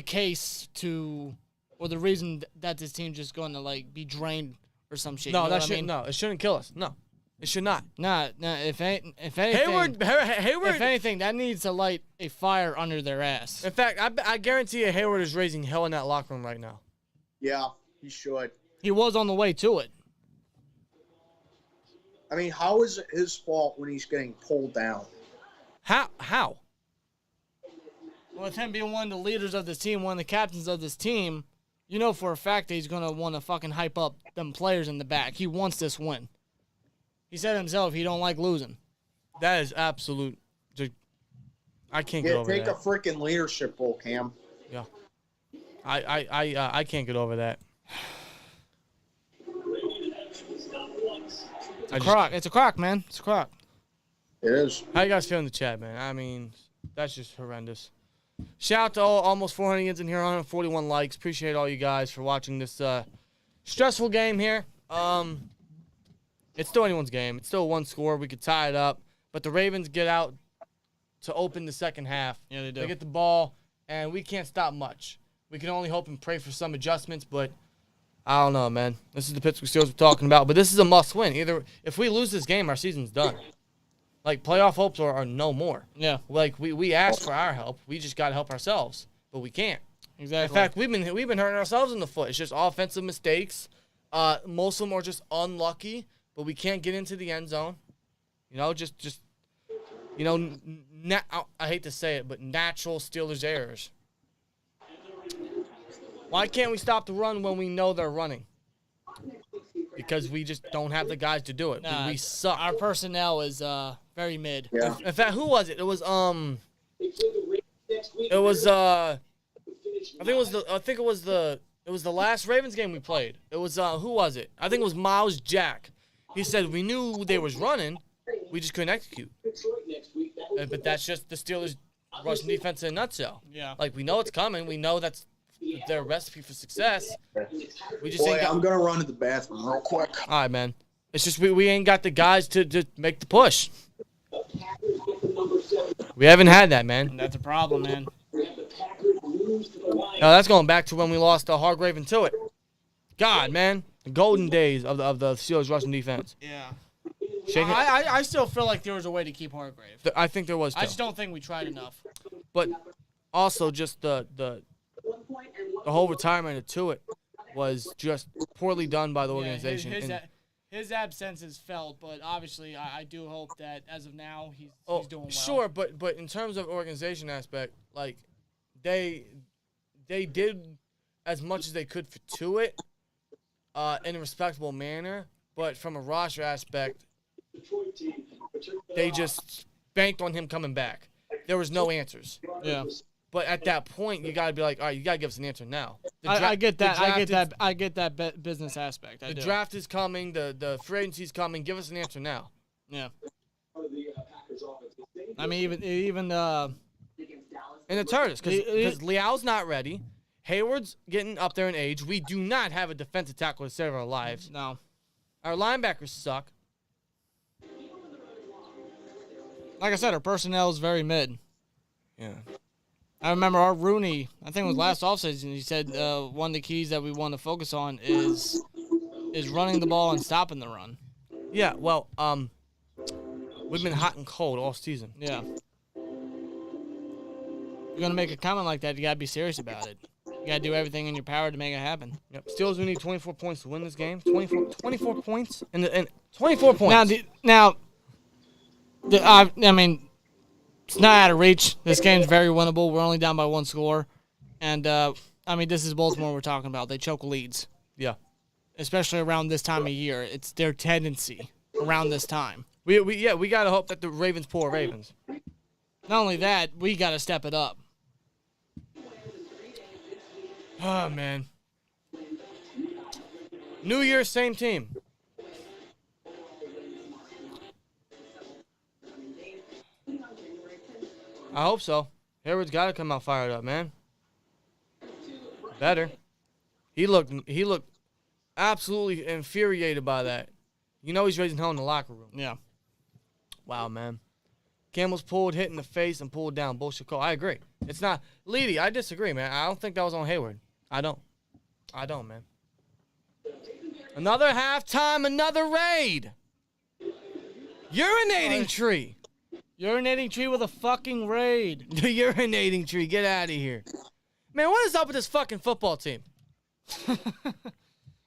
case or the reason that this team's just going to be drained or some shit. No, you know no, it shouldn't kill us. No, it should not. Nah. If anything, Hayward. If anything, that needs to light a fire under their ass. In fact, I guarantee you, Hayward is raising hell in that locker room right now. Yeah, he should. He was on the way to it. I mean, how is it his fault when he's getting pulled down? How? Well, with him being one of the leaders of this team, one of the captains of this team, you know for a fact that he's going to want to fucking hype up them players in the back. He wants this win. He said himself he don't like losing. That is absolute. I can't get over that. Take a freaking leadership role, Cam. Yeah. I can't get over that. It's a crock, man. It's a crock. It is. How you guys feel in the chat, man? I mean, that's just horrendous. Shout out to almost 400 kids in here, 141 likes. Appreciate all you guys for watching this stressful game here. It's still anyone's game. It's still one score. We could tie it up. But the Ravens get out to open the second half. Yeah, they do. They get the ball, and we can't stop much. We can only hope and pray for some adjustments, but I don't know, man. This is the Pittsburgh Steelers we're talking about, but this is a must-win. Either if we lose this game, our season's done. Like, playoff hopes are no more. Yeah. Like, we asked for our help. We just got to help ourselves, but we can't. Exactly. In fact, we've been hurting ourselves in the foot. It's just offensive mistakes. Most of them are just unlucky, but we can't get into the end zone. You know, I hate to say it, but natural Steelers errors. Why can't we stop the run when we know they're running? Because we just don't have the guys to do it. We suck. Our personnel is very mid. Yeah. In fact, who was it? It was I think it was the last Ravens game we played. It was who was it? I think it was Miles Jack. He said we knew they was running, we just couldn't execute. But that's just the Steelers' rushing defense in a nutshell. Yeah. Like, we know it's coming. We know that's their recipe for success. We just ain't got. I'm gonna run to the bathroom real quick. All right, man. It's just we ain't got the guys to make the push. We haven't had that, man. And that's a problem, man. No, that's going back to when we lost Hargrave and Tuitt. God, man. The golden days of the Steelers rushing defense. Yeah. I I still feel like there was a way to keep Hargrave. I think there was, too. I just don't think we tried enough. But also just the whole retirement of Tuitt was just poorly done by the organization. His absence is felt, but obviously I do hope that as of now he's doing well. Sure, but in terms of organization aspect, like they did as much as they could for Tuitt in a respectable manner, but from a roster aspect, they just banked on him coming back. There was no answers. Yeah. But at that point, you gotta be like, all right, you gotta give us an answer now. I get that. I get that business aspect. The draft is coming. The free agency is coming. Give us an answer now. Yeah. I mean, even and it's hurt us because Leal's not ready. Hayward's getting up there in age. We do not have a defensive tackle to save our lives. No. Our linebackers suck. Like I said, our personnel is very mid. Yeah. I remember our Rooney, I think it was last offseason, he said one of the keys that we want to focus on is running the ball and stopping the run. Yeah, well, we've been hot and cold all season. Yeah. You're going to make a comment like that, you got to be serious about it. You got to do everything in your power to make it happen. Yep. Steelers, we need 24 points to win this game. 24 points? And 24 points. I mean, it's not out of reach. This game's very winnable. We're only down by one score. And, I mean, this is Baltimore we're talking about. They choke leads. Yeah. Especially around this time of year. It's their tendency around this time. We got to hope that the Ravens pull Ravens. Not only that, we got to step it up. Oh, man. New Year, same team. I hope so. Hayward's got to come out fired up, man. Better. He looked absolutely infuriated by that. You know he's raising hell in the locker room. Yeah. Wow, man. Campbell's pulled, hit in the face, and pulled down. Bullshit call. I agree. It's not. Leedy, I disagree, man. I don't think that was on Hayward. I don't, man. Another halftime, another raid. Urinating tree. Urinating tree with a fucking raid. The urinating tree. Get out of here. Man, what is up with this fucking football team?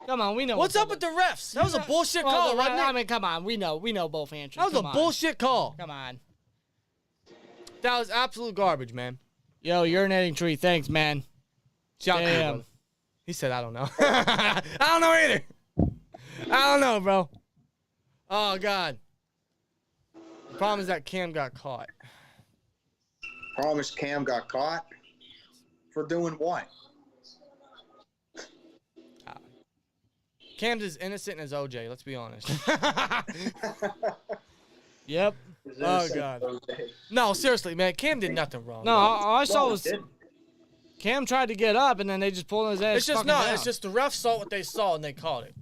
Come on, we know. What's up with the refs? That was a bullshit call, wasn't it? I mean, come on. We know both answers. That was a bullshit call. Come on. That was absolute garbage, man. Yo, urinating tree. Thanks, man. Shout out. He said, I don't know. I don't know either. I don't know, bro. Oh, God. The problem is that Cam got caught. Problem is Cam got caught for doing what? Cam's as innocent as OJ. Let's be honest. Yep. Oh God. No, seriously, man. Cam did nothing wrong. No, all I saw No, was it didn't. Cam tried to get up, and then they just pulled his ass. It's just fucking not. down. It's just the refs saw what they saw and they called it.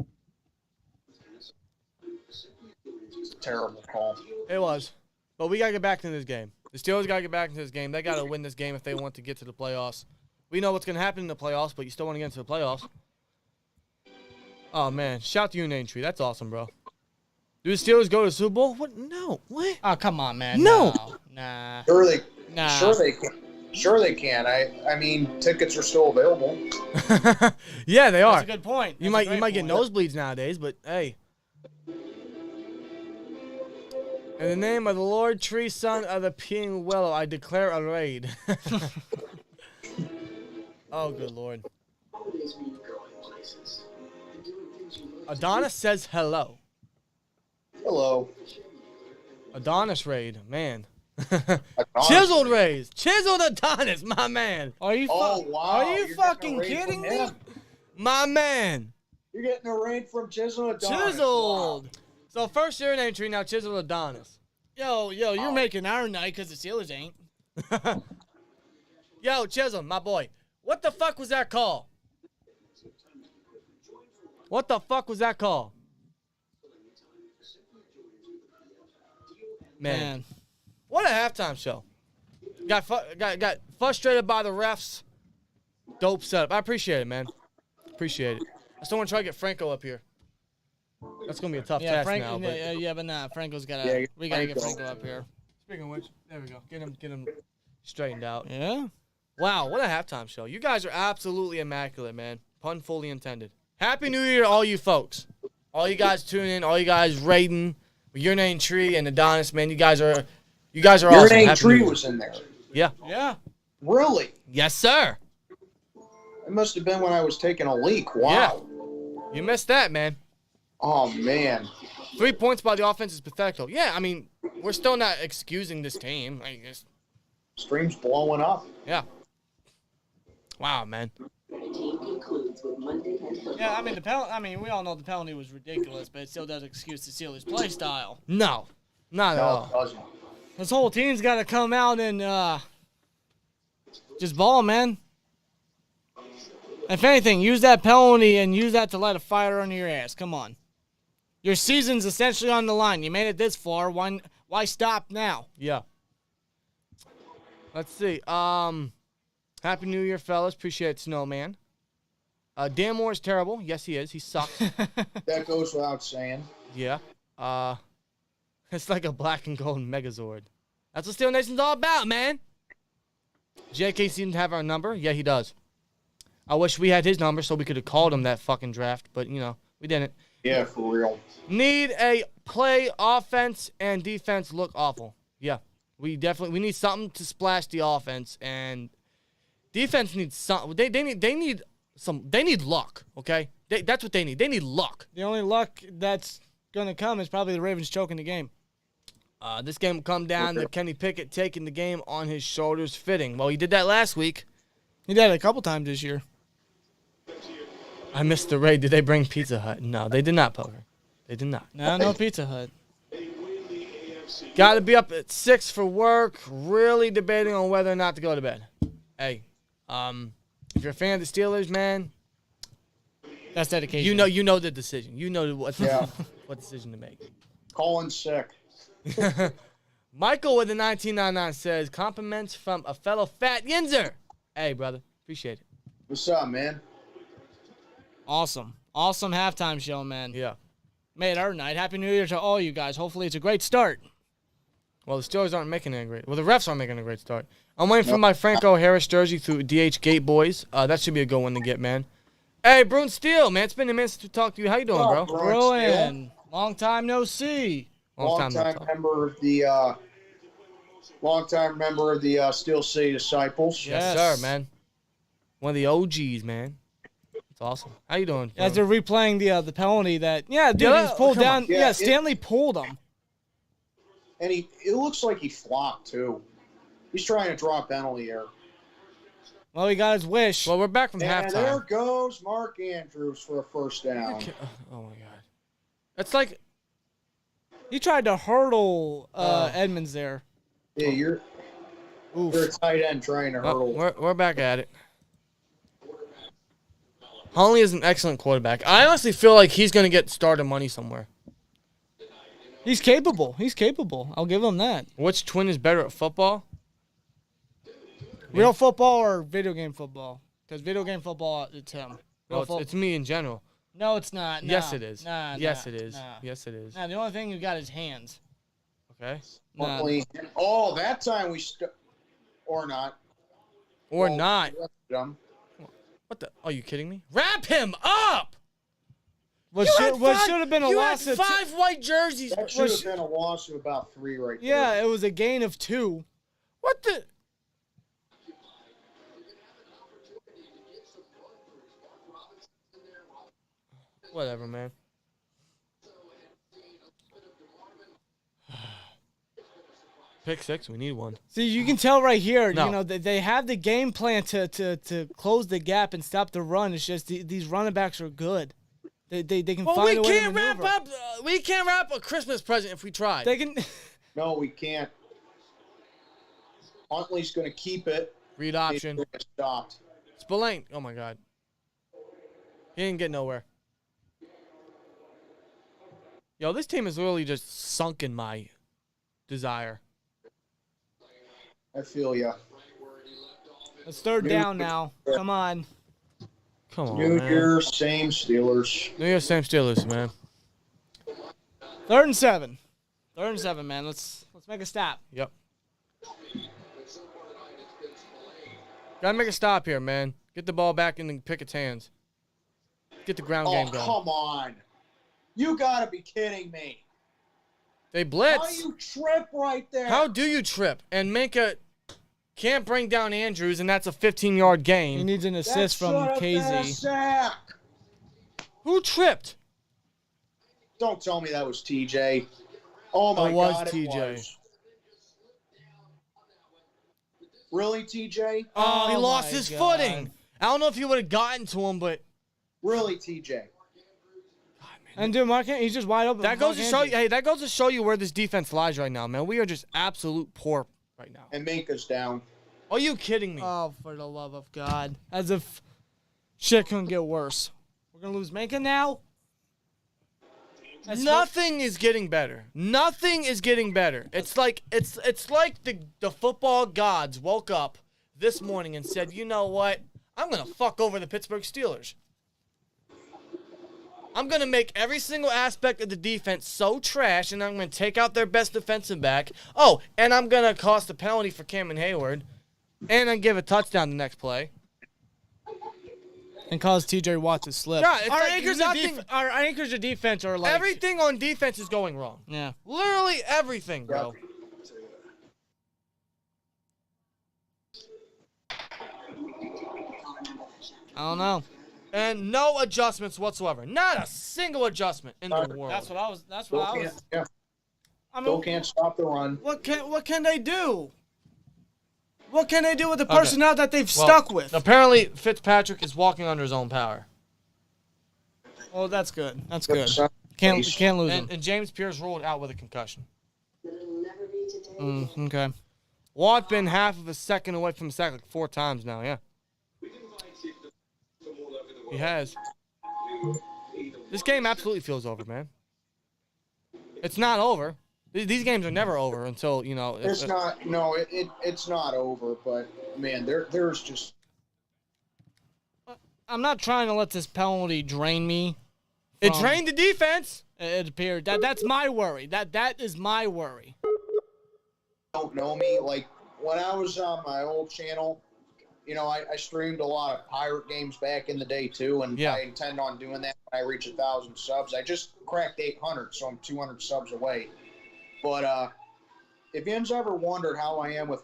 Terrible call. It was. But we gotta get back into this game. The Steelers gotta get back into this game. They gotta win this game if they want to get to the playoffs. We know what's gonna happen in the playoffs, but you still want to get into the playoffs. Oh man, shout to you, Name Tree. That's awesome, bro. Do the Steelers go to the Super Bowl? What? No. What? Oh, come on, man. No. Nah. Sure they Nah. Sure they can. I mean, tickets are still available. Yeah, they are. That's a good point. You might get nosebleeds nowadays, but hey. In the name of the Lord, tree, son of the peeing willow, I declare a raid. Oh, good Lord. Holidays mean going places and doing things you love. Adonis says hello. Hello. Adonis raid, man. Adonis. Chiseled rays. Chiseled Adonis, my man. Are you? Oh, wow. Are you You're fucking getting a raid kidding from me? him. My man. You're getting a raid from Chiseled Adonis. Chiseled. Wow. So first your name tree, now chiseled Adonis. Yo, you're making our night because the Steelers ain't. Yo, Chisholm, my boy. What the fuck was that call? What the fuck was that call? Man. What a halftime show. Got frustrated by the refs. Dope setup. I appreciate it, man. Appreciate it. I still want to try to get Franco up here. That's going to be a tough task now. But But nah, Franco's got Yeah, to. We got to get Franco. Franco up here. speaking of which, there we go. Get him straightened out. Yeah. Wow, what a halftime show. You guys are absolutely immaculate, man. Pun fully intended. Happy New Year to all you folks. All you guys tuning in, all you guys raiding. Your name Tree and Adonis, man. You guys are Your awesome. name Happy Tree New Year. was in there. Yeah. Yeah. Really? Yes, sir. It must have been when I was taking a leak. Wow. You missed that, man. Oh, man. 3 points by the offense is pathetic, though. Yeah, I mean, we're still not excusing this team. I guess. Stream's blowing up. Yeah. Wow, man. Yeah, I mean the penalty. I mean, we all know the penalty was ridiculous, but it still does excuse the Steelers' play style. No. Not at No, it all. doesn't. This whole team's got to come out and just ball, man. If anything, use that penalty and use that to light a fire under your ass. Come on. Your season's essentially on the line. You made it this far. Why stop now? Yeah. Let's see. Happy New Year, fellas. Appreciate it, Snowman. Dan Moore's terrible. Yes, he is. He sucks. That goes without saying. Yeah. It's like a black and gold Megazord. That's what Steel Nation's all about, man. JK seems to have our number. Yeah, he does. I wish we had his number so we could have called him that fucking draft, but, you know, we didn't. Yeah, for real. Need a play offense and defense look awful. Yeah. We need something to splash the offense, and defense needs something. They need luck, okay? That's what they need. They need luck. The only luck that's going to come is probably the Ravens choking the game. This game will come down to Kenny Pickett taking the game on his shoulders fitting. Well, he did that last week. He did it a couple times this year. I missed the raid. Did they bring Pizza Hut? No, they did not, Poker. They did not. No Pizza Hut. Got to be up at 6 for work. Really debating on whether or not to go to bed. Hey, if you're a fan of the Steelers, man, That's dedication. you know the decision. You know what decision to make. Calling sick. Michael with the 1999 says, compliments from a fellow fat Yinzer. Hey, brother. Appreciate it. What's up, man? Awesome halftime show, man. Yeah. Made our night. Happy New Year to all you guys. Hopefully it's a great start. Well, the Steelers aren't making it great. Well, the refs aren't making a great start. I'm waiting for my Franco Harris jersey through DH Gate Boys. That should be a good one to get, man. Hey, Brune Steele, man. It's been a minute since we talked to you. How you doing, bro? Bruin. Long time no see. Long time no talk. Longtime member of the Steel City Disciples. Yes, sir, man. One of the OGs, man. It's awesome. How you doing? As they're replaying the penalty that, he was pulled down. Yeah, Stanley pulled him. And it looks like he flopped, too. He's trying to draw a penalty here. Well, he got his wish. Well, we're back from And halftime. there goes Mark Andrews for a first down. Oh my God. That's like He tried to hurtle Edmonds there. Yeah, you're a tight end trying to hurdle. we're back at it. Huntley is an excellent quarterback. I honestly feel like he's going to get starter money somewhere. He's capable. He's capable. I'll give him that. Which twin is better at football? Real football or video game football? Because video game football, it's him. Well, it's me in general. No, it's not. No. Yes, it is. Nah, yes, nah, it is. nah. Yes, it is. Nah, the only thing you got is hands. Okay. Nah. Oh, that time or not. Or Well, not. Dumb. What the? Are you kidding me? Wrap him up! What should have been a loss You of had 5 white jerseys. That should have been a loss of about 3 right there. Yeah, it was a gain of 2. What the? Whatever, man. Pick 6, we need one. See, you can tell right here, No. you know, they have the game plan to close the gap and stop the run. It's just these running backs are good. They can Well, find we a way to can't wrap maneuver. up. We can't wrap a Christmas present if we try. They can. No, we can't. Huntley's going to keep it. Read He's option. gonna get stopped. Spillane. Oh my God. He didn't get nowhere. Yo, this team is literally just sunk in my desire. I feel ya. It's third down now. Come on. Come on, New man. Year, same Steelers. New Year's same Steelers, man. 3rd and 7. 3rd and 7, man. Let's make a stop. Yep. Gotta make a stop here, man. Get the ball back in Pickett's hands. Get the ground game going. Come on. You got to be kidding me. They blitz. How do you trip right there? How do you trip? And Minka can't bring down Andrews, and that's a 15-yard He gain. needs an That assist from should have been a KZ. sack. Who tripped? Don't tell me that was TJ. Oh my It was God, TJ. it was. Really, TJ? Oh, he Oh lost my his God. footing. I don't know if he would have gotten to him, but Really, TJ? And dude, Mark, he's just wide open. that goes to Mark show you. Andrews. Hey, that goes to show you where this defense lies right now, man. We are just absolute poor right now. And Minka's down. Are you kidding me? Oh, for the love of God! As if shit couldn't get worse. We're gonna lose Minka now. Nothing is getting better. Nothing is getting better. It's like the football gods woke up this morning and said, "You know what? I'm gonna fuck over the Pittsburgh Steelers. I'm gonna make every single aspect of the defense so trash, and I'm gonna take out their best defensive back. Oh, and I'm gonna cost a penalty for Cameron Hayward, and then give a touchdown the next play. And cause TJ Watt to slip. Yeah, it's our like anchors nothing- our anchors of defense are like Everything on defense is going wrong. Yeah. Literally everything, bro." I don't know. And no adjustments whatsoever. Not a single adjustment in the world. That's what I was. That's Still what I can't, was. yeah, I still mean, can't stop the run. what can they do? What can they do with the personnel that they've Well, stuck with? Apparently, Fitzpatrick is walking under his own power. Oh, that's good. That's good. Can't lose him. And James Pierce ruled out with a concussion. Okay. Watt been half of a second away from a sack like 4 times now, yeah. He has. This game absolutely feels over, man. It's not over. These games are never over until, you know. It's not. No, it's not over. But man, there's just. I'm not trying to let this penalty drain me. It drained the defense. It appeared that's my worry. That is my worry. Don't know me. Like when I was on my old channel, you know, I streamed a lot of Pirate games back in the day too, and Yeah. I intend on doing that when I reach 1,000 subs. I just cracked 800, so I'm 200 subs away. But if anyone's ever wondered how I am with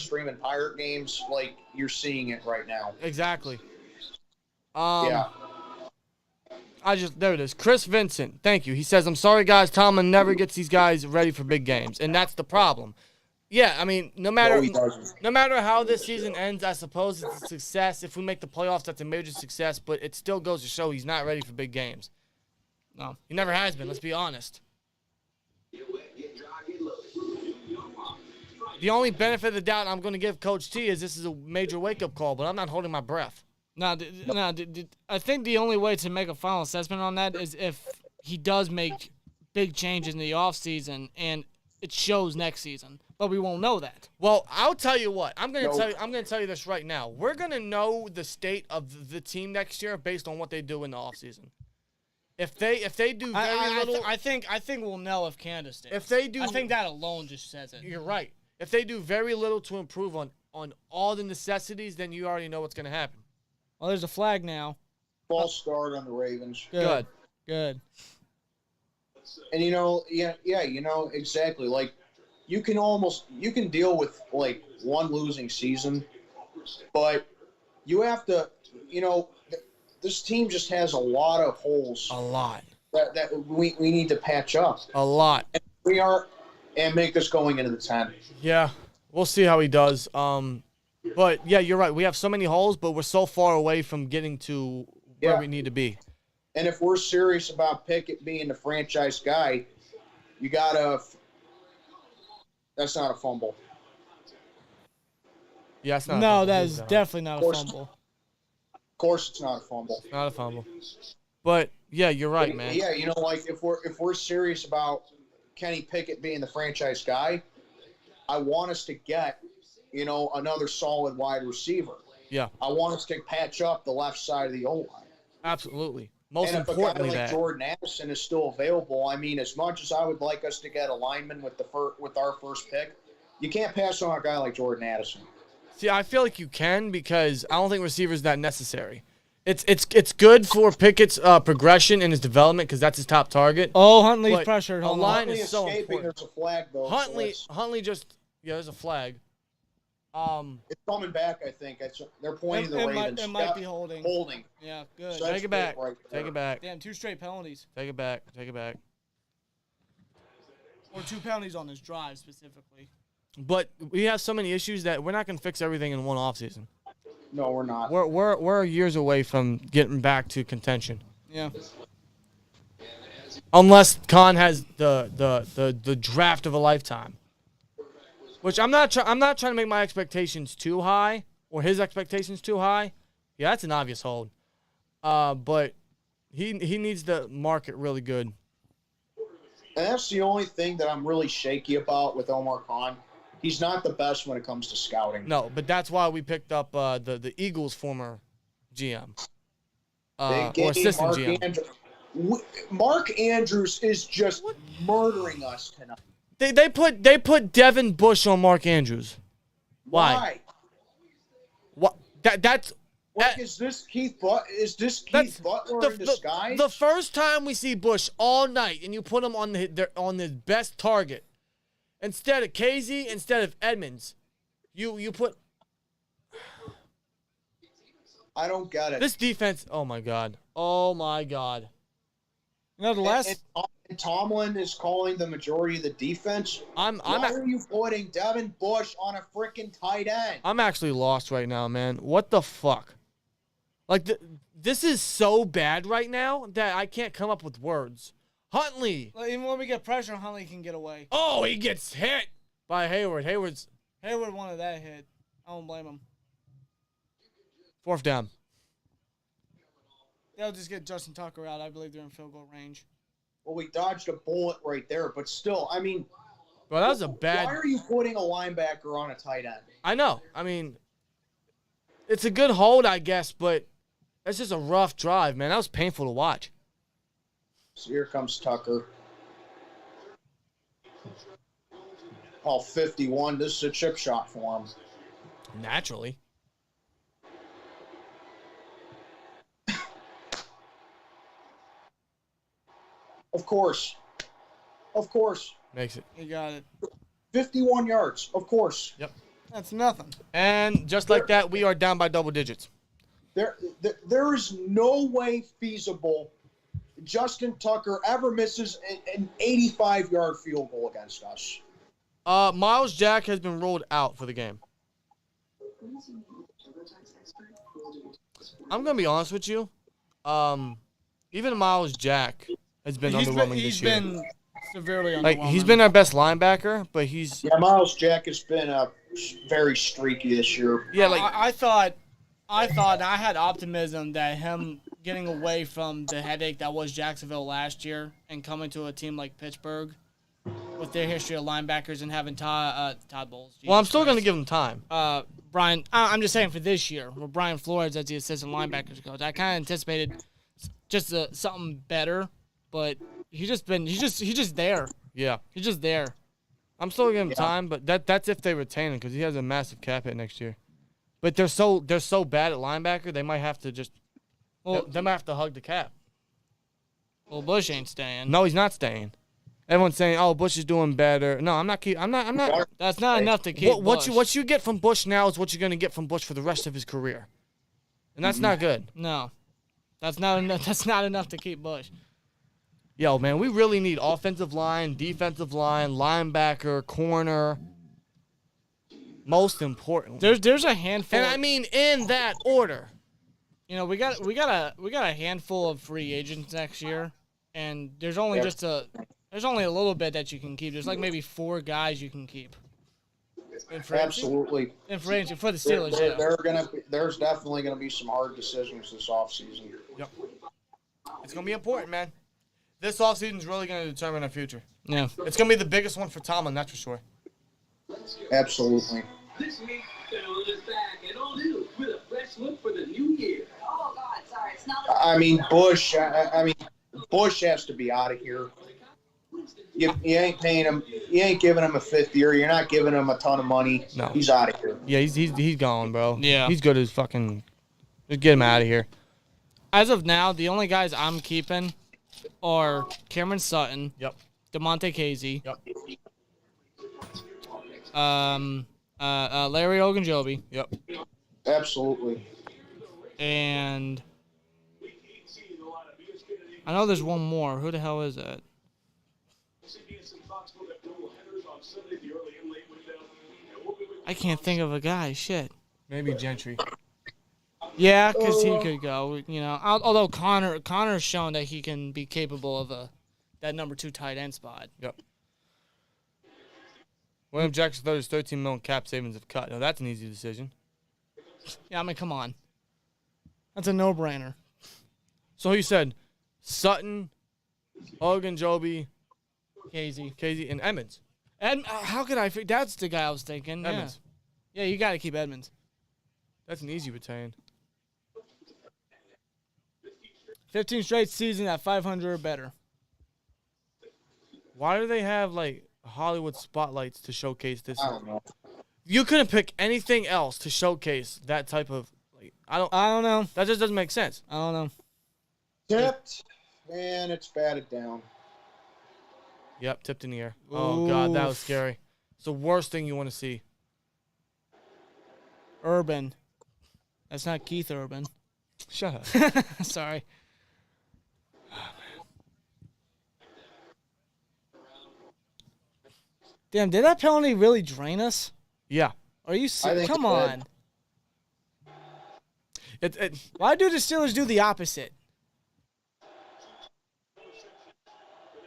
streaming Pirate games, like you're seeing it right now. Exactly. Yeah. There it is. Chris Vincent, thank you. He says, "I'm sorry, guys. Tomlin never gets these guys ready for big games." And that's the problem. Yeah, I mean, no he doesn't. matter how this season ends, I suppose it's a success. If we make the playoffs, that's a major success, but it still goes to show he's not ready for big games. No, he never has been, let's be honest. The only benefit of the doubt I'm going to give Coach T is this is a major wake-up call, but I'm not holding my breath. I think the only way to make a final assessment on that is if he does make big changes in the offseason and it shows next season. But we won't know that. Well, I'll tell you what. I'm going to tell you this right now. We're going to know the state of the team next year based on what they do in the offseason. If they do very little, I think we'll know if Canada stays. If they do, I think that alone just says it. You're right. If they do very little to improve on all the necessities, then you already know what's going to happen. Well, there's a flag now. False start on the Ravens. Good. And exactly. Like, you can deal with like one losing season, but you have to, this team just has a lot of holes. A lot. That we need to patch up. A lot. And make this going into the 10. Yeah, we'll see how he does. But yeah, you're right. We have so many holes, but we're so far away from getting to where we need to be. And if we're serious about Pickett being the franchise guy, you gotta. That's not a fumble. Yeah, it's not. No, that is definitely not a fumble. Of course, it's not a fumble. Not a fumble. But yeah, you're right, man. Yeah, like if we're serious about Kenny Pickett being the franchise guy, I want us to get, another solid wide receiver. Yeah. I want us to patch up the left side of the O-line. Absolutely. Most and importantly, if a guy like Jordan Addison is still available, I mean, as much as I would like us to get a lineman with our first pick, you can't pass on a guy like Jordan Addison. See, I feel like you can because I don't think receiver's that necessary. It's good for Pickett's progression and his development because that's his top target. Oh, Huntley's pressured. A line Huntley is so escaping. important. There's a flag though. Huntley just there's a flag. It's coming back. I think they're pointing the Ravens. It might be holding. Holding. Yeah, good. So Take it back. Right Take it back. Damn, 2 straight penalties. Take it back. Take it back. Or 2 penalties on this drive specifically. But we have so many issues that we're not going to fix everything in one offseason. No, we're not. We're years away from getting back to contention. Yeah. Unless Khan has the draft of a lifetime. Which I'm not trying to make my expectations too high or his expectations too high. Yeah, that's an obvious hold. But he needs to market really good. And that's the only thing that I'm really shaky about with Omar Khan. He's not the best when it comes to scouting. No, but that's why we picked up the Eagles' former GM or assistant GM. Mark Andrews is just murdering us tonight. They put Devin Bush on Mark Andrews. Why? What? Is this Keith Butler in disguise? The first time we see Bush all night, and you put him on the best target instead of Casey, instead of Edmonds, you put. I don't get it. This defense. Oh my god. Oh my god. The last. And Tomlin is calling the majority of the defense. Why are you putting Devin Bush on a freaking tight end? I'm actually lost right now, man. What the fuck? Like, this is so bad right now that I can't come up with words. Huntley. Even when we get pressure, Huntley can get away. Oh, he gets hit by Hayward. Hayward wanted that hit. I don't blame him. 4th down. They'll just get Justin Tucker out. I believe they're in field goal range. Well, we dodged a bullet right there, but still, I mean. Well, that was a bad. Why are you putting a linebacker on a tight end? I know. I mean, it's a good hold, I guess, but that's just a rough drive, man. That was painful to watch. So here comes Tucker. Oh, 51. This is a chip shot for him. Naturally. Of course. Makes it. You got it. 51 yards. Of course. Yep. That's nothing. And just like that, we are down by double digits. There is no way feasible Justin Tucker ever misses an 85-yard field goal against us. Miles Jack has been ruled out for the game. I'm gonna be honest with you. Even Miles Jack has been underwhelming this year. He's been severely underwhelming. Like he's been our best linebacker, but he's Miles Jack has been very streaky this year. yeah. Like I thought I had optimism that him getting away from the headache that was Jacksonville last year and coming to a team like Pittsburgh with their history of linebackers and having Todd Bowles. well, I'm still gonna give him time. Brian, I'm just saying for this year, with Brian Flores as the assistant linebackers coach, I kind of anticipated just something better, but he's just there. Yeah, He's just there. I'm still giving him time, but that's if they retain him because he has a massive cap hit next year. But they're so bad at linebacker, they might have to they might have to hug the cap. Well, Bush ain't staying. No, he's not staying. Everyone's saying, "Oh, Bush is doing better." No, I'm not. That's not enough to keep Bush. What you get from Bush now is what you're gonna get from Bush for the rest of his career, and that's not good. No, that's not enough. That's not enough to keep Bush. Yo, man, we really need offensive line, defensive line, linebacker, corner. Most important. There's a handful. And I mean in that order. You know, we got a handful of free agents next year, and there's only there's only a little bit that you can keep. There's like maybe 4 guys you can keep. Absolutely. In free agency for the Steelers, yeah. There's definitely gonna be some hard decisions this offseason. Yep. It's gonna be important, man. This offseason is really gonna determine our future. Yeah. It's gonna be the biggest one for Tomlin, that's for sure. Absolutely. This week, Fennel is back and all new with a fresh look for the new year. Oh, God, sorry. It's not I mean, Bush. Bush has to be out of here. You ain't paying him. You ain't giving him a 5th year. You're not giving him a ton of money. No. He's out of here. Yeah, he's gone, bro. Yeah. He's good as fucking. Just get him out of here. As of now, the only guys I'm keeping are Cameron Sutton, Yep. DeMonte Casey, Yep. Larry Ogunjobi, Yep. Absolutely. and I know there's one more. Who the hell is that? I can't think of a guy. Shit. Maybe Gentry. Yeah, because he could go. You know, although Connor's shown that he can be capable of that number 2 tight end spot. Yep. William Jackson thought his $13 million cap savings have cut. Now that's an easy decision. Yeah, I mean, come on. That's a no-brainer. So you said Sutton, Ogunjobi, Casey. and Edmonds. How could I? That's the guy I was thinking. Edmonds. Yeah, you got to keep Edmonds. That's an easy retain. 15 straight season at 500 or better. Why do they have like Hollywood spotlights to showcase this? I don't know. You couldn't pick anything else to showcase that type of like. I don't know. That just doesn't make sense. I don't know. Tipped, and it's batted down. Yep, tipped in the air. Oh God, that was scary. It's the worst thing you want to see. Urban. That's not Keith Urban. Shut up. Sorry. Damn, did that penalty really drain us? Yeah. Are you serious? think Come it on. Why do the Steelers do the opposite?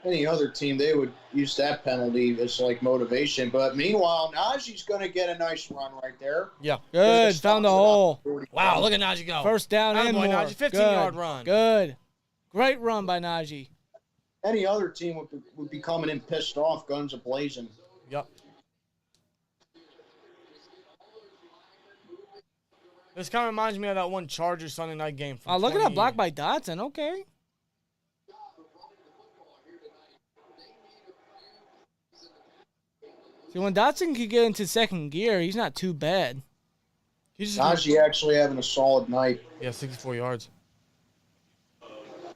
Any other team, they would use that penalty as like motivation. But meanwhile, Najee's going to get a nice run right there. Yeah. Good. Found the hole. Wow, look at Najee go. First down and Attaboy, more. Najee, 15-yard run. Good. Great run by Najee. Any other team would be coming in pissed off, guns a-blazing. Yep. This kind of reminds me of that one Chargers Sunday night game. Look at that block by Dotson. Okay. See, when Dotson could get into second gear, he's not too bad. Najee actually having a solid night. Yeah, 64 yards.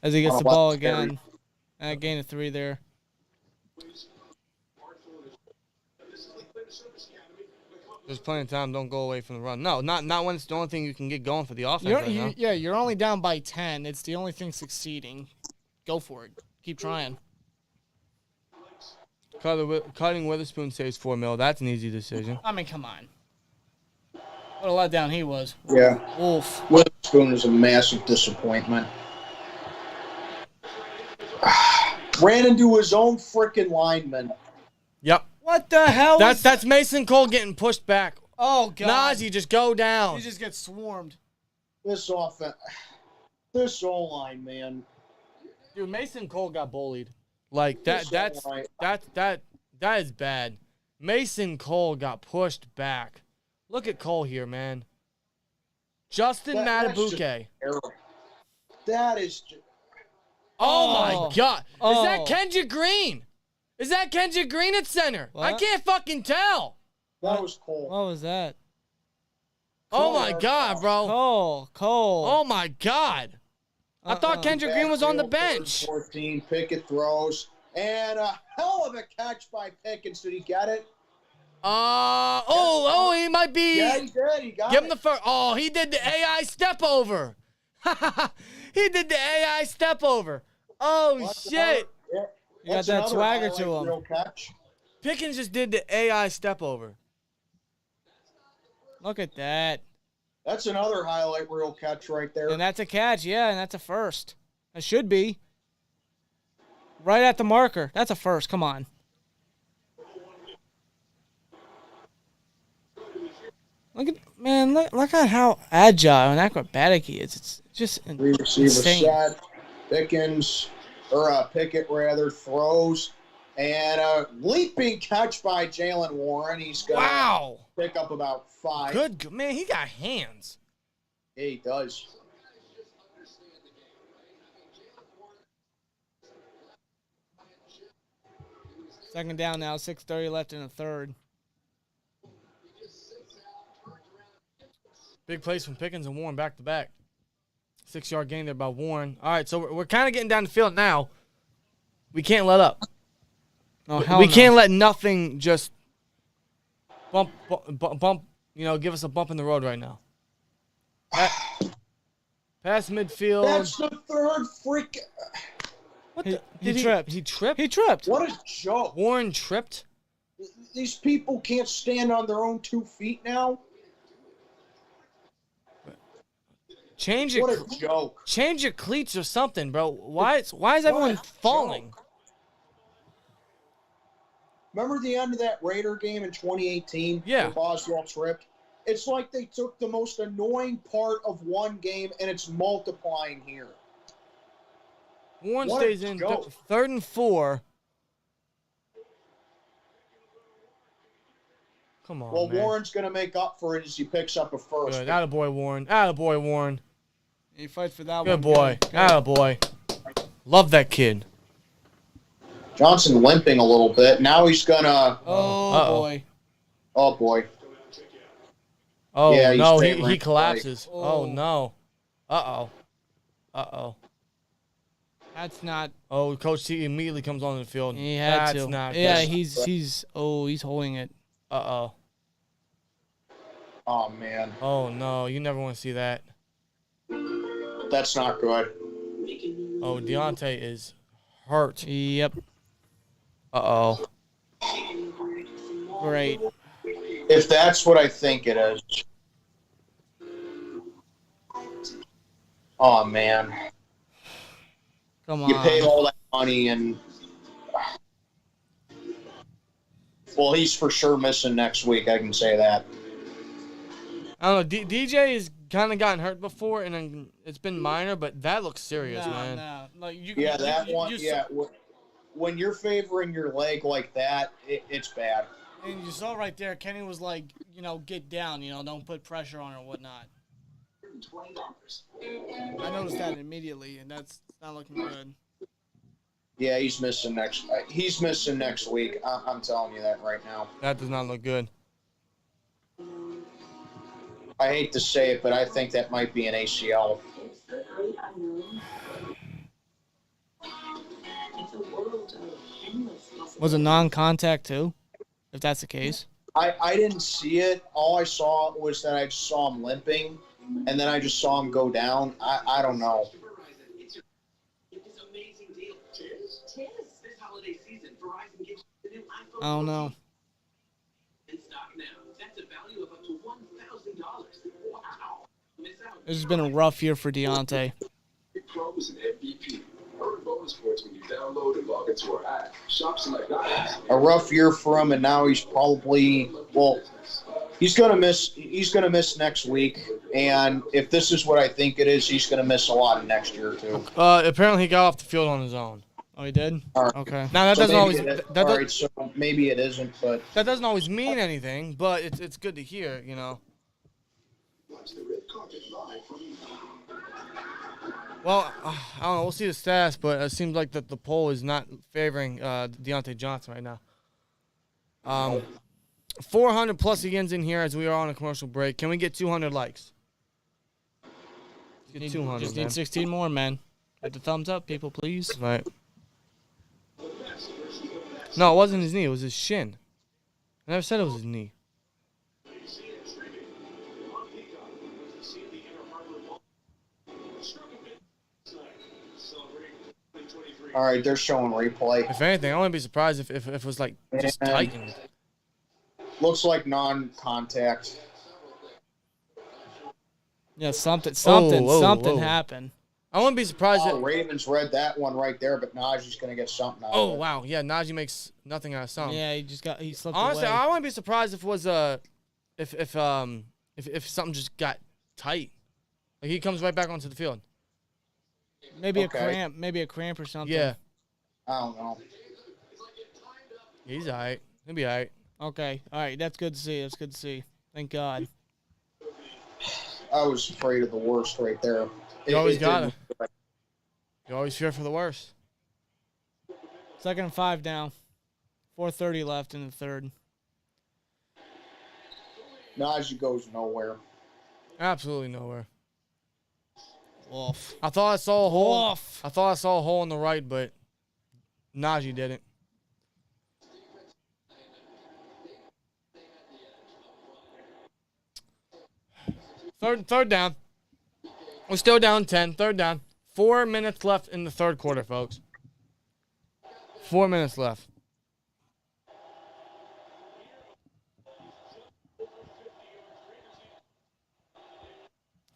As he gets the ball again. Gain of 3 there. There's plenty of time. Don't go away from the run. No, not when it's the only thing you can get going for the offense right now. Yeah, you're only down by 10. It's the only thing succeeding. Go for it. Keep trying. Cutting Witherspoon saves $4 million. That's an easy decision. I mean, come on. What a letdown he was. Yeah. Wolf. Witherspoon is a massive disappointment. Ran into his own freaking lineman. Yep. What the hell? That's Mason Cole getting pushed back. Oh God. Najee, just go down. He just gets swarmed. This offense, this O-line, man. Dude, Mason Cole got bullied. Like that is bad. Mason Cole got pushed back. Look at Cole here, man. Justin Matabuke. That is just, oh my God. Is that Oh. Kendrick Green? Is that Kendrick Green at center? What? I can't fucking tell. that was cold. What was that? Oh my God, bro. Cole. Oh my God. I thought Kendrick Green was on the bench. 14, Pickett throws, and a hell of a catch by Pickens. Did he get it? He might be. Yeah, he did. He got Give it. him the first. Oh, he did the AI step over. He did the AI step over. Oh, shit. Yeah. You got That's that another swagger highlight to him. reel catch. Pickens just did the AI step over. Look at that. That's another highlight reel catch right there. And that's a catch, yeah, and that's a first. It should be. Right at the marker. That's a first. Come on. Look at how agile and acrobatic he is. It's just Three receiver insane. set. Pickett rather throws, and a leaping catch by Jalen Warren. He's going to pick up about 5. Good. Man, he got hands. Yeah, he does. Second down now, 6:30 left in the third. Big plays from Pickens and Warren back to back. 6-yard gain there by Warren. All right, so we're kind of getting down the field now. We can't let up. Oh, hell We no. can't let nothing just bump, give us a bump in the road right now. Pass midfield. That's the third freak. What He tripped. He tripped? He tripped. What a joke. Warren tripped? These people can't stand on their own 2 feet now. Change What your a joke. change your cleats or something, bro. Why is everyone falling? Remember the end of that Raider game in 2018? Yeah. Where Boswell tripped? It's like they took the most annoying part of one game and it's multiplying here. Warren What a stays in joke. 3rd and 4. Come on, Well, man. Warren's going to make up for it as he picks up a first. Good. Attaboy, Warren. Attaboy, Warren. He fights for that one. Good boy. Attaboy. Love that kid. Johnson limping a little bit. Now he's going to... Oh, Uh-oh. boy. Oh, boy. Oh, Yeah, he's no, favoring he collapses. Blake. Oh, Oh. no. Uh-oh. Uh-oh. That's not. Oh, Coach T immediately comes on the field. He had That's to. not Yeah, good. he's holding it. Uh-oh. Oh, man. Oh, no. You never want to see that. That's not good. Oh, Deontay is hurt. Yep. Uh-oh. Great. If that's what I think it is. Oh, man. Come on. You paid all that money and... Well, he's for sure missing next week. I can say that. I don't know. DJ has kind of gotten hurt before, and then it's been minor, but that looks serious, man. No. Like, Yeah, that one. Yeah. When you're favoring your leg like that, it's bad. And you saw right there, Kenny was like, get down, don't put pressure on her or whatnot. I noticed that immediately, and that's not looking good. Yeah, he's missing next week. I'm telling you that right now. That does not look good. I hate to say it, but I think that might be an ACL. Was it non-contact too? If that's the case. I didn't see it. All I saw was that I just saw him limping, and then I just saw him go down. I don't know. It's an amazing deal. This holiday season, Verizon gives you the new I don't know. In stock now. That's a value of up to $1,000. Wow. Miss out. This has been a rough year for Deontay. Pros and MVP. Earn bonus points when you download and log into our app. Shop select items. A rough year for him, and now he's probably he's gonna miss. He's gonna miss next week, and if this is what I think it is, he's gonna miss a lot of next year too. Apparently he got off the field on his own. Oh, he did? All right. Okay. Now that So doesn't always maybe all right, so maybe it isn't, but that doesn't always mean anything, but it's good to hear, you know. Watch the red carpet live from Well, I don't know. We'll see the stats, but it seems like that the poll is not favoring Deontay Johnson right now. 400 plus agains in here as we are on a commercial break. Can we get 200 likes? Let's get 200. Just man. need 16 more, man. Hit the thumbs up, people, please. Right. No, it wasn't his knee. It was his shin. I never said it was his knee. all right, they're showing replay. If anything, I wouldn't be surprised if it was like just And- tightened. Looks like non-contact. Yeah, something whoa. happened. I wouldn't be surprised Oh, if. Ravens read that one right there, but Najee's gonna get something out Oh of it. wow, yeah, Najee makes nothing out of something. Yeah, he slipped Honestly, away. I wouldn't be surprised if it was if something just got tight. Like he comes right back onto the field. Maybe Okay. a cramp or something. Yeah, I don't know. he's alright. He'll be alright. Okay. All right. That's good to see. Thank God. I was afraid of the worst right there. You always didn't gotta. look right. You always fear for the worst. 2nd and 5 down. 4:30 left in the third. Najee goes nowhere. Absolutely nowhere. Wolf. I thought I saw a hole. Wolf. I thought I saw a hole on the right, but Najee didn't. Third down. We're still down 10. Third down. 4 minutes left in the third quarter, folks. 4 minutes left.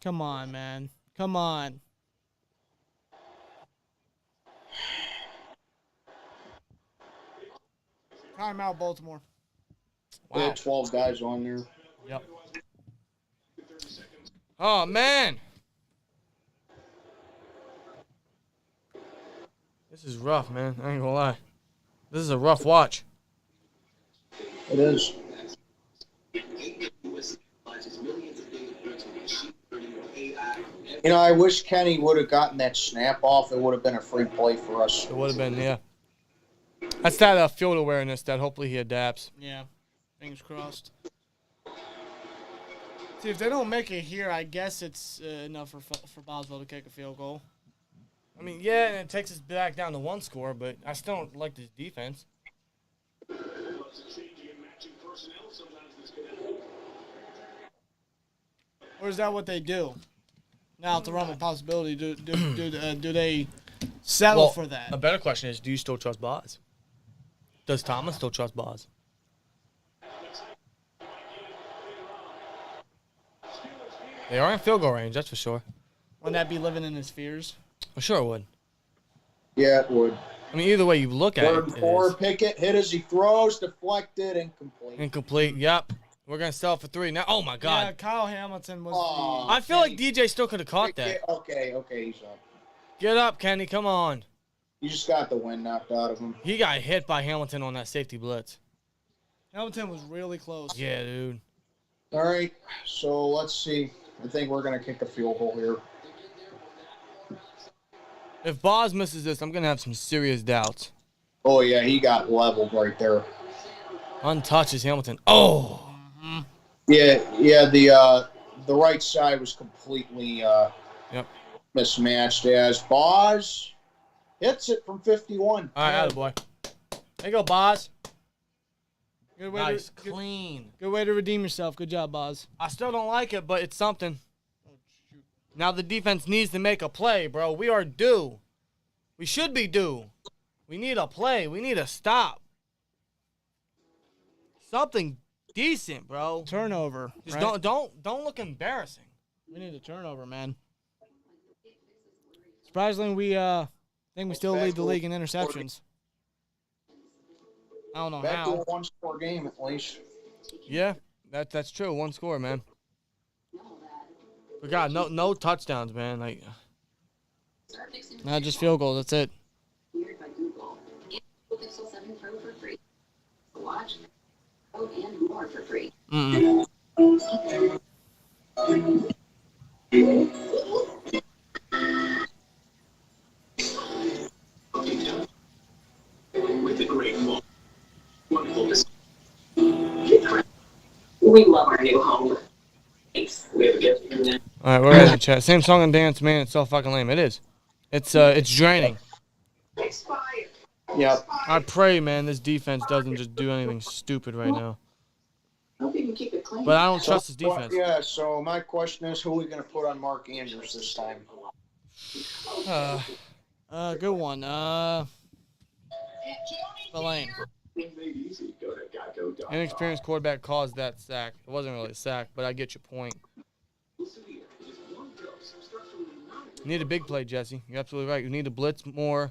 Come on, man. Come on. Timeout, Baltimore. They had 12 guys on there. Yep. Oh, man. This is rough, man. I ain't gonna lie. This is a rough watch. It is. You know, I wish Kenny would have gotten that snap off. It would have been a free play for us. It would have been, yeah. That's that field awareness that hopefully he adapts. Yeah. Fingers crossed. See, if they don't make it here, I guess it's enough for Boswell to kick a field goal. I mean, yeah, and it takes us back down to one score, but I still don't like this defense. Or is that what they do? Now, at the realm of possibility, do they settle for that? A better question is, do you still trust Boz? Does Tomlin still trust Boz? They are in field goal range, that's for sure. Wouldn't that be living in his fears? For sure it would. Yeah, it would. I mean, either way you look at Third it, and 4, Pickett hit as he throws, deflected, incomplete. incomplete. Yep. We're going to sell for 3. Now, oh, my Yeah, God. Kyle Hamilton was Aw. the... I feel like DJ still could have caught that. Okay, he's up. Get up, Kenny. Come on. You just got the wind knocked out of him. He got hit by Hamilton on that safety blitz. Hamilton was really close. Yeah, dude. All right, so let's see. I think we're going to kick a field goal here. If Boz misses this, I'm going to have some serious doubts. Oh, yeah, he got leveled right there. Untouched is Hamilton. Oh. Yeah, the right side was completely mismatched as Boz hits it from 51. All right, attaboy. There you go, Boz. Good way Nice, to, clean. good way to redeem yourself. Good job, Boz. I still don't like it, but it's something. Now the defense needs to make a play, bro. We are due. We should be due. We need a play. We need a stop. Something decent, bro. Turnover. Just Right? don't look embarrassing. We need a turnover, man. Surprisingly, we think we still lead the league in interceptions. I don't know Back to how. a one-score game at least. Yeah, that's true. One score, man. But God, no touchdowns, man. Like, Not just field goals. That's it. By Google. And Google Pixel 7 Pro for free. Watch, code, and more for free. With the great one. Wonderful. We love our new home. Thanks. We have a gift from them. all right, we're ready to chat. Same song and dance, man. It's so fucking lame. It is. It's draining. Expired. Yep. I pray, man, this defense doesn't just do anything stupid right now. Hope you can keep it clean. But I don't trust this defense. Yeah, so my question is, who are we going to put on Mark Andrews this time? Good one. Spillane. Made easy. Go to Geico.com. Inexperienced quarterback caused that sack. It wasn't really a sack, but I get your point. Listen here. Just one dose of structurally You need a big play, Jesse. You're absolutely right. You need to blitz more.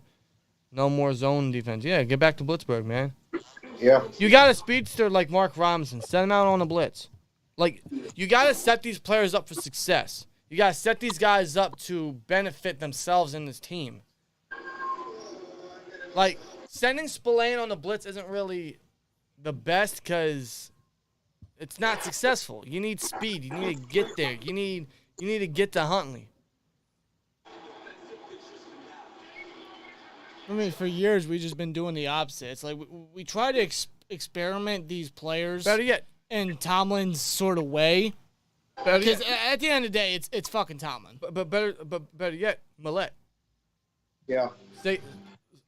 No more zone defense. Yeah, get back to Blitzburg, man. Yeah. You got a speedster like Mark Robinson. Send him out on a blitz. Like, you got to set these players up for success. You got to set these guys up to benefit themselves in this team. Like, sending Spillane on the blitz isn't really the best because it's not successful. You need speed. You need to get there. You need to get to Huntley. I mean, for years we've just been doing the opposite. It's like we try to experiment these players Better yet. in Tomlin's sort of way. Better Because yet. at the end of the day, it's fucking Tomlin. But better yet, Millette. Yeah. Say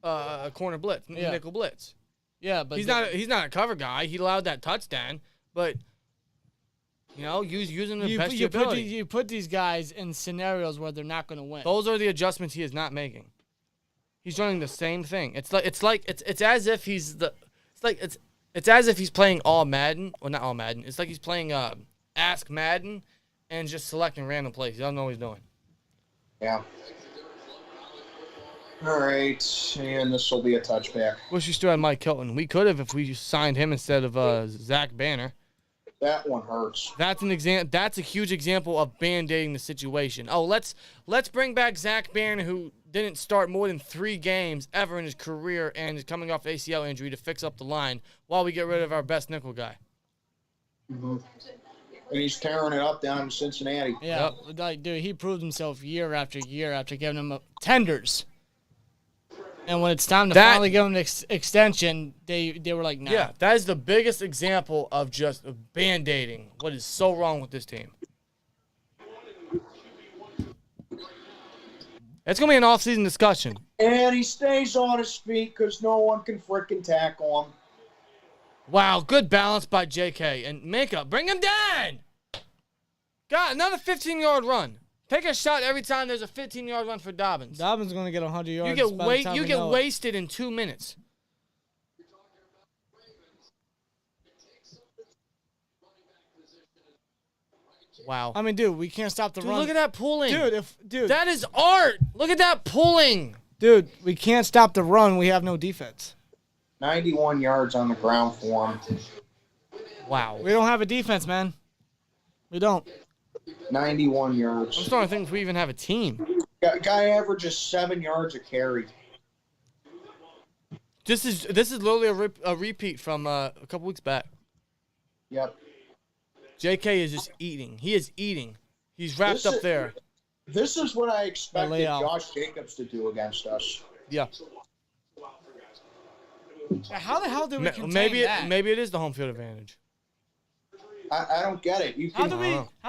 a corner blitz, Yeah. nickel blitz. Yeah, but He's not a cover guy. He allowed that touchdown, but using the best ability. You put these guys in scenarios where they're not going to win. Those are the adjustments he is not making. He's running the same thing. It's as if he's it's as if he's playing all Madden. Well, not all Madden. It's like he's playing Ask Madden and just selecting random plays. He doesn't know what he's doing. Yeah. All right, and this will be a touchback. Wish we still had Mike Hilton. We could have if we signed him instead of Zach Banner. That one hurts. That's an example. That's a huge example of band-aiding the situation. Oh, let's bring back Zach Banner, who didn't start more than 3 games ever in his career and is coming off ACL injury to fix up the line while we get rid of our best nickel guy. Mm-hmm. And he's tearing it up down in Cincinnati. Yeah, like, dude, he proved himself year after year after giving him tenders. And when it's time to finally give him an extension, they were like, nah. Yeah, that is the biggest example of just band-aiding what is so wrong with this team. It's going to be an off-season discussion. And he stays on his feet because no one can frickin' tackle him. Wow, good balance by JK. And Minka, bring him down! God, another 15-yard run. Take a shot every time there's a 15-yard run for Dobbins. Dobbins is going to get 100 yards. You get wasted in 2 minutes. Wow. I mean, dude, we can't stop the Dude, run. look at that pulling. Dude, That is art. Look at that pulling. dude, we can't stop the run. We have no defense. 91 yards on the ground for him. Wow. We don't have a defense, man. We don't. 91 I'm yards. starting to think if we even have a team. Guy averages 7 yards a carry. This is literally a repeat from a couple weeks back. Yep. JK is just eating. He is eating. He's wrapped up there. This is what I expected layout. Josh Jacobs to do against us. Yeah. How the hell do we contain that? Maybe it is the home field advantage. I don't get it. You How can,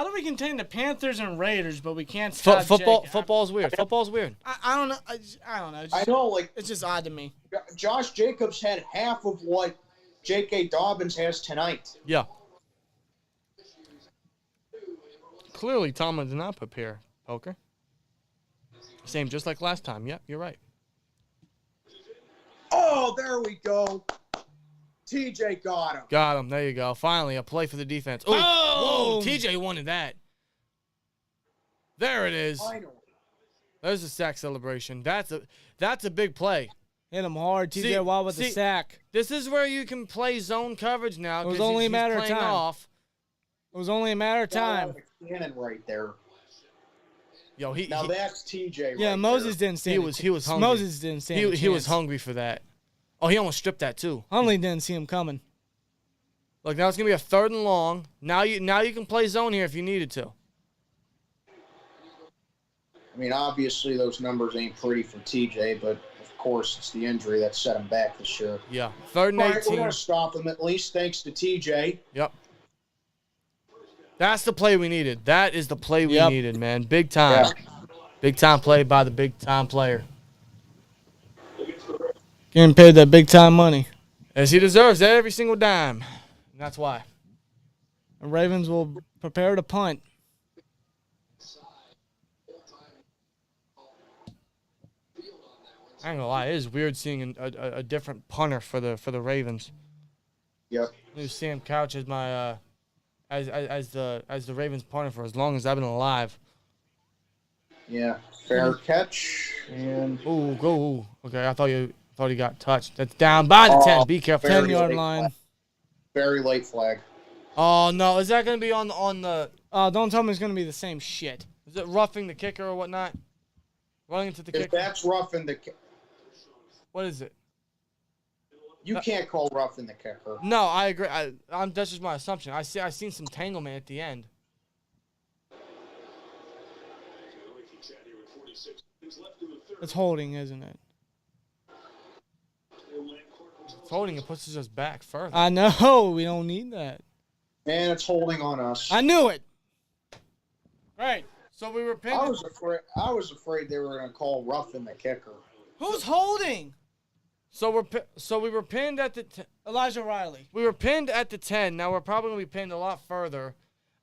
do we contain the Panthers and Raiders, but we can't stop Football's weird. Football's weird. I don't know. I don't know. I know, like, It's just odd to me. Josh Jacobs had half of what J.K. Dobbins has tonight. Yeah. Clearly, Tomlin did not prepare poker. Same, just like last time. Yep, you're right. Oh, there we go. TJ got him. Got him. There you go. Finally, a play for the defense. Ooh. Oh! Whoa, TJ wanted that. There it is. Finally. There's a sack celebration. That's a big play. Hit him hard. TJ Watt with the sack. This is where you can play zone coverage now. It was only a matter of time. Off. It was only a matter of time. Cannon right there. Yo, that's TJ. Yeah, right Moses there. didn't stand. He was hungry. Moses didn't stand. He was hungry for that. Oh, he almost stripped that too. Huntley didn't see him coming. Look, now it's gonna be a 3rd and long. Now you can play zone here if you needed to. I mean, obviously those numbers ain't pretty for TJ, but of course it's the injury that set him back this year. Yeah, 3rd and 18. We're gonna stop him at least thanks to TJ. Yep. That's the play we needed. That is the play we needed, man. Big time. Yeah. Big time play by the big time player. Getting paid that big time money. As he deserves every single dime. And that's why. The Ravens will prepare to punt. I ain't gonna lie, it is weird seeing a different punter for the Ravens. Yep. New Sam Couch as my as the Ravens punter for as long as I've been alive. Yeah. Fair catch and Ooh, go. Ooh. Okay, I thought he got touched. That's down by the 10. Be careful. 10-yard line. Very late flag. Oh no, is that gonna be on the? Don't tell me it's gonna be the same shit. Is it roughing the kicker or whatnot? Running into the If kicker. that's roughing the What is it? You can't call roughing the kicker. No, I agree. That's just my assumption. I seen some tanglement at the end. It's holding, isn't it? It's holding. It pushes us back further. I know. We don't need that. And it's holding on us. I knew it. Right. So we were pinned. I was afraid they were going to call roughing the kicker. Who's holding? So we were pinned at the Elijah Riley. We were pinned at the 10. Now we're probably gonna be pinned a lot further.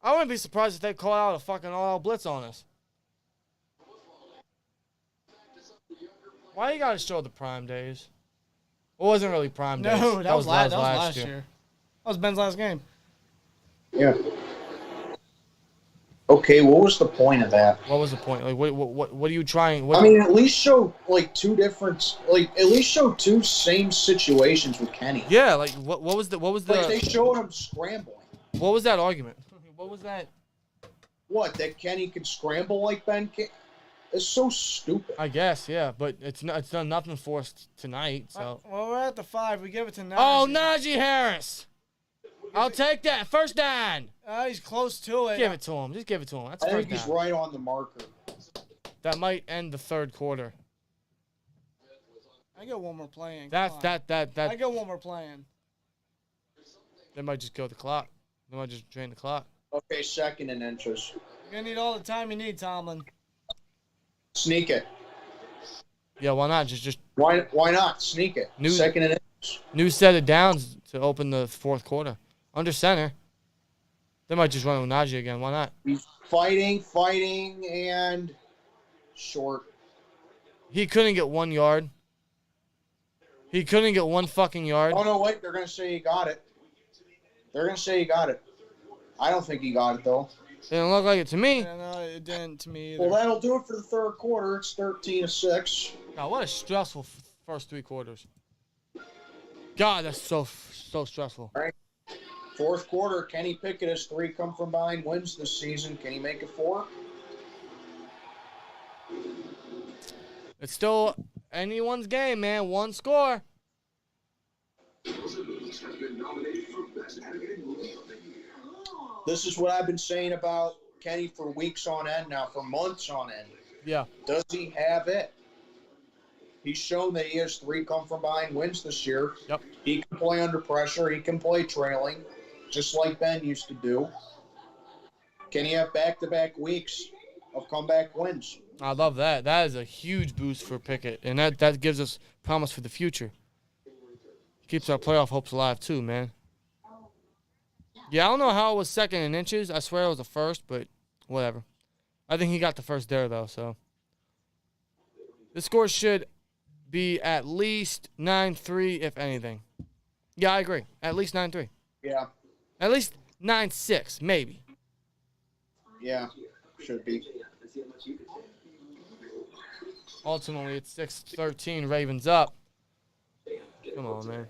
I wouldn't be surprised if they call out a fucking all-out blitz on us. Why you gotta show the prime days? It wasn't really prime days. No, that was last year. That was Ben's last game. Yeah. Okay, what was the point of that? What was the point? Like, what are you trying? I mean, at least show like two same situations with Kenny. Yeah, like what was the? Like they showed him scrambling. What was that argument? What was that? What, that Kenny could scramble like Ben can? It's so stupid. I guess, yeah, but it's done nothing for us tonight. So. Well, we're at the 5. We give it to Najee. Oh, Najee Harris. I'll take that. First down. He's close to it. Give it to him. Just give it to him. That's I first think he's down. right on the marker. That might end the 3rd quarter. I get one more playing. I get one more playing. They might just go the clock. They might just drain the clock. Okay, 2nd and inches. You're going to need all the time you need, Tomlin. Sneak it. Yeah, why not? Just Why not? Sneak it. 2nd and inches. New set of downs to open the 4th quarter. Under center. They might just run with Najee again. Why not? He's fighting, and short. He couldn't get 1 yard. He couldn't get 1 fucking yard. Oh, no, wait. They're going to say he got it. I don't think he got it, though. Didn't look like it to me. Yeah, no, it didn't to me either. Well, that'll do it for the 3rd quarter. It's 13-6. God, what a stressful first 3 quarters. God, that's so stressful. All right. 4th quarter, Kenny Pickett has 3 come from behind wins this season. Can he make it 4? It's still anyone's game, man. 1 score. This is what I've been saying about Kenny for weeks on end now, for months on end. Yeah. Does he have it? He's shown that he has 3 come from behind wins this year. Yep. He can play under pressure. He can play trailing, just like Ben used to do. Can he have back-to-back weeks of comeback wins? I love that. That is a huge boost for Pickett, and that gives us promise for the future. Keeps our playoff hopes alive too, man. Yeah, I don't know how it was 2nd in inches. I swear it was the 1st, but whatever. I think he got the 1st there, though, so. The score should be at least 9-3, if anything. Yeah, I agree. At least 9-3. Yeah. At least 9-6, maybe. Yeah. Should be. Ultimately, it's 6-13. Ravens up. Come on, man.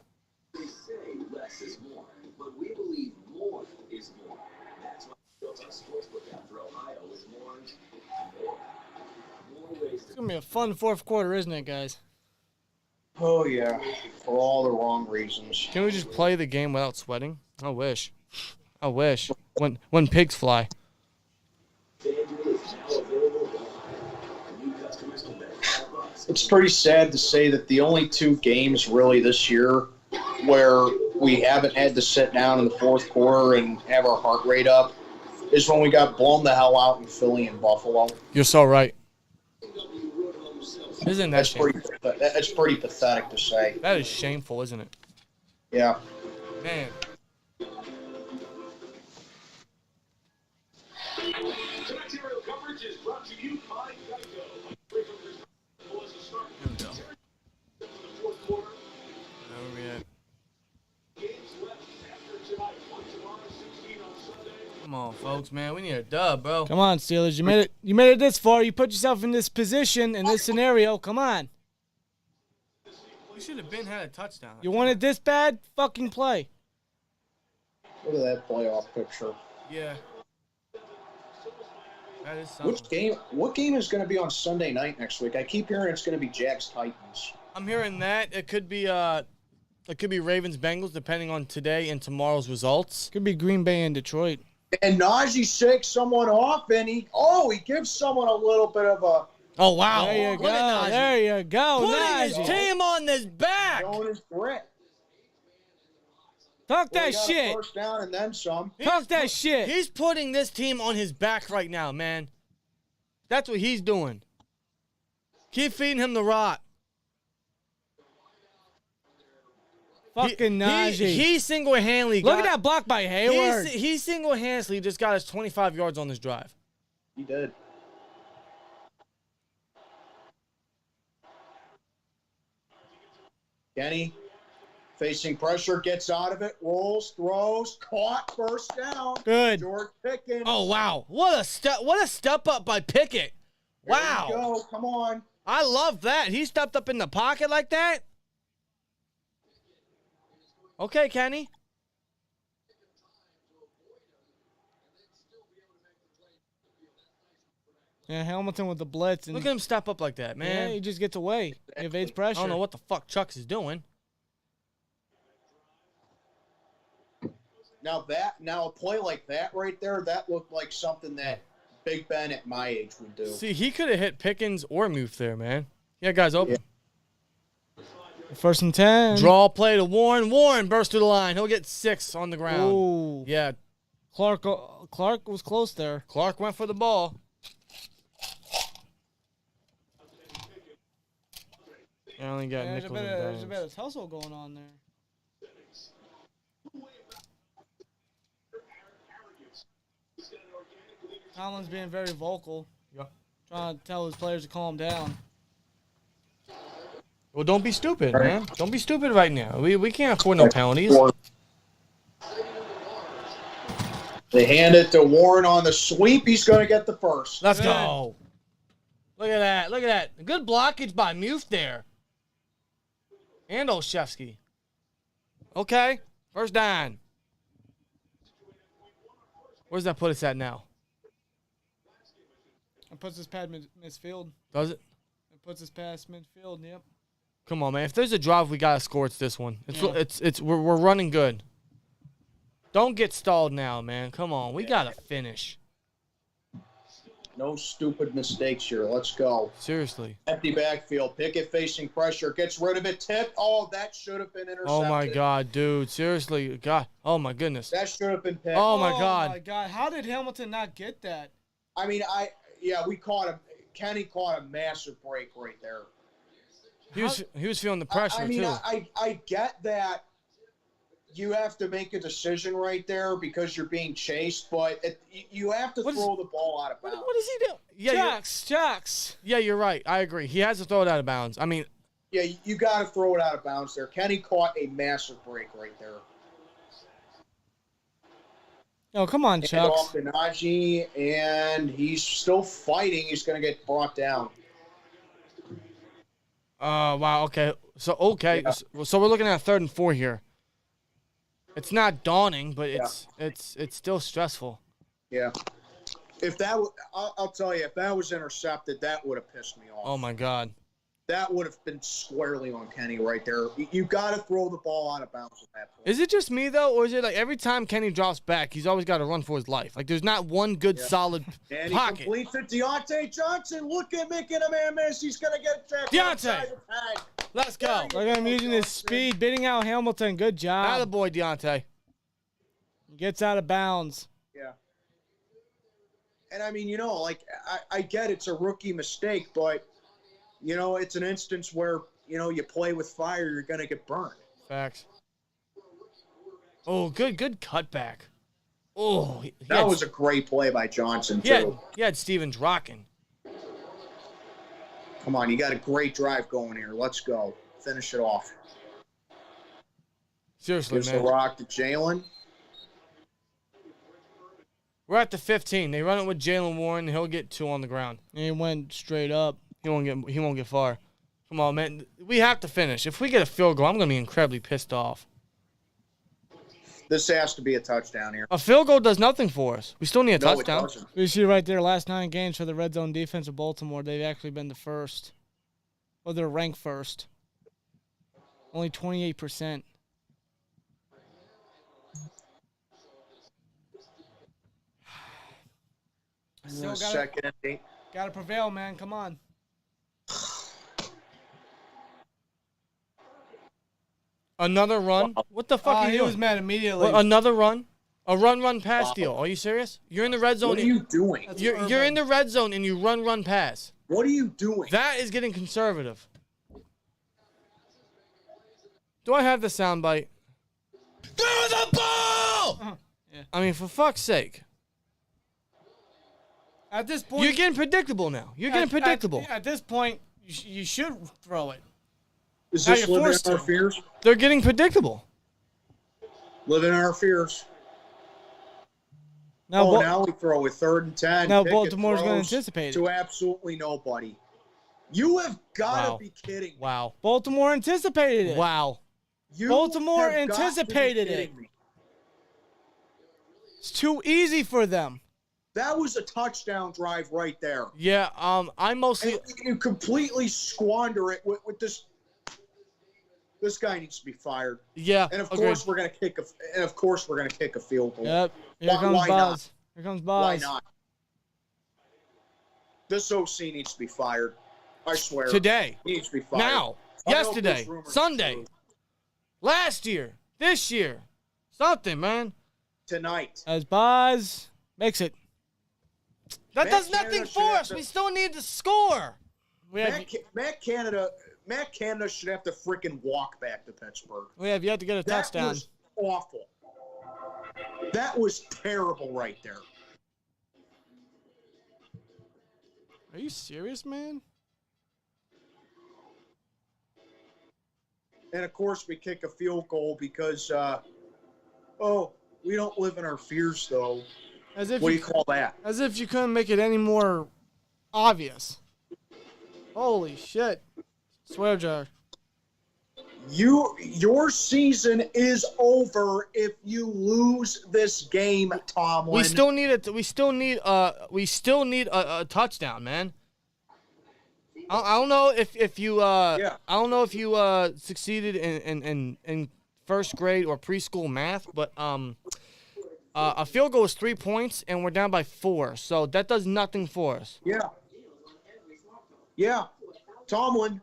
We say less is more, but we believe more is more. That's why we built our sportsbook app for Ohio is more and more. More ways It's going to be a fun fourth quarter, isn't it, guys? Oh, yeah. For all the wrong reasons. Can we just play the game without sweating? I wish. I wish. When pigs fly. It's pretty sad to say that the only 2 games really this year where we haven't had to sit down in the fourth quarter and have our heart rate up is when we got blown the hell out in Philly and Buffalo. You're so right. Isn't that That's shameful? pretty pathetic to say. That is shameful, isn't it? Yeah. Man. Tonight's aerial coverage is brought to you by Geico. Here we go. Where are we at? Come on, folks, man. We need a dub, bro. Come on, Steelers. You made it. You made it this far. You put yourself in this position, in this scenario. Come on. We should have been had a touchdown. You want it this bad? Fucking play. Look at that playoff picture. Yeah. That is something. What game is going to be on Sunday night next week? I keep hearing it's going to be Jags Titans. I'm hearing that it could be Ravens Bengals depending on today and tomorrow's results. Could be Green Bay and Detroit. And Najee shakes someone off, and he gives someone a little bit of a Oh wow! There you Look at go. Najee. There you go. Putting his Najee. team on his back. showing his grit. Talk Well, that he got a shit. first down and then some. Talk that shit. He's putting this team on his back right now, man. That's what he's doing. Keep feeding him the rock. Fucking Najee. He single-handedly Look at that block by Hayward. He single-handedly just got us 25 yards on this drive. He did. Kenny, facing pressure, gets out of it, rolls, throws, caught, first down. Good. George Pickens. Oh wow! What a step up by Pickett. There Wow! you go. Come on. I love that. He stepped up in the pocket like that. Okay, Kenny. Yeah, Hamilton with the blitz. And Look at him step up like that, man. Yeah, he just gets away. He evades I pressure. don't know what the fuck Chucks is doing. Now a play like that right there, that looked like something that Big Ben at my age would do. See, he could have hit Pickens or Muth there, man. Yeah, guys, open. First and 10. Draw play to Warren. Warren burst through the line. He'll get 6 on the ground. Ooh. Yeah, Clark was close there. Clark went for the ball. I only got Yeah, nickel there's a and bit dimes. of tussle going on there. Tomlin's being very vocal. Yeah. Trying to tell his players to calm down. Well, don't be stupid, man. Don't be stupid right now. We can't afford no penalties. They hand it to Warren on the sweep. He's going to get the first. Let's go. Look at that. Look at that. Good blockage by Muth there. And Olszewski. Okay. First down. Where's that put us at now? It puts us past midfield. Does it? It puts us past midfield, yep. Come on, man. If there's a drive we gotta score, it's this one. Yeah. We're running good. Don't get stalled now, man. Come on. We gotta finish. No stupid mistakes here. Let's go. Seriously. Empty backfield. Pickett facing pressure. Gets rid of it. Tip. Oh, that should have been intercepted. Oh my God, dude. Seriously. God. Oh my goodness. That should have been picked. Oh my God. Oh my God. How did Hamilton not get that? I mean, we caught him. Kenny caught a massive break right there. He was feeling the pressure I mean, too. I get that you have to make a decision right there because you're being chased, but you have to throw the ball out of bounds. What is he doing? Yeah, Chucks. yeah, you're right. I agree. He has to throw it out of bounds. I mean, Yeah, you got to throw it out of bounds there. Kenny caught a massive break right there. Oh, come on, And Chucks. off to Najee, and he's still fighting. He's going to get brought down. Wow. Okay. So Yeah. So we're looking at 3rd and 4 here. It's not daunting, but it's still stressful. Yeah. If that, I'll tell you, if that was intercepted, that would have pissed me off. Oh my God. That would have been squarely on Kenny right there. You got to throw the ball out of bounds at that point. Is it just me though, or is it like every time Kenny drops back, he's always got to run for his life? Like there's not one good solid And he pocket. completes it. Deontay Johnson, look at making a man miss. He's going to get checked. Deontay! Let's go. Look at him using his speed, beating out Hamilton. Good job. Attaboy, Deontay. He gets out of bounds. Yeah. And I mean, you know, like I get it's a rookie mistake, but you know, it's an instance where, you know, you play with fire, you're going to get burned. Facts. Oh, good cutback. Oh, That was a great play by Johnson, too. He had Stevens rocking. Come on, you got a great drive going here. Let's go. Finish it off. Seriously, Gives man. the rock to Jalen. We're at the 15. They run it with Jalen Warren. He'll get 2 on the ground. And he went straight up. He won't get far. Come on, man. We have to finish. If we get a field goal, I'm going to be incredibly pissed off. This has to be a touchdown here. A field goal does nothing for us. We still need a No, it touchdown. doesn't. You see right there, last 9 games for the red zone defense of Baltimore, they've actually been the first. Or they're ranked first. Only 28%. Still Second and 8. gotta prevail, man. Come on. Another run? What the fuck are you He doing? was mad immediately. What, another run? A run pass deal. Are you serious? You're in the red zone. What are you doing? You're in the red zone and you run pass. What are you doing? That is getting conservative. Do I have the soundbite? Throw the ball! Yeah. I mean, for fuck's sake. At this point, You're getting predictable now. You're getting predictable. At this point, you should throw it. Is Now this you're living forced in our to. fears? They're getting predictable. Living in our fears. Now, Now we throw it 3rd and 10. Now Pickett Baltimore's gonna throws anticipate it. to absolutely nobody. You have got to Wow. be kidding me. Wow. Baltimore anticipated it. Wow. You Baltimore have got to be anticipated it. kidding me. It's too easy for them. That was a touchdown drive right there. Yeah, I mostly And you completely squander it with this. This guy needs to be fired. yeah. And of agreed. course we're gonna kick a field goal. Yep. Here comes Why not? Buzz. Here comes Why Buzz. not? This OC needs to be fired. I swear. Today. He needs to be fired. Now. I hope Yesterday. this rumor is Sunday. true. Last year. This year. Something, man. Tonight. As Buzz makes it. That Matt does nothing Canada should for have us. to- We still need to score. We have Matt Canada should have to freaking walk back to Pittsburgh. yet to get a That touchdown. was awful. That was terrible right there. Are you serious, man? And of course, we kick a field goal because, we don't live in our fears, though. As if What do you you call that? As if you couldn't make it any more obvious. Holy shit. Swear jar. Your season is over if you lose this game, Tomlin. We still need it. We still need a touchdown, man. I don't know if you I don't know if you succeeded in first grade or preschool math, but a field goal is 3 points and we're down by 4, so that does nothing for us. Yeah. Tomlin,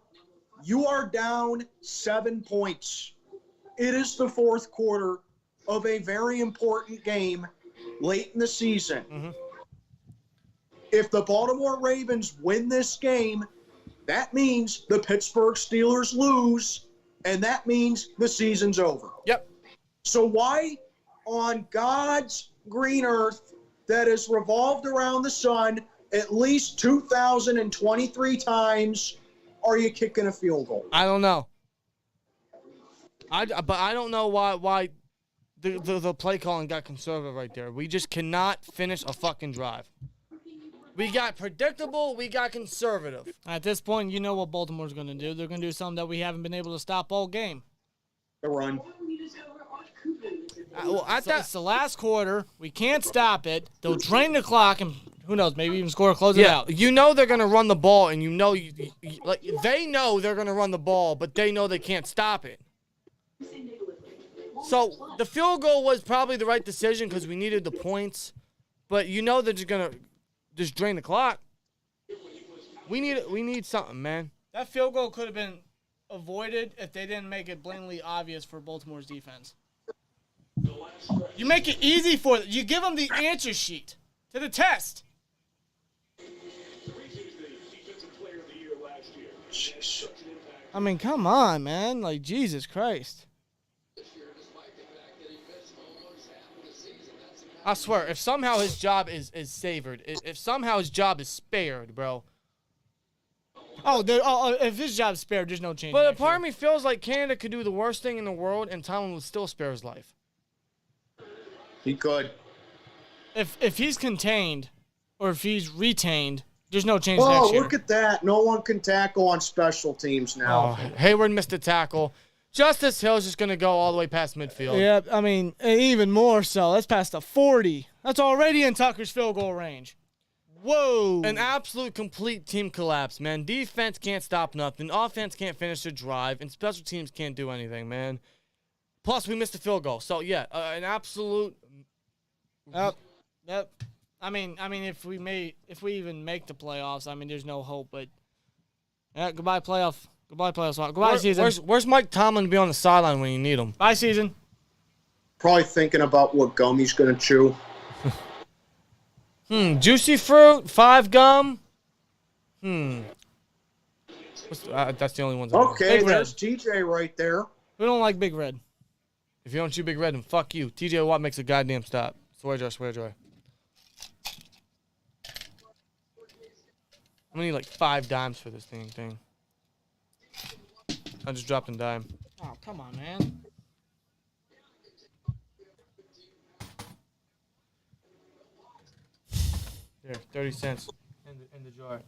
you are down 7 points. It is the fourth quarter of a very important game late in the season. Mm-hmm. If the Baltimore Ravens win this game, that means the Pittsburgh Steelers lose, and that means the season's over. Yep. So why on God's green earth that has revolved around the sun at least 2,023 times are you kicking a field goal? I don't know. But I don't know why the play calling got conservative right there. We just cannot finish a fucking drive. We got predictable. We got conservative. At this point, you know what Baltimore's going to do. They're going to do something that we haven't been able to stop all game. The run. It's the last quarter. We can't stop it. They'll drain the clock, and who knows, maybe even score or close it out. You know they're going to run the ball, and you know like they know they're going to run the ball, but they know they can't stop it. So the field goal was probably the right decision because we needed the points, but you know they're just going to just drain the clock. We need something, man. That field goal could have been avoided if they didn't make it blatantly obvious for Baltimore's defense. You make it easy for them. You give them the answer sheet to the test. I mean, come on, man. Like, Jesus Christ. I swear, if somehow his job is savored, if somehow his job is spared, bro. If his job's spared, there's no change. But a part of me feels like Canada could do the worst thing in the world and Tomlin would still spare his life. He could. If he's contained or if he's retained, there's no change Oh, next year. look at that. No one can tackle on special teams now. Oh, Hayward missed a tackle. Justice Hill's just going to go all the way past midfield. Yeah, I mean, even more so. That's past the 40. That's already in Tucker's field goal range. Whoa. An absolute complete team collapse, man. Defense can't stop nothing. Offense can't finish a drive. And special teams can't do anything, man. Plus, we missed a field goal. So, yeah, an absolute... Yep. I mean, if we even make the playoffs, I mean, there's no hope. But yeah, goodbye playoffs. Goodbye season. Where's Mike Tomlin to be on the sideline when you need him? Bye season. Probably thinking about what gum he's going to chew. Juicy fruit, 5 gum. That's the only ones. Okay, there's TJ right there. We don't like Big Red. If you don't chew Big Red, then fuck you. TJ Watt makes a goddamn stop. Swear joy. I'm gonna need like 5 dimes for this thing. I just dropped a dime. Oh, come on, man. There, 30 cents in the jar.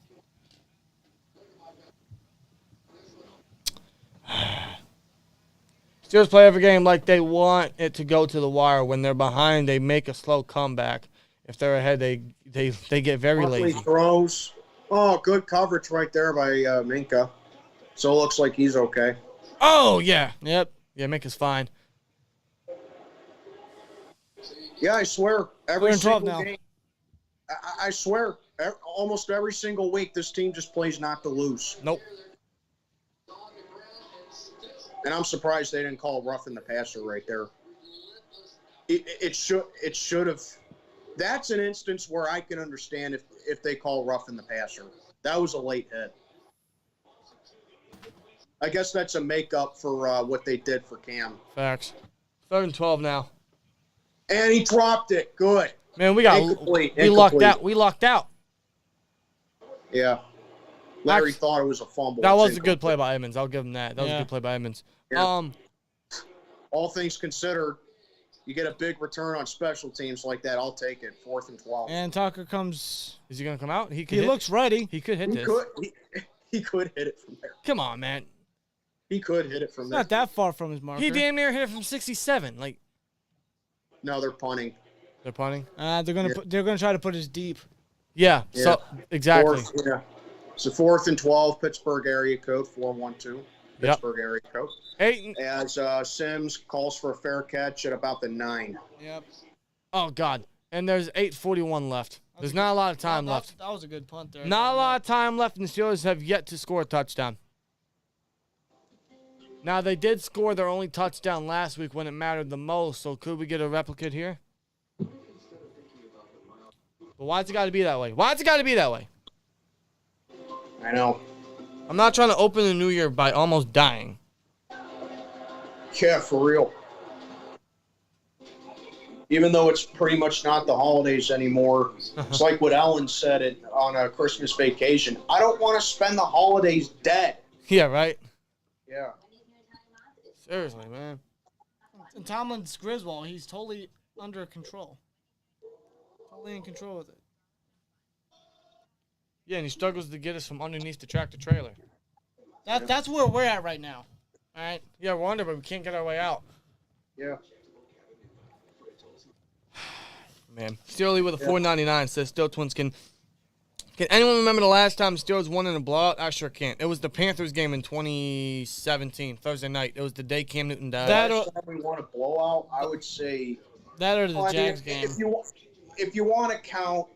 Steelers play every game like they want it to go to the wire. When they're behind, they make a slow comeback. If they're ahead, they get very Huntley lazy. throws. Oh, good coverage right there by Minka. So it looks like he's okay. Oh, yeah. Yep. Yeah, Minka's fine. Yeah, I swear. Every We're in 12 single now. game. I swear, almost every single week, this team just plays not to lose. Nope. And I'm surprised they didn't call roughing the passer right there. It should have. That's an instance where I can understand if they call roughing the passer. That was a late hit. I guess that's a makeup for what they did for Cam. Facts. 3rd and 12 now. And he dropped it. Good. Man, we lucked out. We lucked out. Yeah. Larry thought it was a fumble. That was a good play by Edmonds. I'll give him that. That was a good play by Edmonds. Yeah. All things considered, you get a big return on special teams like that. I'll take it. 4th and 12. And Tucker comes. Is he gonna come out? He looks ready. He could hit this. He could hit it from there. Come on, man. He could hit it from there. Not that far from his marker. He damn near hit it from 67. Like. No, they're punting. They're punting. They're gonna try to put his deep. Yeah. So exactly. So 4th and 12, Pittsburgh area code 412. Pittsburgh area code. 8. As Sims calls for a fair catch at about the 9. Yep. Oh God. And there's 8:41 left. There's not a lot of time left. That was a good punt there. Not a lot of time left, and the Steelers have yet to score a touchdown. Now, they did score their only touchdown last week when it mattered the most, so could we get a replicate here? But why's it got to be that way? Why's it got to be that way? I know. I'm not trying to open the new year by almost dying. Yeah, for real. Even though it's pretty much not the holidays anymore, it's like what Ellen said on a Christmas Vacation. I don't want to spend the holidays dead. Yeah, right? Yeah. Seriously, man. And Tomlin's Griswold, he's totally under control. Totally in control with it. Yeah, and he struggles to get us from underneath the tractor trailer. That's where we're at right now. All right? Yeah, we're under, but we can't get our way out. Yeah. Man. Steely with a 499 says SteelTwins can anyone remember the last time Steelers won in a blowout? I sure can't. It was the Panthers game in 2017, Thursday night. It was the day Cam Newton died. Last time we won a blowout, I would say That or the Jags game. If you want to count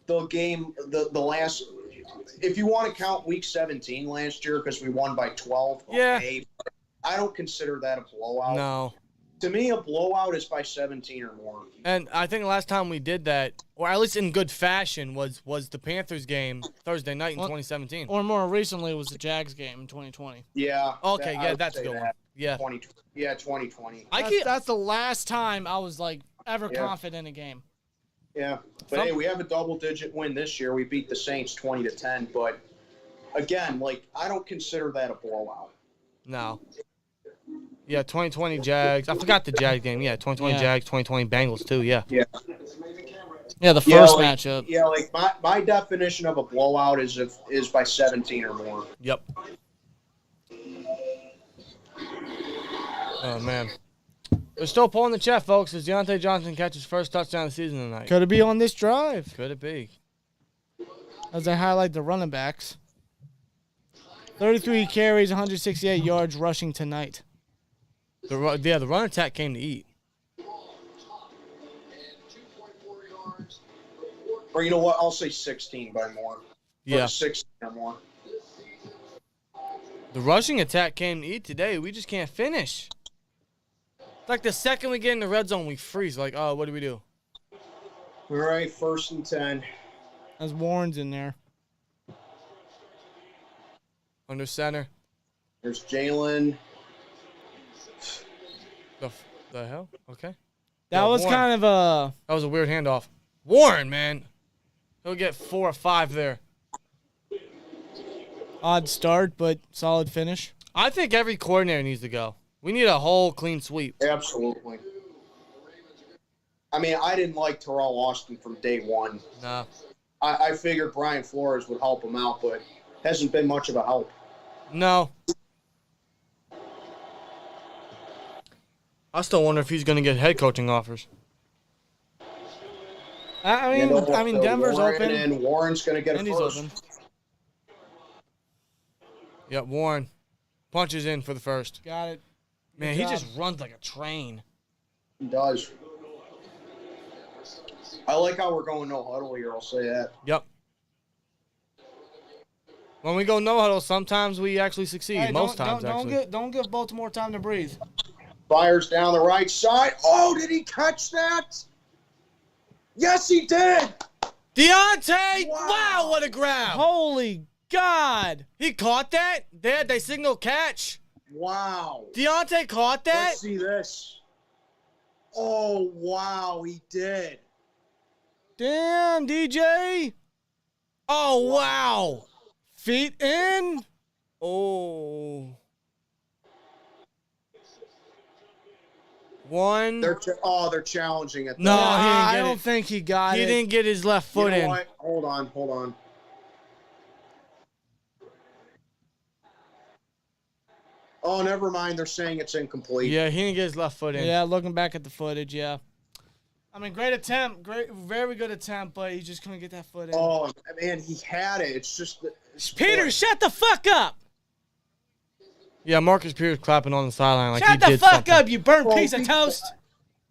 the game, the last, if you want to count Week 17 last year because we won by 12, Yeah. okay, I don't consider that a blowout. No. To me, a blowout is by 17 or more. And I think the last time we did that, or at least in good fashion, was the Panthers game Thursday night in 2017. Or more recently was the Jags game in 2020. Yeah. Okay, I yeah, would that's a say good one. that. Yeah. 2020. That's the last time I was like ever Yeah. confident in a game. Yeah. But hey, we have a double-digit win this year. We beat the Saints 20-10. But again, like, I don't consider that a blowout. No. Yeah, 2020 Jags. I forgot the Jags game. Yeah, 2020 Yeah. Jags, 2020 Bengals too. Yeah. Yeah. Yeah, the first like, matchup. Yeah, like my definition of a blowout is by 17 or more. Yep. Oh man. We're still pulling the chat, folks, as Deontay Johnson catches first touchdown of the season tonight. Could it be on this drive? Could it be? As I highlight the running backs. 33 carries, 168 yards rushing tonight. The run attack came to eat. Or you know what? I'll say 16 by more. Yeah. Or 16 or more. The rushing attack came to eat today. We just can't finish. It's like the second we get in the red zone, we freeze. Like, oh, what do we do? All right, 1st and 10. As Warren's in there. Under center. There's Jalen. The hell? Okay. That Yo, was Warren. kind of a... That was a weird handoff. Warren, man. He'll get 4 or 5 there. odd start, but solid finish. I think every coordinator needs to go. We need a whole clean sweep. Absolutely. I mean, I didn't like Terrell Austin from day one. No. I figured Brian Flores would help him out, but hasn't been much of a help. No. I still wonder if he's going to get head coaching offers. I mean, Denver's Warren, open. and Warren's going to get a Indy's first. open. Yep, Warren punches in for the first. Got it. Man, Good he job. just runs like a train. He does. I like how we're going no huddle here. I'll say that. Yep. When we go no huddle, sometimes we actually succeed. Hey, Most times, actually. don't give Baltimore time to breathe. Fires down the right side. Oh, did he catch that? Yes, he did. Deontay! Wow. Wow, what a grab! Holy God! He caught that? They signal catch. Wow. Deontay caught that? Let's see this. Oh, wow, he did. Damn, DJ. Oh, wow. Feet in. Oh. One. They're challenging it. No, though. he didn't I get don't it. think he got He it. didn't get his left You foot know in. what? Hold on. Oh, never mind. They're saying it's incomplete. Yeah, he didn't get his left foot in. Yeah, looking back at the footage, yeah. I mean, great attempt, very good attempt, but he just couldn't get that foot in. Oh, man, he had it. It's just Peter, shut the fuck up! Yeah, Marcus Peters clapping on the sideline like Shut he the did fuck something. up, you burnt Well, piece of toast!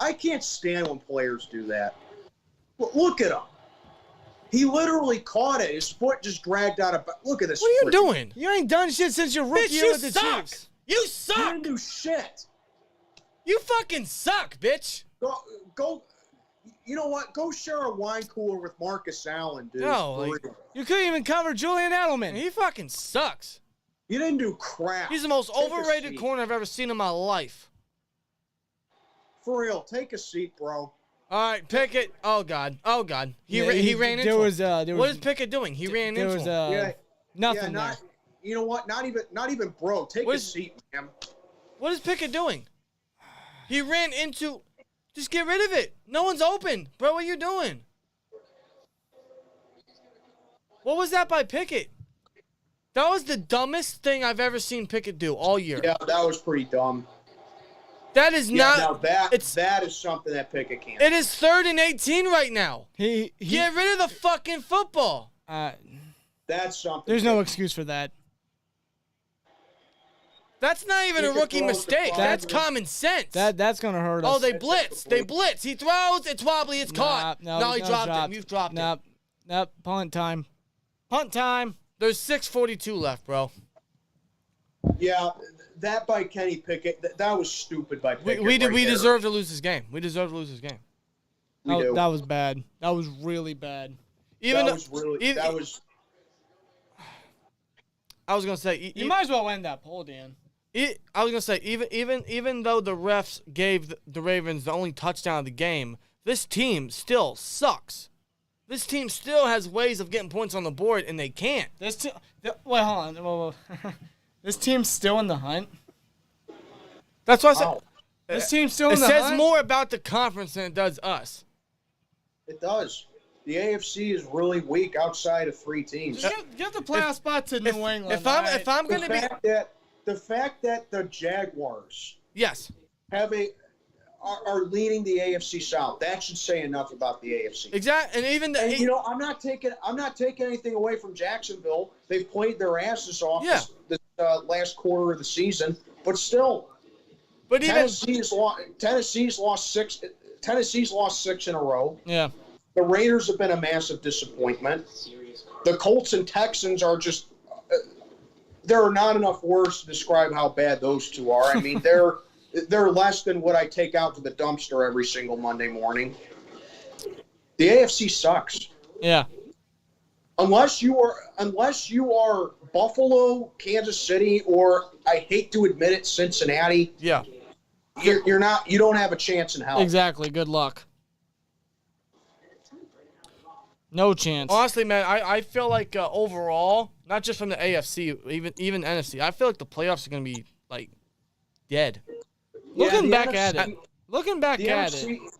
I can't stand when players do that. Look at him. He literally caught it. His foot just dragged out of. Look at this. What are you freak. doing? You ain't done shit since your rookie Bitch, year you with the suck. Chiefs. You He suck. didn't do shit. You fucking suck, bitch. Go. You know what? Go share a wine cooler with Marcus Allen, dude. No, For like- real. You couldn't even cover Julian Edelman. He fucking sucks. You didn't do crap. He's the most Take a overrated seat. corner I've ever seen in my life. For real, take a seat, bro. All right, Pickett. Oh, God. He Yeah, ran into there him. was What is Pickett doing? He ran there into was him. Yeah, nothing yeah, there. you know what? Not even bro. Take a seat, man. What is Pickett doing? He ran into. Just get rid of it. No one's open, bro. What are you doing? What was that by Pickett? That was the dumbest thing I've ever seen Pickett do all year. Yeah, that was pretty dumb. That is not. Now that is something that Pickett can't. It is 3rd and 18 right now. Get rid of the fucking football. That's something. There's no excuse for that. That's not even a rookie mistake. That's common sense. That's gonna hurt us. Oh, they blitz. They blitz. He throws. It's wobbly. It's caught. No, he dropped it. You've dropped it. Nope. Punt time. Punt time. There's 6:42 left, bro. Yeah, that by Kenny Pickett. That was stupid by Pickett. We deserve to lose this game. We deserve to lose this game. That was bad. That was really bad. I was gonna say you might as well end that poll, Dan. I was gonna say even though the refs gave the Ravens the only touchdown of the game, this team still sucks. This team still has ways of getting points on the board, and they can't. Wait, hold on. Whoa. This team's still in the hunt. That's what I said. This team's still in the hunt. It says more about the conference than it does us. It does. The AFC is really weak outside of 3 teams. Give the playoff spot to New England. If I'm going to be the fact that the Jaguars have are leading the AFC South, that should say enough about the AFC. Exactly, and I'm not taking anything away from Jacksonville. They've played their asses off this last quarter of the season, but still. But Tennessee's lost 6 in a row. Yeah. The Raiders have been a massive disappointment. The Colts and Texans are just there are not enough words to describe how bad those two are. I mean, they're less than what I take out to the dumpster every single Monday morning. The AFC sucks. Yeah. Unless you are Buffalo, Kansas City, or I hate to admit it, Cincinnati. Yeah. You don't have a chance in hell. Exactly. Good luck. No chance. Honestly, man, I feel like overall, not just from the AFC, even NFC, I feel like the playoffs are going to be like dead. Looking back at it.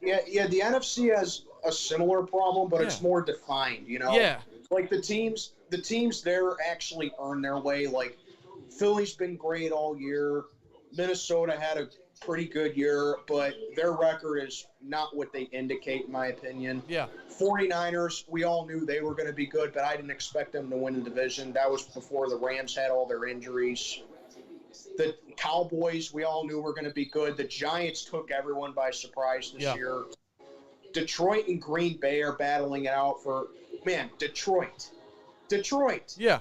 Yeah, the NFC has a similar problem, but it's more defined, you know? Yeah. Like the teams there actually earn their way. Like Philly's been great all year. Minnesota had a pretty good year, but their record is not what they indicate, in my opinion. Yeah. 49ers, we all knew they were going to be good, but I didn't expect them to win the division. That was before the Rams had all their injuries. The Cowboys, we all knew were going to be good. The Giants took everyone by surprise this year. Detroit and Green Bay are battling it out for, Detroit. Yeah.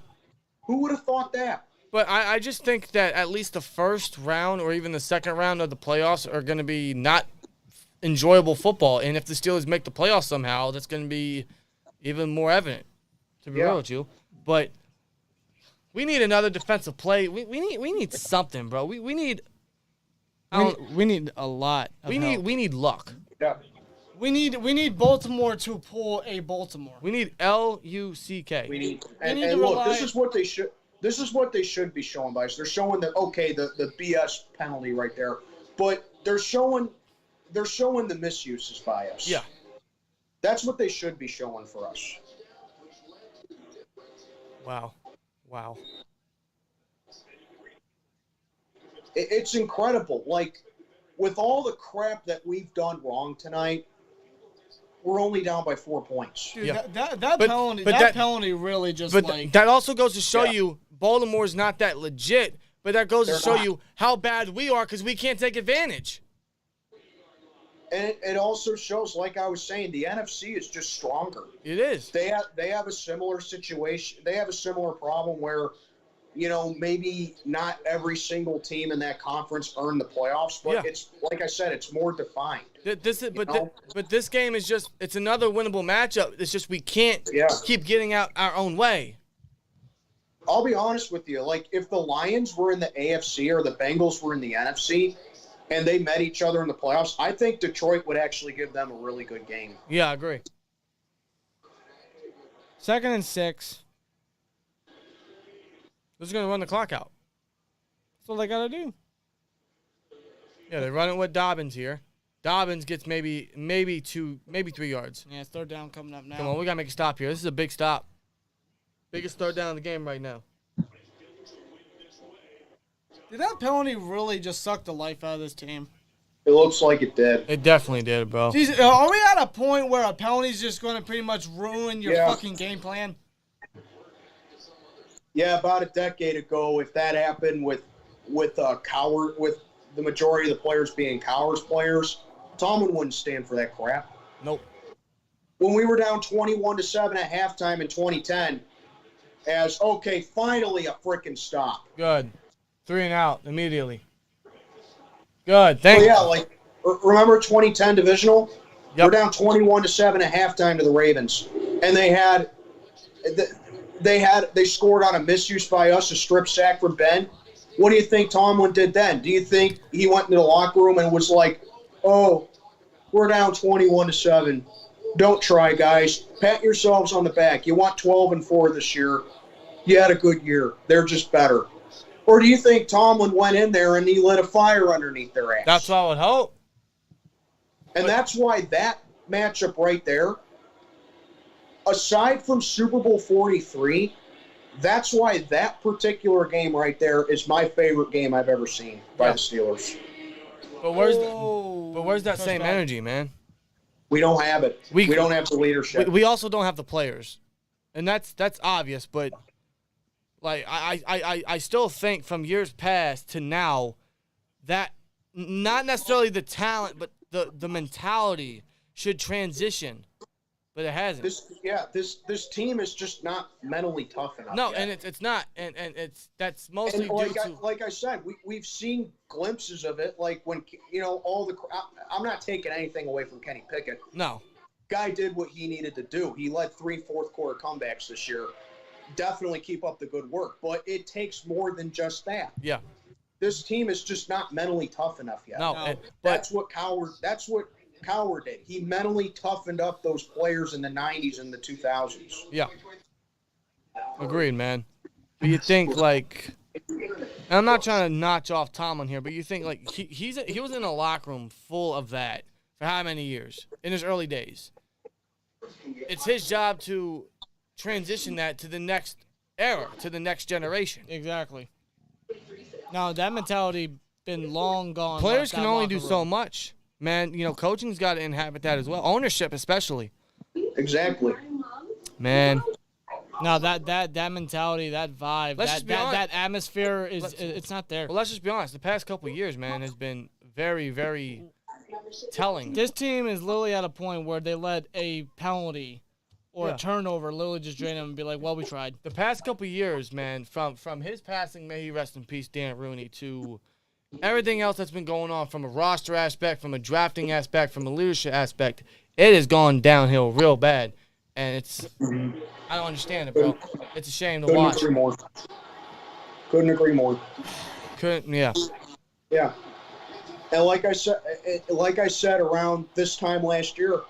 Who would have thought that? But I just think that at least the first round or even the second round of the playoffs are going to be not enjoyable football. And if the Steelers make the playoffs somehow, that's going to be even more evident, to be real with you. But we need another defensive play. We need something, bro. We need a lot. We need luck. Yeah. We need Baltimore to pull a Baltimore. We need LUCK. Look, this is what they should. This is what they should be showing by us. They're showing the BS penalty right there, but they're showing the misuses by us. Yeah, that's what they should be showing for us. Wow. It's incredible. Like with all the crap that we've done wrong tonight, we're only down by 4 points. Dude, that penalty really just that also goes to show you Baltimore's not that legit, but that goes to show you how bad we are because we can't take advantage. And it also shows, like I was saying, the NFC is just stronger. It is. They have a similar situation. They have a similar problem where, maybe not every single team in that conference earned the playoffs, but it's like I said, it's more defined. But this game is it's another winnable matchup. It's just we can't keep getting out our own way. I'll be honest with you. Like if the Lions were in the AFC or the Bengals were in the NFC and they met each other in the playoffs, I think Detroit would actually give them a really good game. Yeah, I agree. 2nd and 6. They're just going to run the clock out. That's all they got to do. Yeah, they're running with Dobbins here. Dobbins gets maybe 3 yards. Yeah, it's third down coming up now. Come on, we got to make a stop here. This is a big stop. Biggest third down of the game right now. Did that penalty really just suck the life out of this team? It looks like it did. It definitely did, bro. Jeez, are we at a point where a penalty's just going to pretty much ruin your fucking game plan? Yeah, about a decade ago, if that happened with the majority of the players being Cowards players, Tomlin wouldn't stand for that crap. Nope. When we were down 21-7 at halftime in 2010, finally a freaking stop. Good. 3 and out immediately. Good. Thank you. Remember 2010 divisional? Yep. We're down 21-7 at halftime to the Ravens, and they scored on a misuse by us, a strip sack from Ben. What do you think Tomlin did then? Do you think he went into the locker room and was like, "Oh, we're down 21-7. Don't try, guys. Pat yourselves on the back. You want 12-4 this year. You had a good year. They're just better." Or do you think Tomlin went in there and he lit a fire underneath their ass? That's what I would hope. And that's why that matchup right there, aside from Super Bowl 43, that's why that particular game right there is my favorite game I've ever seen by the Steelers. But where's that same energy, man? We don't have it. We don't have the leadership. We also don't have the players. And that's obvious, but like I still think from years past to now that not necessarily the talent, but the mentality should transition. But it hasn't. This team is just not mentally tough enough. No, yet. and it's not, and that's mostly due to. Like I said, we've seen glimpses of it. Like when I'm not taking anything away from Kenny Pickett. No. Guy did what he needed to do. He led 3 fourth-quarter comebacks this year. Definitely keep up the good work, but it takes more than just that. Yeah. This team is just not mentally tough enough yet. No, that's what Coward did. He mentally toughened up those players in the 90s and the 2000s. Yeah. Agreed, man. But you think, like, and I'm not trying to notch off Tomlin here, but you think, like, he was in a locker room full of that for how many years? In his early days. It's his job to transition that to the next era, to the next generation. Exactly. No, that mentality been long gone. Players can only do so much. Man, coaching's got to inhabit that as well. Ownership especially. Exactly. Man. No, that mentality, that vibe, that atmosphere it's not there. Well, let's just be honest. The past couple of years, man, has been very, very telling. This team is literally at a point where they let a penalty or a turnover literally just drain them and be like, well, we tried. The past couple of years, man, from his passing, may he rest in peace, Dan Rooney, to everything else that's been going on from a roster aspect, from a drafting aspect, from a leadership aspect, it has gone downhill real bad. And it's, I don't understand it, bro. It's a shame to watch. Couldn't agree more. Yeah. Yeah. And like I said around this time last year,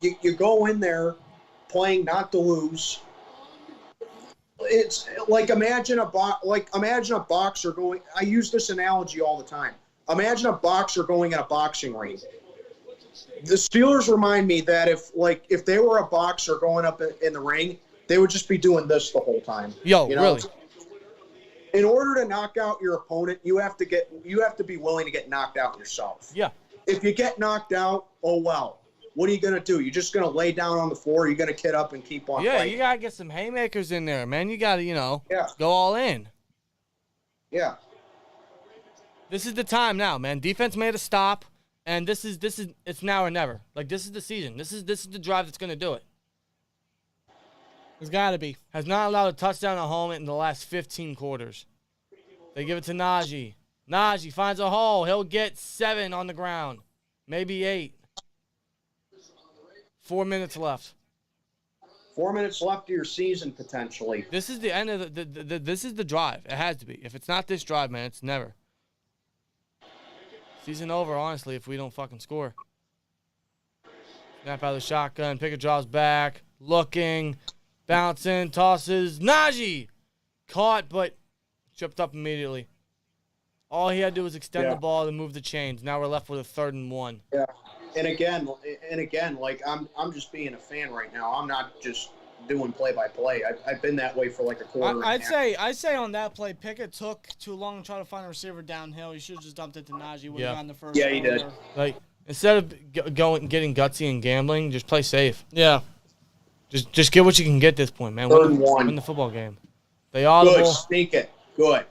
you go in there playing not to lose. It's like imagine a boxer going. I use this analogy all the time. Imagine a boxer going in a boxing ring. The Steelers remind me that if they were a boxer going up in the ring, they would just be doing this the whole time. Really? In order to knock out your opponent, you have to be willing to get knocked out yourself. Yeah. If you get knocked out, oh well. What are you going to do? You're just going to lay down on the floor? You're going to kid up and keep on fighting? You got to get some haymakers in there, man. You got to, go all in. Yeah. This is the time now, man. Defense made a stop, and it's now or never. Like, this is the season. This is the drive that's going to do it. There's got to be. Has not allowed a touchdown at home in the last 15 quarters. They give it to Najee. Najee finds a hole. He'll get 7 on the ground. Maybe 8. 4 minutes left. 4 minutes left of your season, potentially. This is the end of this is the drive. It has to be. If it's not this drive, man, it's never. Season over, honestly, if we don't fucking score. Snap out of the shotgun. Pickett draws back. Looking. Bouncing. Tosses. Najee. Caught, but tripped up immediately. All he had to do was extend the ball to move the chains. Now we're left with a 3rd and 1. Yeah. And again, like I'm just being a fan right now. I'm not just doing play-by-play. I've been that way for like a quarter. I'd say on that play, Pickett took too long to try to find a receiver downhill. He should have just dumped it to Najee. Would have gotten the first. Yeah, he did. Like instead of getting gutsy and gambling, just play safe. Yeah. Just get what you can get at this point, man. 3rd and 1. Win the football game. They audible. Good. Sneak it. Good.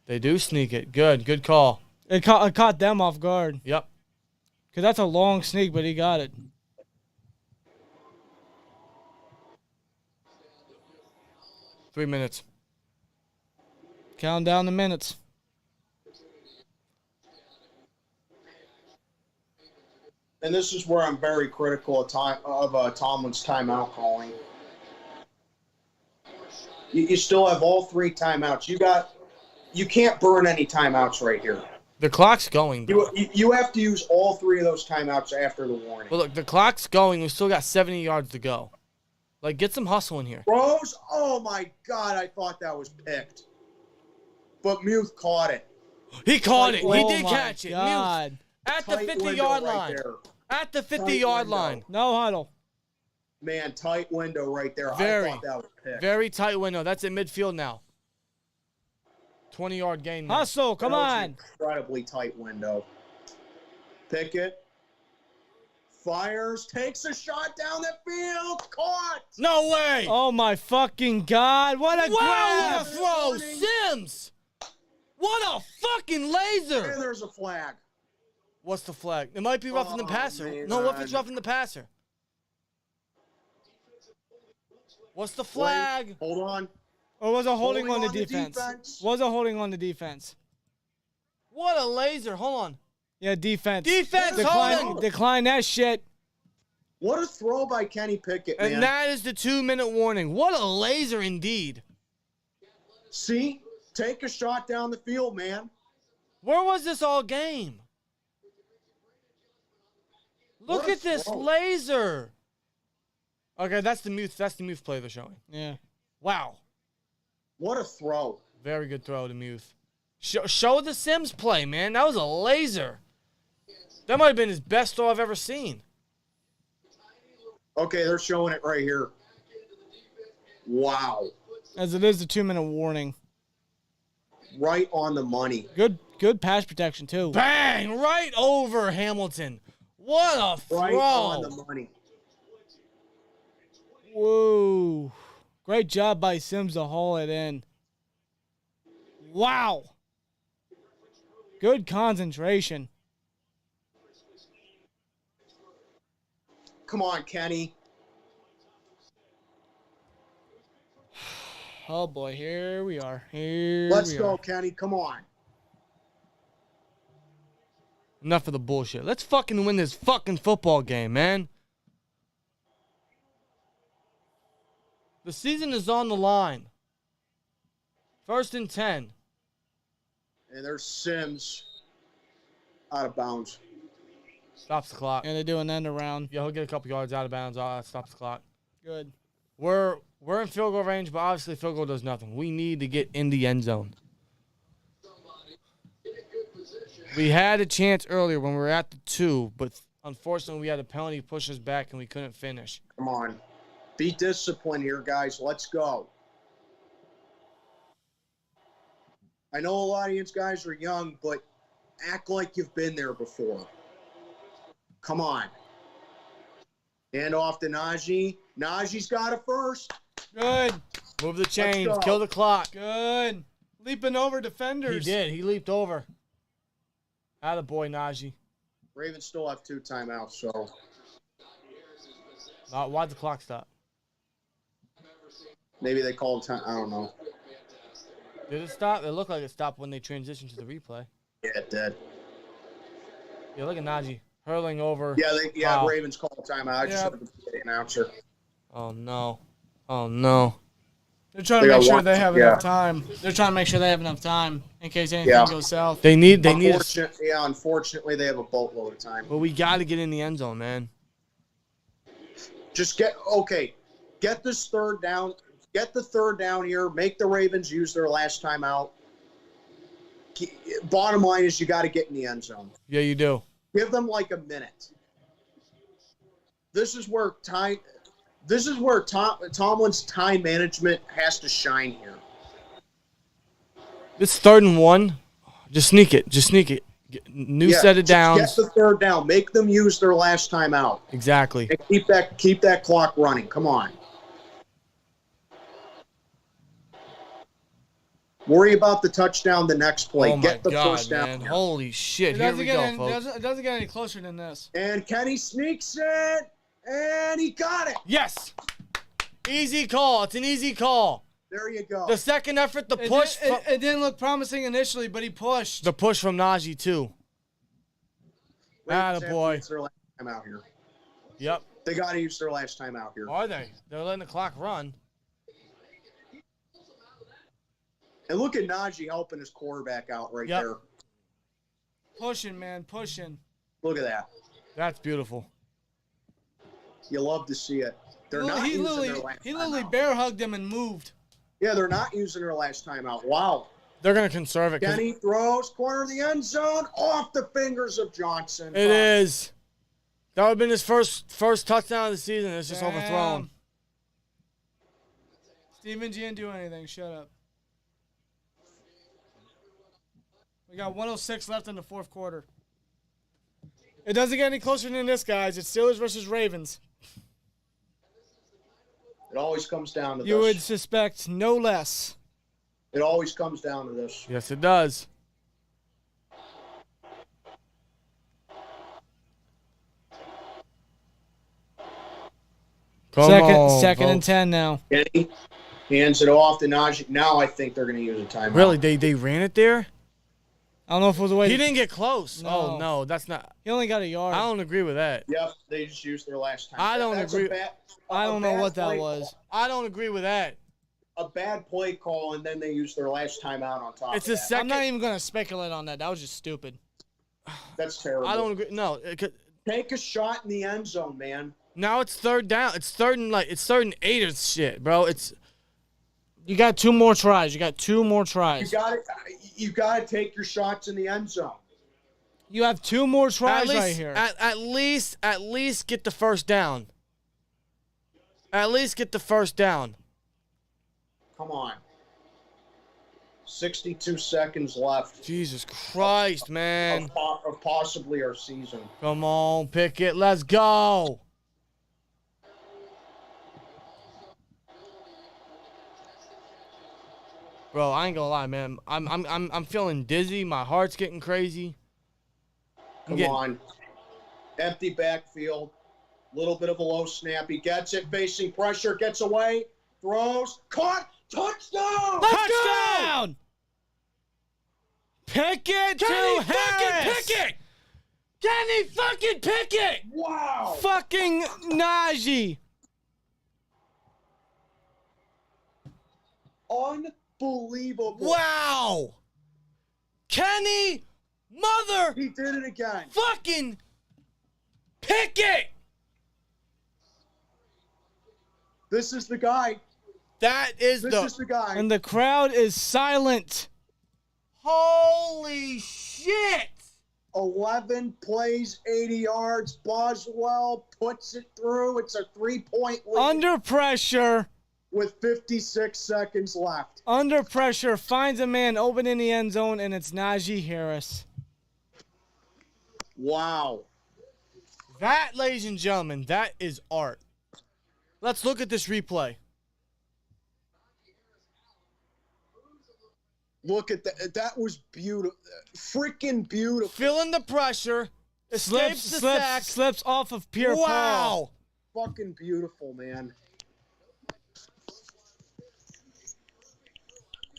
They do sneak it. Good call. It caught them off guard. Yep. Because that's a long sneak, but he got it. Three minutes. Count down the minutes. And this is where I'm very critical of Tomlin's timeout calling. You still have all 3 timeouts. You can't burn any timeouts right here. The clock's going. You have to use all 3 of those timeouts after the warning. Well, look, the clock's going. We still got 70 yards to go. Like, get some hustle in here. Rose, oh my God, I thought that was picked. But Muth caught it. He caught it. He Oh did my catch it. God. Muth, at the Tight 50-yard window line. right there. At the Tight 50-yard window. line. No huddle. Man, tight window right there. Very, I thought that was picked. very tight window. That's at midfield now. 20-yard gain. There. Hustle, come That was on. an incredibly tight window. Pickett fires, takes a shot down the field, caught. No way. Oh my fucking God. What a Wow, grab. what a throw. Sims. What a fucking And laser. there's a flag. What's the flag? It might be roughing the passer. man. No, what if it's roughing the passer? What's the flag? Wait, hold on. Or was it holding Holding on the on the defense? defense. Was it holding on the defense? What a laser. Hold on. Yeah, defense. Defense holding. Decline that shit. What a throw by Kenny Pickett, man. And that is the 2-minute warning. What a laser indeed. See? Take a shot down the field, man. Where was this all game? Look What a at this throw. laser. Okay, that's the Muth play they're showing. Yeah. Wow. What a throw. Very good throw to Muth. Show the Sims play, man. That was a laser. That might have been his best throw I've ever seen. Okay, they're showing it right here. Wow. As it is the 2-minute warning. Right on the money. Good pass protection too. Bang! Right over Hamilton. What a throw. Right on the money. Whoa. Great job by Sims to haul it in. Wow. Good concentration. Come on, Kenny. Oh boy, here we are. Let's go, Kenny. Come on. Enough of the bullshit. Let's fucking win this fucking football game, man. The season is on the line. 1st and 10. And there's Sims out of bounds. Stops the clock. And they do an end around. Yeah, he'll get a couple yards out of bounds. That stops the clock. Good. We're in field goal range, but obviously field goal does nothing. We need to get in the end zone. We had a chance earlier when we were at the 2, but unfortunately we had a penalty push us back and we couldn't finish. Come on. Be disciplined here, guys. Let's go. I know a lot of you guys are young, but act like you've been there before. Come on. And off to Najee. Najee's got it first. Good. Move the chains. go. Kill the clock. Good. Leaping over defenders. He did. He leaped over. Attaboy, Najee. Ravens still have 2 timeouts, so. Why'd the clock stop? Maybe they called time. I don't know. Did it stop? It looked like it stopped when they transitioned to the replay. Yeah, it did. Yeah, look at Najee hurling over. Yeah, Wow. Ravens called timeout. I just Yep. heard the announcer. Oh, no. Oh, no. They're trying to They make got sure one- they have yeah. enough time. They're trying to make sure they have enough time in case anything Yeah. goes south. They need a, Unfortunately, they have a boatload of time. but we got to get in the end zone, man. Just get this 3rd down. Get the third down here. Make the Ravens use their last time out. Bottom line is you got to get in the end zone. Yeah, you do. Give them like a minute. This is where Tomlin's time management has to shine here. It's 3rd and 1. Just sneak it. New set of downs. Get the third down. Make them use their last time out. Exactly. And keep that clock running. Come on. Worry about the touchdown the next play. Get the first down. Man. Holy shit. Here we go, folks. It doesn't get any closer than this. And Kenny sneaks it, and he got it. Yes. Easy call. It's an easy call. There you go. The second effort, the push. It didn't look promising initially, but he pushed. The push from Najee, too. Attaboy. Use their last time out here. Yep. They got to use their last time out here. Are they? They're letting the clock run. And look at Najee helping his quarterback out right there. Pushing, man, pushing. Look at that. That's beautiful. You love to see it. They're not using their last He time literally out. bear hugged him and moved. Yeah, they're not using their last time out. Wow. They're going to conserve it. Kenny throws, corner of the end zone, off the fingers of Johnson. It is. That would have been his first touchdown of the season. It's just overthrown. Steven G didn't do anything. Shut up. We got 1:06 left in the fourth quarter. It doesn't get any closer than this, guys. It's Steelers versus Ravens. It always comes down to this. You would suspect no less. It always comes down to this. Yes, it does. Second and 10 now. Kenny hands it off to Najee. Now I think they're going to use a timeout. Really? They ran it there? I don't know if it was the way He didn't get close. No. Oh, no. That's not. He only got a yard. I don't agree with that. Yep, they just used their last time. I don't agree. I don't know what that was. I don't agree with that. A bad play call, and then they used their last timeout on top It's of a that. second. I'm not even going to speculate on that. That was just stupid. That's terrible. I don't agree. No. Take a shot in the end zone, man. Now it's third down. It's third and 8 or shit, bro. You got 2 more tries. You got 2 more tries. You got to take your shots in the end zone. You have 2 more tries right here. At least get the first down. At least get the first down. Come on. 62 seconds left. Jesus Christ, man. Of possibly our season. Come on, Pickett. Let's go. Bro, I ain't gonna lie, man. I'm feeling dizzy. My heart's getting crazy. Come on. Empty backfield. Little bit of a low snap. He gets it, facing pressure, gets away, throws, caught, touchdown! Touchdown! Pickett to Harris! Pickett! Kenny fucking Pickett! Wow! Fucking Najee! Unbelievable. Wow! Kenny mother He did it again. fucking Pickett! This is the guy. That is This is the guy. And the crowd is silent. Holy shit! 11 plays, 80 yards. Boswell puts it through. It's a 3-point lead Under pressure. with 56 seconds left. Under pressure. Finds a man open in the end zone, and it's Najee Harris. Wow. That, ladies and gentlemen, that is art. Let's look at this replay. Look at that. That was beautiful. Freaking beautiful. Feeling the pressure. Escapes the sack. Slips off of Pierre Paul. Wow. Fucking beautiful, man.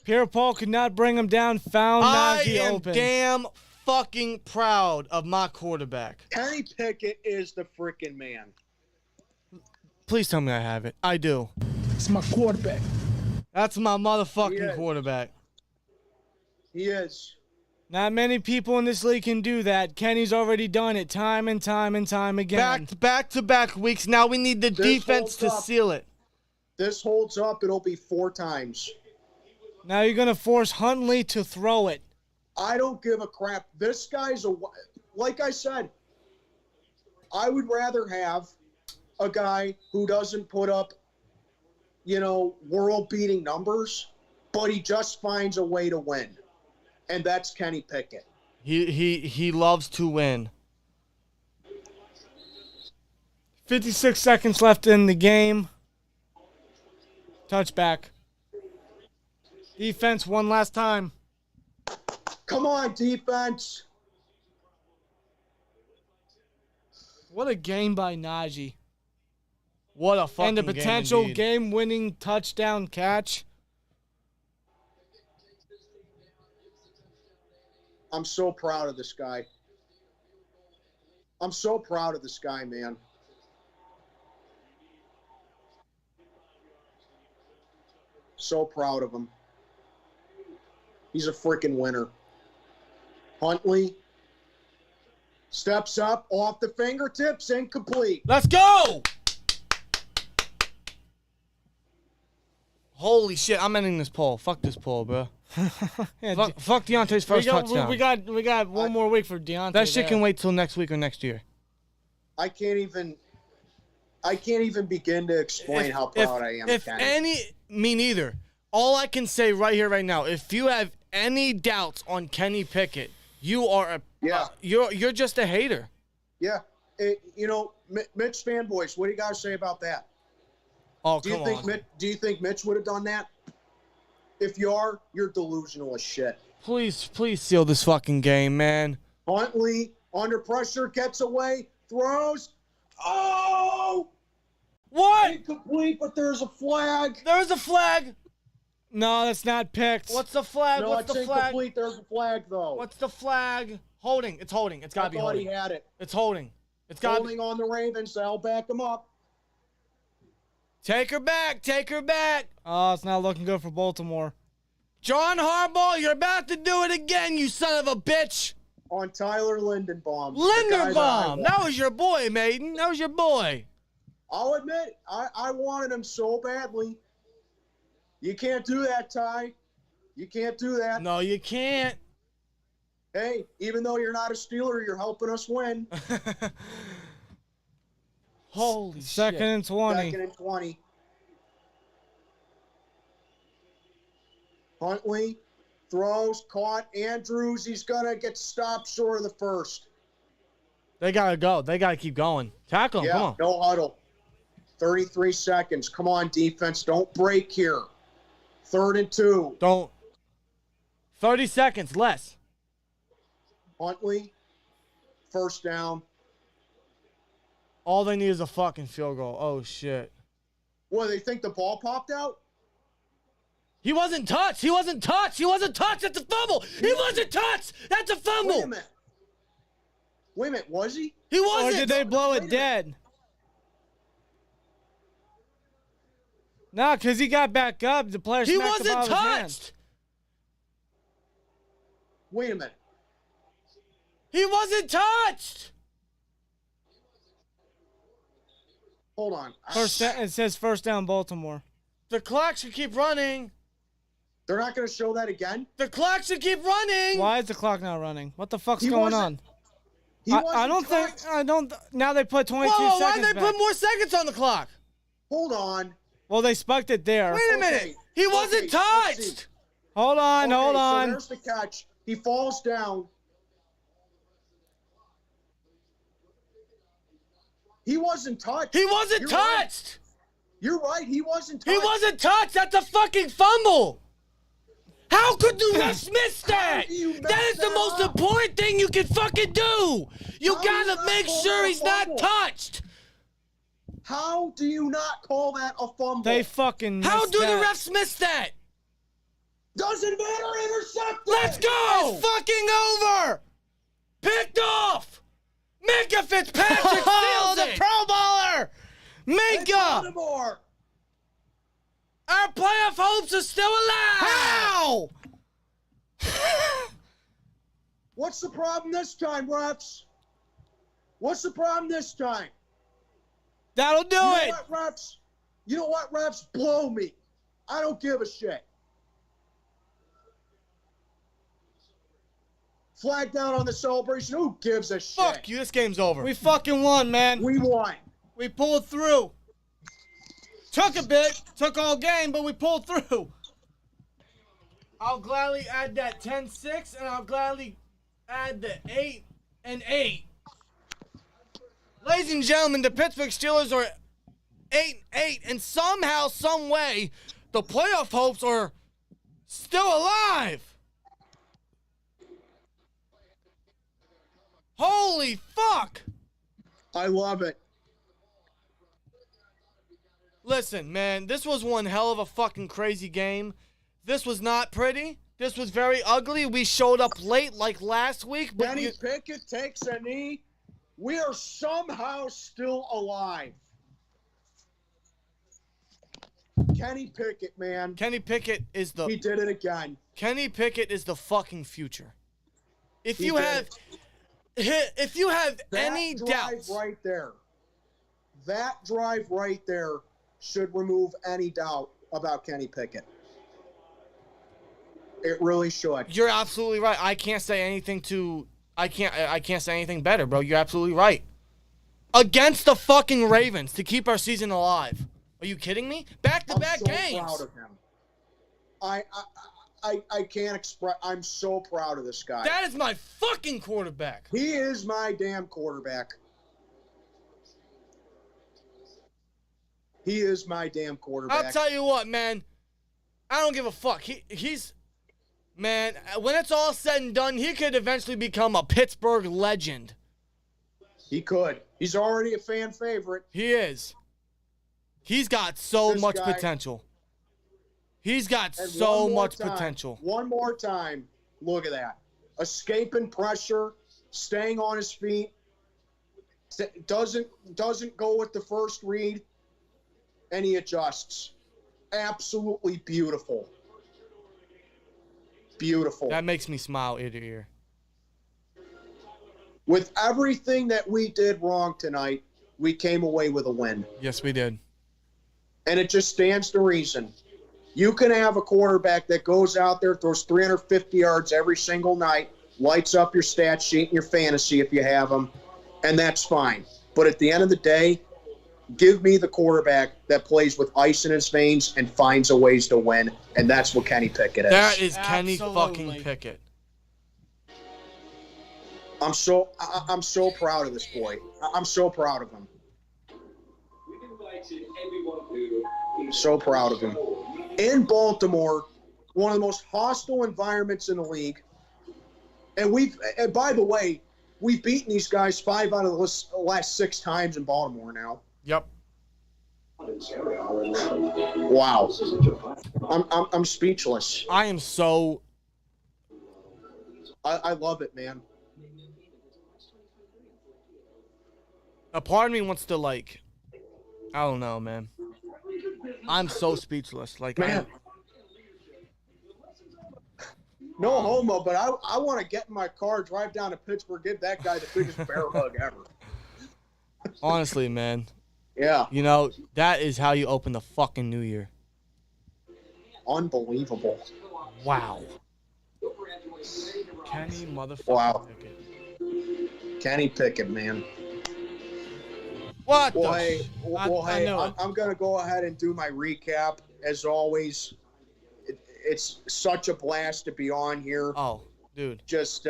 Pierre Paul could not bring him down. Found I Najee am open. damn fucking proud of my quarterback. Kenny Pickett is the freaking man. Please tell me I have it. I do. It's my quarterback. That's my motherfucking Yeah. quarterback. He is. Not many people in this league can do that. Kenny's already done it time and time and time again. Back to back weeks. Now we need the This defense to holds up. seal it. this holds up, it'll be 4 times. Now you're going to force Huntley to throw it. I don't give a crap. This guy's like I said, I would rather have a guy who doesn't put up, world-beating numbers, but he just finds a way to win. And that's Kenny Pickett. He loves to win. 56 seconds left in the game. Touchback. Defense one last time. Come on, defense. What a game by Najee. What a fucking And the potential game, game-winning touchdown catch. I'm so proud of this guy. I'm so proud of this guy, man. So proud of him. He's a freaking winner. Huntley steps up off the fingertips, incomplete. Let's go! Holy shit, I'm ending this poll. Fuck this poll, bro. Yeah, Fuck Deontay's first touchdown. We got one more week for Deontay. That shit can wait till next week or next year. I can't even begin to explain how proud I am of Kenny. Me neither. All I can say right here, right now, if you have any doubts on Kenny Pickett, you are you're just a hater. Yeah. Mitch fanboys, what do you guys say about that? Oh, Do you think Mitch would have done that? If you are, you're delusional as shit. Please seal this fucking game, man. Huntley, under pressure, gets away, throws. Oh! What? Incomplete, but there's a flag. There's a flag. No, that's not picked. What's the flag? No, What's it's the flag? incomplete. There's a flag, though. What's the flag? Holding. It's holding. It's gotta be holding. I thought he had it. It's holding. It's got Holding on the Ravens. I'll back him up. Take her back. Take her back. Oh, it's not looking good for Baltimore. John Harbaugh, you're about to do it again, you son of a bitch. On Tyler Linderbaum. Linderbaum. That was your boy, Maiden. That was your boy. I'll admit, I wanted him so badly. You can't do that, Ty. You can't do that. No, you can't. Hey, even though you're not a Steeler, you're helping us win. Holy Second shit. and 20. Second and 20. Huntley throws, caught. Andrews, he's going to get stopped short of the first. They gotta go. They gotta keep going. Tackle him. Come on. No huddle. 33 seconds. Come on, defense. Don't break here. 3rd and 2. Don't. 30 seconds less. Huntley, first down. All they need is a fucking field goal. Oh, shit. What, they think the ball popped out? He wasn't touched. He wasn't touched. He wasn't touched. That's a fumble. He wasn't touched. That's a fumble. Wait a minute. Was he? He wasn't. Or did they blow it dead? No, because he got back up. The player He smacked the ball wasn't out of his hand. touched. Wait a minute. He wasn't touched. Hold on. It says first down Baltimore. The clock should keep running. They're not going to show that again? The clock should keep running. Why is the clock not running? What the fuck's He going wasn't- on? I don't think. I don't. Now they put 22 Whoa, why seconds did they back. put more seconds on the clock? Hold on. Well, they spiked it there. Wait a minute. He wasn't let's see. touched. Hold on, hold So on. there's the catch. He falls down. He wasn't touched. He wasn't You're touched. Right. You're right. He wasn't touched. He wasn't touched. That's a fucking fumble. How could the refs miss that? do you mess That is the that most up? important thing you can fucking do. You How do you gotta not make call sure that a he's not fumble? touched. How do you not call that a fumble? They fucking. How missed do the that. refs miss that? Doesn't matter. Intercepted. Let's go. It's fucking over. Picked off. Minka Fitzpatrick Oh, steals the it. Pro Bowler. Minka. Baltimore. Our playoff hopes are still alive. How? What's the problem this time, refs? What's the problem this time? That'll do You know it. what, refs? You know what, refs? Blow me. I don't give a shit. Flag down on the celebration. Who gives a shit? Fuck you. This game's over. We fucking won, man. We won. We pulled through. Took a bit. Took all game, but we pulled through. I'll gladly add that 10-6, and I'll gladly add the 8-8. Ladies and gentlemen, the Pittsburgh Steelers are 8-8, and somehow, some way, the playoff hopes are still alive. Holy fuck! I love it. Listen, man, this was one hell of a fucking crazy game. This was not pretty. This was very ugly. We showed up late like last week. But Kenny Pickett takes a knee. We are somehow still alive. Kenny Pickett, man. Kenny Pickett is the... He did it again. Kenny Pickett is the fucking future. If He you did. have That any drive doubts... right there. That drive right there should remove any doubt about Kenny Pickett. It really should. You're absolutely right. I can't say anything say anything better, bro. You're absolutely right. Against the fucking Ravens to keep our season alive. Are you kidding me? Back-to-back games. I'm so proud of him. I can't express. I'm so proud of this guy. That is my fucking quarterback. He is my damn quarterback. He is my damn quarterback. I'll tell you what, man. I don't give a fuck. He's... Man, when it's all said and done, he could eventually become a Pittsburgh legend. He could. He's already a fan favorite. He is. He's got so This much guy- potential. He's got And so one more much time- potential. One more time. Look at that. Escaping pressure, staying on his feet. Doesn't go with the first read, and he adjusts. Absolutely beautiful. Beautiful. That makes me smile ear to ear. With everything that we did wrong tonight, we came away with a win. Yes, we did. And it just stands to reason. You can have a quarterback that goes out there, throws 350 yards every single night, lights up your stat sheet and your fantasy if you have them, and that's fine. But at the end of the day, give me the quarterback that plays with ice in his veins and finds a ways to win, and that's what Kenny Pickett is. That is Kenny Absolutely. fucking Pickett. I'm so proud of this boy. I'm so proud of him. So proud of him. In Baltimore, one of the most hostile environments in the league. And by the way, we've beaten these guys 5 out of the last 6 times in Baltimore now. Yep. Wow. I'm speechless. I am so... I love it, man. A part of me wants to, like... I don't know, man. I'm so speechless. Like, Man. No homo, but I want to get in my car, drive down to Pittsburgh, give that guy the biggest bear hug ever. honestly, man. Yeah. You know, that is how you open the fucking new year. Unbelievable. Wow. Kenny motherfucking Wow. Pickett. Kenny Pickett, man. What Well, the... hey, I knew it. I'm going to go ahead and do my recap. As always, it's such a blast to be on here. Oh, dude. Just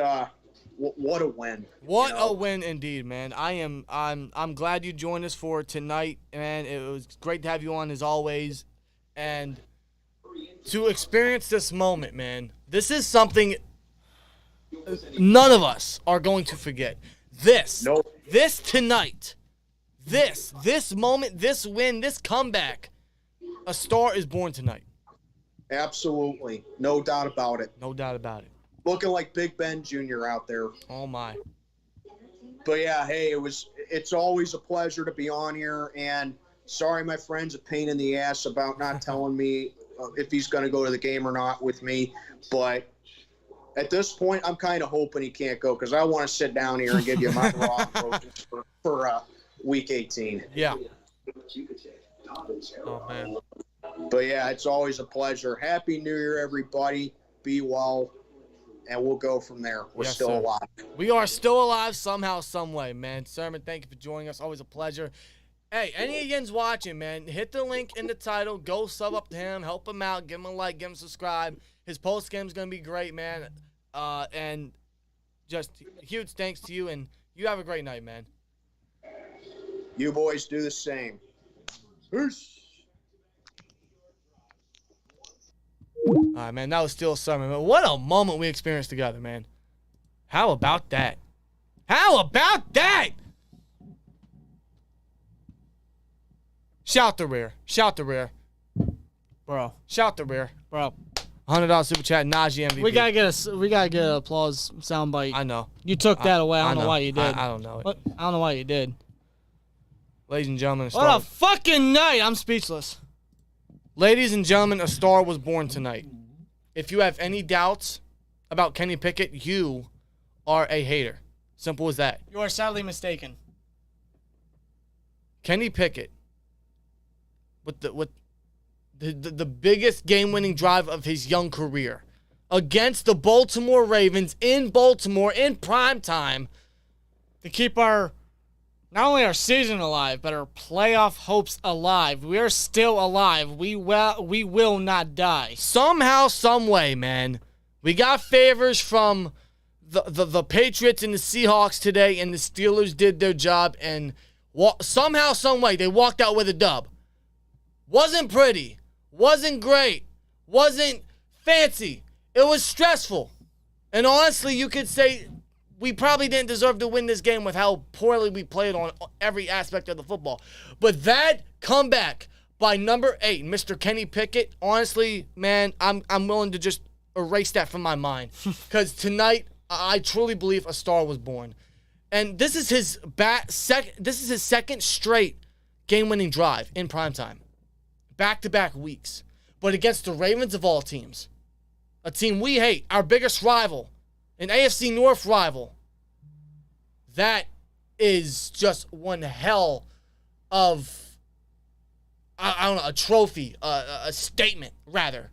what a win. What you know? a win indeed, man. I'm glad you joined us for tonight, man. It was great to have you on as always. And to experience this moment, man. This is something none of us are going to forget. This tonight. This moment, this win, this comeback. A star is born tonight. Absolutely. No doubt about it. No doubt about it. Looking like Big Ben Jr. out there. Oh my. But yeah, hey, it's always a pleasure to be on here, and sorry my friend's a pain in the ass about not telling me if he's going to go to the game or not with me, but at this point I'm kind of hoping he can't go because I want to sit down here and give you my raw approaches for week 18. Yeah. Oh, man. But, yeah, it's always a pleasure. Happy New Year, everybody. Be well, and we'll go from there. We're Yes, still sir. alive. We are still alive somehow, some way, man. Sermon, thank you for joining us. Always a pleasure. Hey, any of yins watching, man, hit the link in the title. Go sub up to him. Help him out. Give him a like. Give him a subscribe. His post game's going to be great, man. And just huge thanks to you, and you have a great night, man. You boys do the same. Peace. All right, man, that was still Sermon. Man, what a moment we experienced together, man. How about that? How about that? Shout the rear. Shout the rear. Bro. Shout the rear. Bro. $100 super chat, Najee MVP. We gotta get an applause soundbite. I know. You took that away. I don't know why you did. I don't know it. I don't know why you did. Ladies and gentlemen, What a fucking night. I'm speechless. Ladies and gentlemen, a star was born tonight. If you have any doubts about Kenny Pickett, you are a hater. Simple as that. You are sadly mistaken. Kenny Pickett, with the biggest game-winning drive of his young career, against the Baltimore Ravens in Baltimore in prime time, To keep our, not only our season alive, but our playoff hopes alive. We are still alive. We will not die. somehow, some way, man, we got favors from the Patriots and the Seahawks today, and the Steelers did their job, and somehow, some way, they walked out with a dub. Wasn't pretty. Wasn't great. Wasn't fancy. It was stressful. And honestly, you could say we probably didn't deserve to win this game with how poorly we played on every aspect of the football. But that comeback by number 8, Mr. Kenny Pickett, honestly, man, I'm willing to just erase that from my mind. Because tonight, I truly believe a star was born. And this is his second straight game-winning drive in primetime. Back-to-back weeks. But against the Ravens of all teams. A team we hate. Our biggest rival. An AFC North rival. That is just one hell of, I don't know, a trophy. A statement, rather,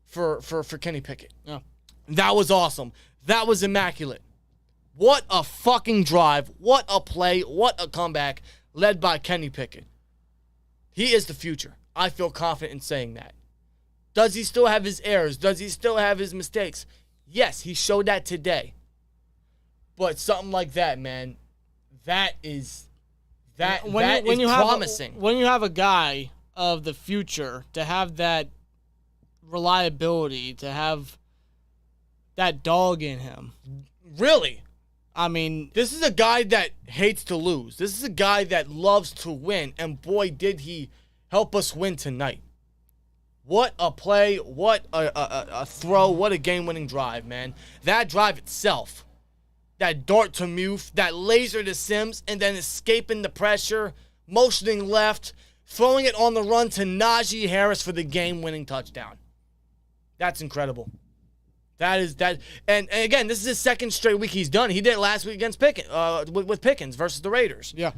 for Kenny Pickett. Yeah. That was awesome. That was immaculate. What a fucking drive. What a play. What a comeback led by Kenny Pickett. He is the future. I feel confident in saying that. Does he still have his errors? Does he still have his mistakes? Yes, he showed that today. But something like that, man, that is promising. When you have a guy of the future, to have that reliability, to have that dog in him. Really? I mean, this is a guy that hates to lose. This is a guy that loves to win. And boy, did he help us win tonight. What a play. What a throw. What a game-winning drive, man. That drive itself. That dart to Muth. That laser to Sims. And then escaping the pressure. Motioning left. Throwing it on the run to Najee Harris for the game-winning touchdown. That's incredible. That is that. And again, this is his second straight week he's done. He did it last week against with Pickens versus the Raiders. yeah.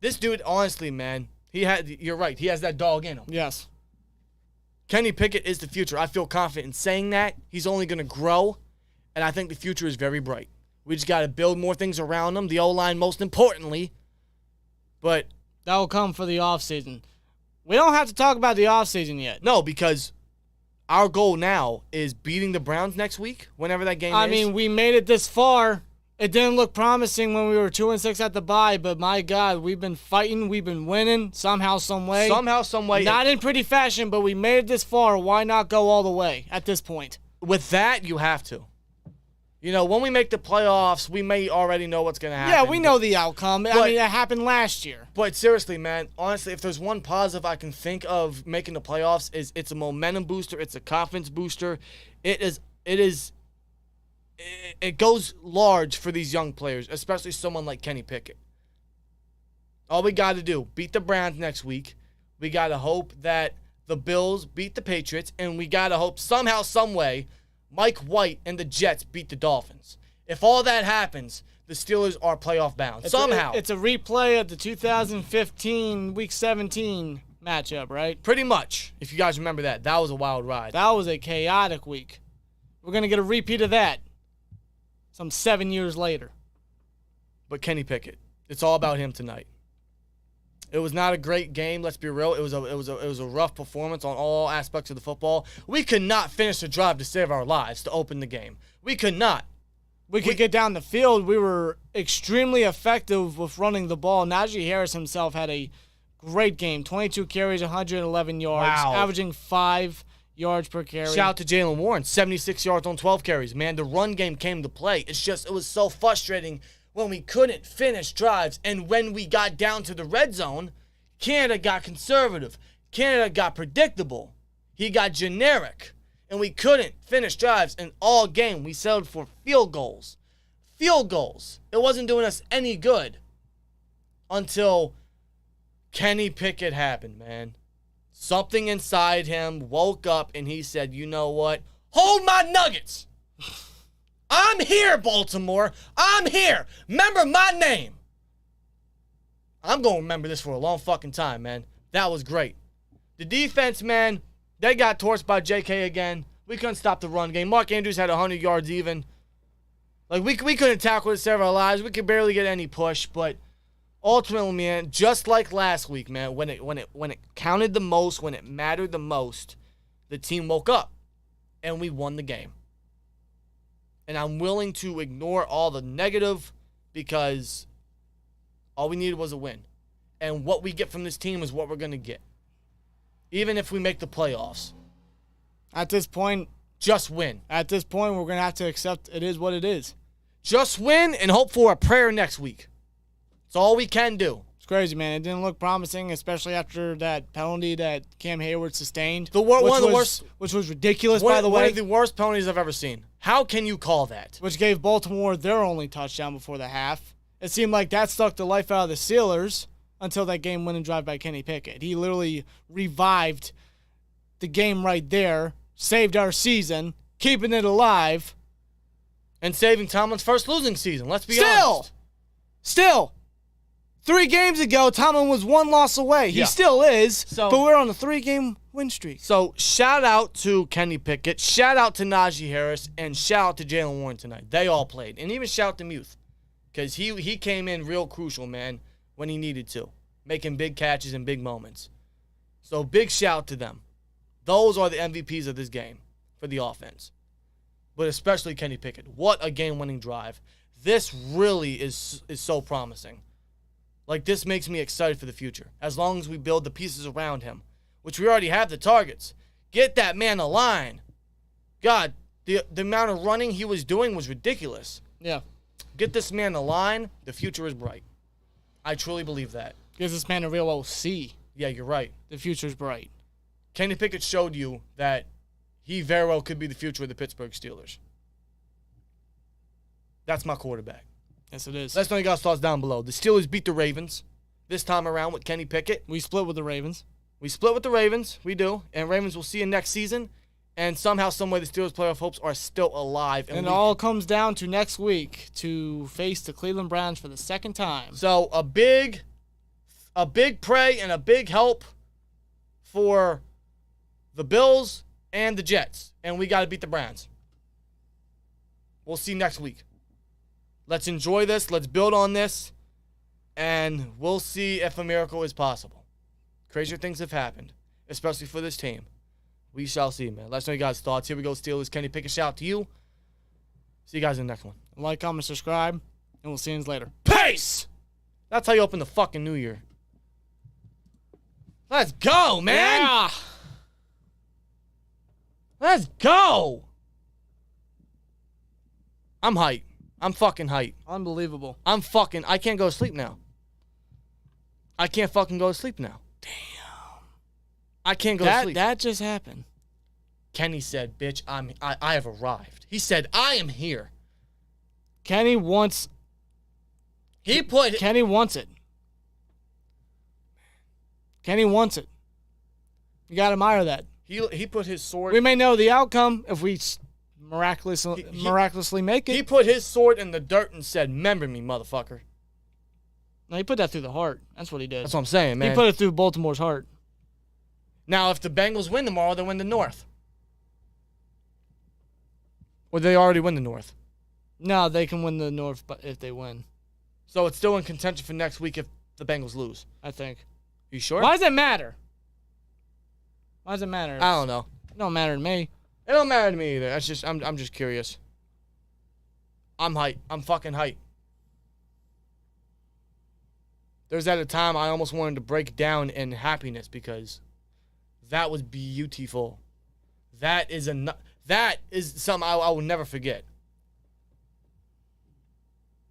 This dude, honestly, man, you're right. He has that dog in him. Yes. Kenny Pickett is the future. I feel confident in saying that. He's only going to grow, and I think the future is very bright. We just got to build more things around him, the O-line most importantly. But that will come for the offseason. We don't have to talk about the offseason yet. No, because our goal now is beating the Browns next week, whenever that game is. I mean, we made it this far. It didn't look promising when we were 2-6 at the bye, but my God, we've been fighting, we've been winning somehow, some way. Somehow, some way. Not in pretty fashion, but we made it this far. Why not go all the way at this point? With that, you have to. You know, when we make the playoffs, we may already know what's going to happen. Yeah, we know the outcome. I mean, it happened last year. But seriously, man, honestly, if there's one positive I can think of making the playoffs, is it's a momentum booster, it's a confidence booster. It goes large for these young players, especially someone like Kenny Pickett. All we got to do, beat the Browns next week. We got to hope that the Bills beat the Patriots, and we got to hope somehow, some way, Mike White and the Jets beat the Dolphins. If all that happens, the Steelers are playoff bound. Somehow. It's a replay of the 2015 Week 17 matchup, right? Pretty much, if you guys remember that. That was a wild ride. That was a chaotic week. We're going to get a repeat of that some 7 years later. But Kenny Pickett, it's all about him tonight. It was not a great game, let's be real. It was a rough performance on all aspects of the football. We could not finish the drive to save our lives to open the game. We could not. We could get down the field. We were extremely effective with running the ball. Najee Harris himself had a great game. 22 carries, 111 yards, averaging 5 yards per carry. Shout out to Jalen Warren, 76 yards on 12 carries. Man, the run game came to play. It was so frustrating when we couldn't finish drives. And when we got down to the red zone, Canada got conservative. Canada got predictable. He got generic. And we couldn't finish drives. And all game, we settled for field goals. Field goals. It wasn't doing us any good until Kenny Pickett happened, man. Something inside him woke up and he said, you know what? Hold my nuggets. I'm here, Baltimore. I'm here. Remember my name. I'm going to remember this for a long fucking time, man. That was great. The defense, man, they got torched by JK again. We couldn't stop the run game. Mark Andrews had 100 yards even. Like, we couldn't tackle to save our lives. We could barely get any push, but ultimately, man, just like last week, man, when it counted the most, when it mattered the most, the team woke up and we won the game. And I'm willing to ignore all the negative because all we needed was a win. And what we get from this team is what we're going to get. Even if we make the playoffs. At this point, just win. At this point, we're going to have to accept it is what it is. Just win and hope for a prayer next week. It's all we can do. It's crazy, man. It didn't look promising, especially after that penalty that Cam Hayward sustained. One of the worst. Which was ridiculous, by the way. One of the worst penalties I've ever seen. How can you call that? Which gave Baltimore their only touchdown before the half. It seemed like that stuck the life out of the Steelers until that game-winning drive by Kenny Pickett. He literally revived the game right there, saved our season, keeping it alive. And saving Tomlin's first losing season, let's be honest. Still. 3 games ago, Tomlin was 1 loss away. He still is, but we're on a 3-game win streak. So shout out to Kenny Pickett, shout out to Najee Harris, and shout out to Jalen Warren tonight. They all played. And even shout out to Muth. Because he came in real crucial, man, when he needed to. Making big catches in big moments. So big shout to them. Those are the MVPs of this game for the offense. But especially Kenny Pickett. What a game-winning drive. This really is so promising. Like, this makes me excited for the future. As long as we build the pieces around him, which we already have the targets. Get that man a line. God, the amount of running he was doing was ridiculous. Yeah. Get this man a line. The future is bright. I truly believe that. Gives this man a real OC. Yeah, you're right. The future's bright. Kenny Pickett showed you that he very well could be the future of the Pittsburgh Steelers. That's my quarterback. Yes, it is. Let us know your guys' thoughts down below. The Steelers beat the Ravens this time around with Kenny Pickett. We split with the Ravens. We do. And Ravens will see you next season. And somehow, someway, the Steelers' playoff hopes are still alive. And it all comes down to next week to face the Cleveland Browns for the second time. So a big pray and a big help for the Bills and the Jets. And we got to beat the Browns. We'll see you next week. Let's enjoy this. Let's build on this. And we'll see if a miracle is possible. Crazier things have happened, especially for this team. We shall see, man. Let us know your guys' thoughts. Here we go, Steelers. Kenny Pickett, shout out to you. See you guys in the next one. Like, comment, subscribe, and we'll see you later. Peace! That's how you open the fucking new year. Let's go, man! Yeah! Let's go! I'm hyped. I'm fucking hyped. Unbelievable. I can't go to sleep now. I can't fucking go to sleep now. Damn. I can't go to sleep. That just happened. Kenny said, bitch, I have arrived. He said, I am here. Kenny wants it. Kenny wants it. You got to admire that. He put his sword. We may know the outcome if we miraculously make it. He put his sword in the dirt and said, remember me, motherfucker. No, he put that through the heart. That's what he did. That's what I'm saying, man. He put it through Baltimore's heart. Now, if the Bengals win tomorrow, they win the North. Or they already win the North. No, they can win the North but if they win. So it's still in contention for next week if the Bengals lose. I think. You sure? Why does it matter? Why does it matter? I don't know. It don't matter to me. It don't matter to me either. That's just I'm just curious. I'm hyped. I'm fucking hyped. There's at a time I almost wanted to break down in happiness because that was beautiful. That is something I will never forget.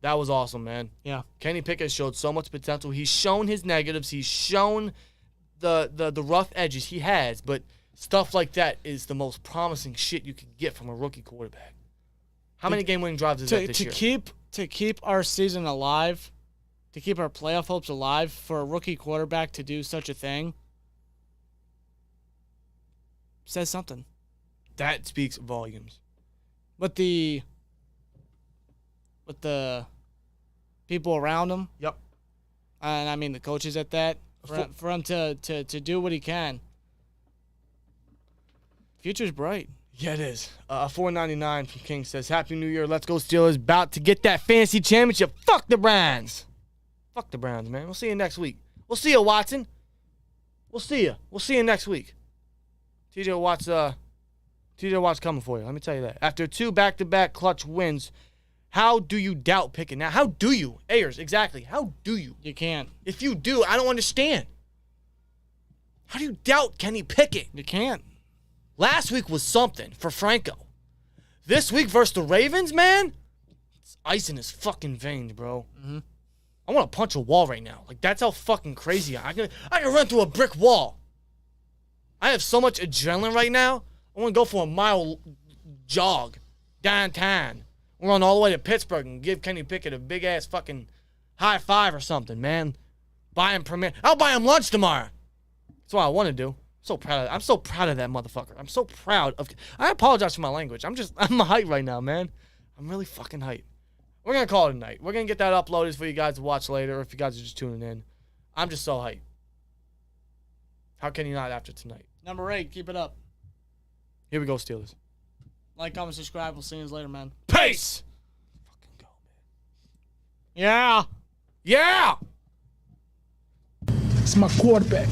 That was awesome, man. Yeah. Kenny Pickett showed so much potential. He's shown his negatives. He's shown the rough edges he has, but stuff like that is the most promising shit you could get from a rookie quarterback. How many game-winning drives is that this year? To keep our season alive, to keep our playoff hopes alive, for a rookie quarterback to do such a thing says something. That speaks volumes. With the people around him. Yep. And I mean the coaches at that. For him to do what he can. Future's bright. Yeah, it is. $4.99 from King says, Happy New Year. Let's go Steelers. About to get that fantasy championship. Fuck the Browns. Fuck the Browns, man. We'll see you next week. We'll see you, Watson. We'll see you. We'll see you next week. TJ Watt's coming for you. Let me tell you that. After 2 back-to-back clutch wins, how do you doubt Pickett? Now, how do you? Ayers, exactly. How do you? You can't. If you do, I don't understand. How do you doubt Kenny Pickett? You can't. Last week was something for Franco. This week versus the Ravens, man, it's ice in his fucking veins, bro. Mm-hmm. I want to punch a wall right now. Like, that's how fucking crazy I can run through a brick wall. I have so much adrenaline right now. I want to go for a mile jog downtown. We'll run all the way to Pittsburgh and give Kenny Pickett a big-ass fucking high five or something, man. Buy him I'll buy him lunch tomorrow. That's what I want to do. I'm so proud of that motherfucker. I'm so proud of. I apologize for my language. I'm hyped right now, man. I'm really fucking hyped. We're gonna call it a night. We're gonna get that uploaded for you guys to watch later, if you guys are just tuning in. I'm just so hyped. How can you not after tonight? Number 8, keep it up. Here we go, Steelers. Like, comment, subscribe. We'll see you later, man. Peace. Fucking go, man. Yeah. Yeah. It's my quarterback.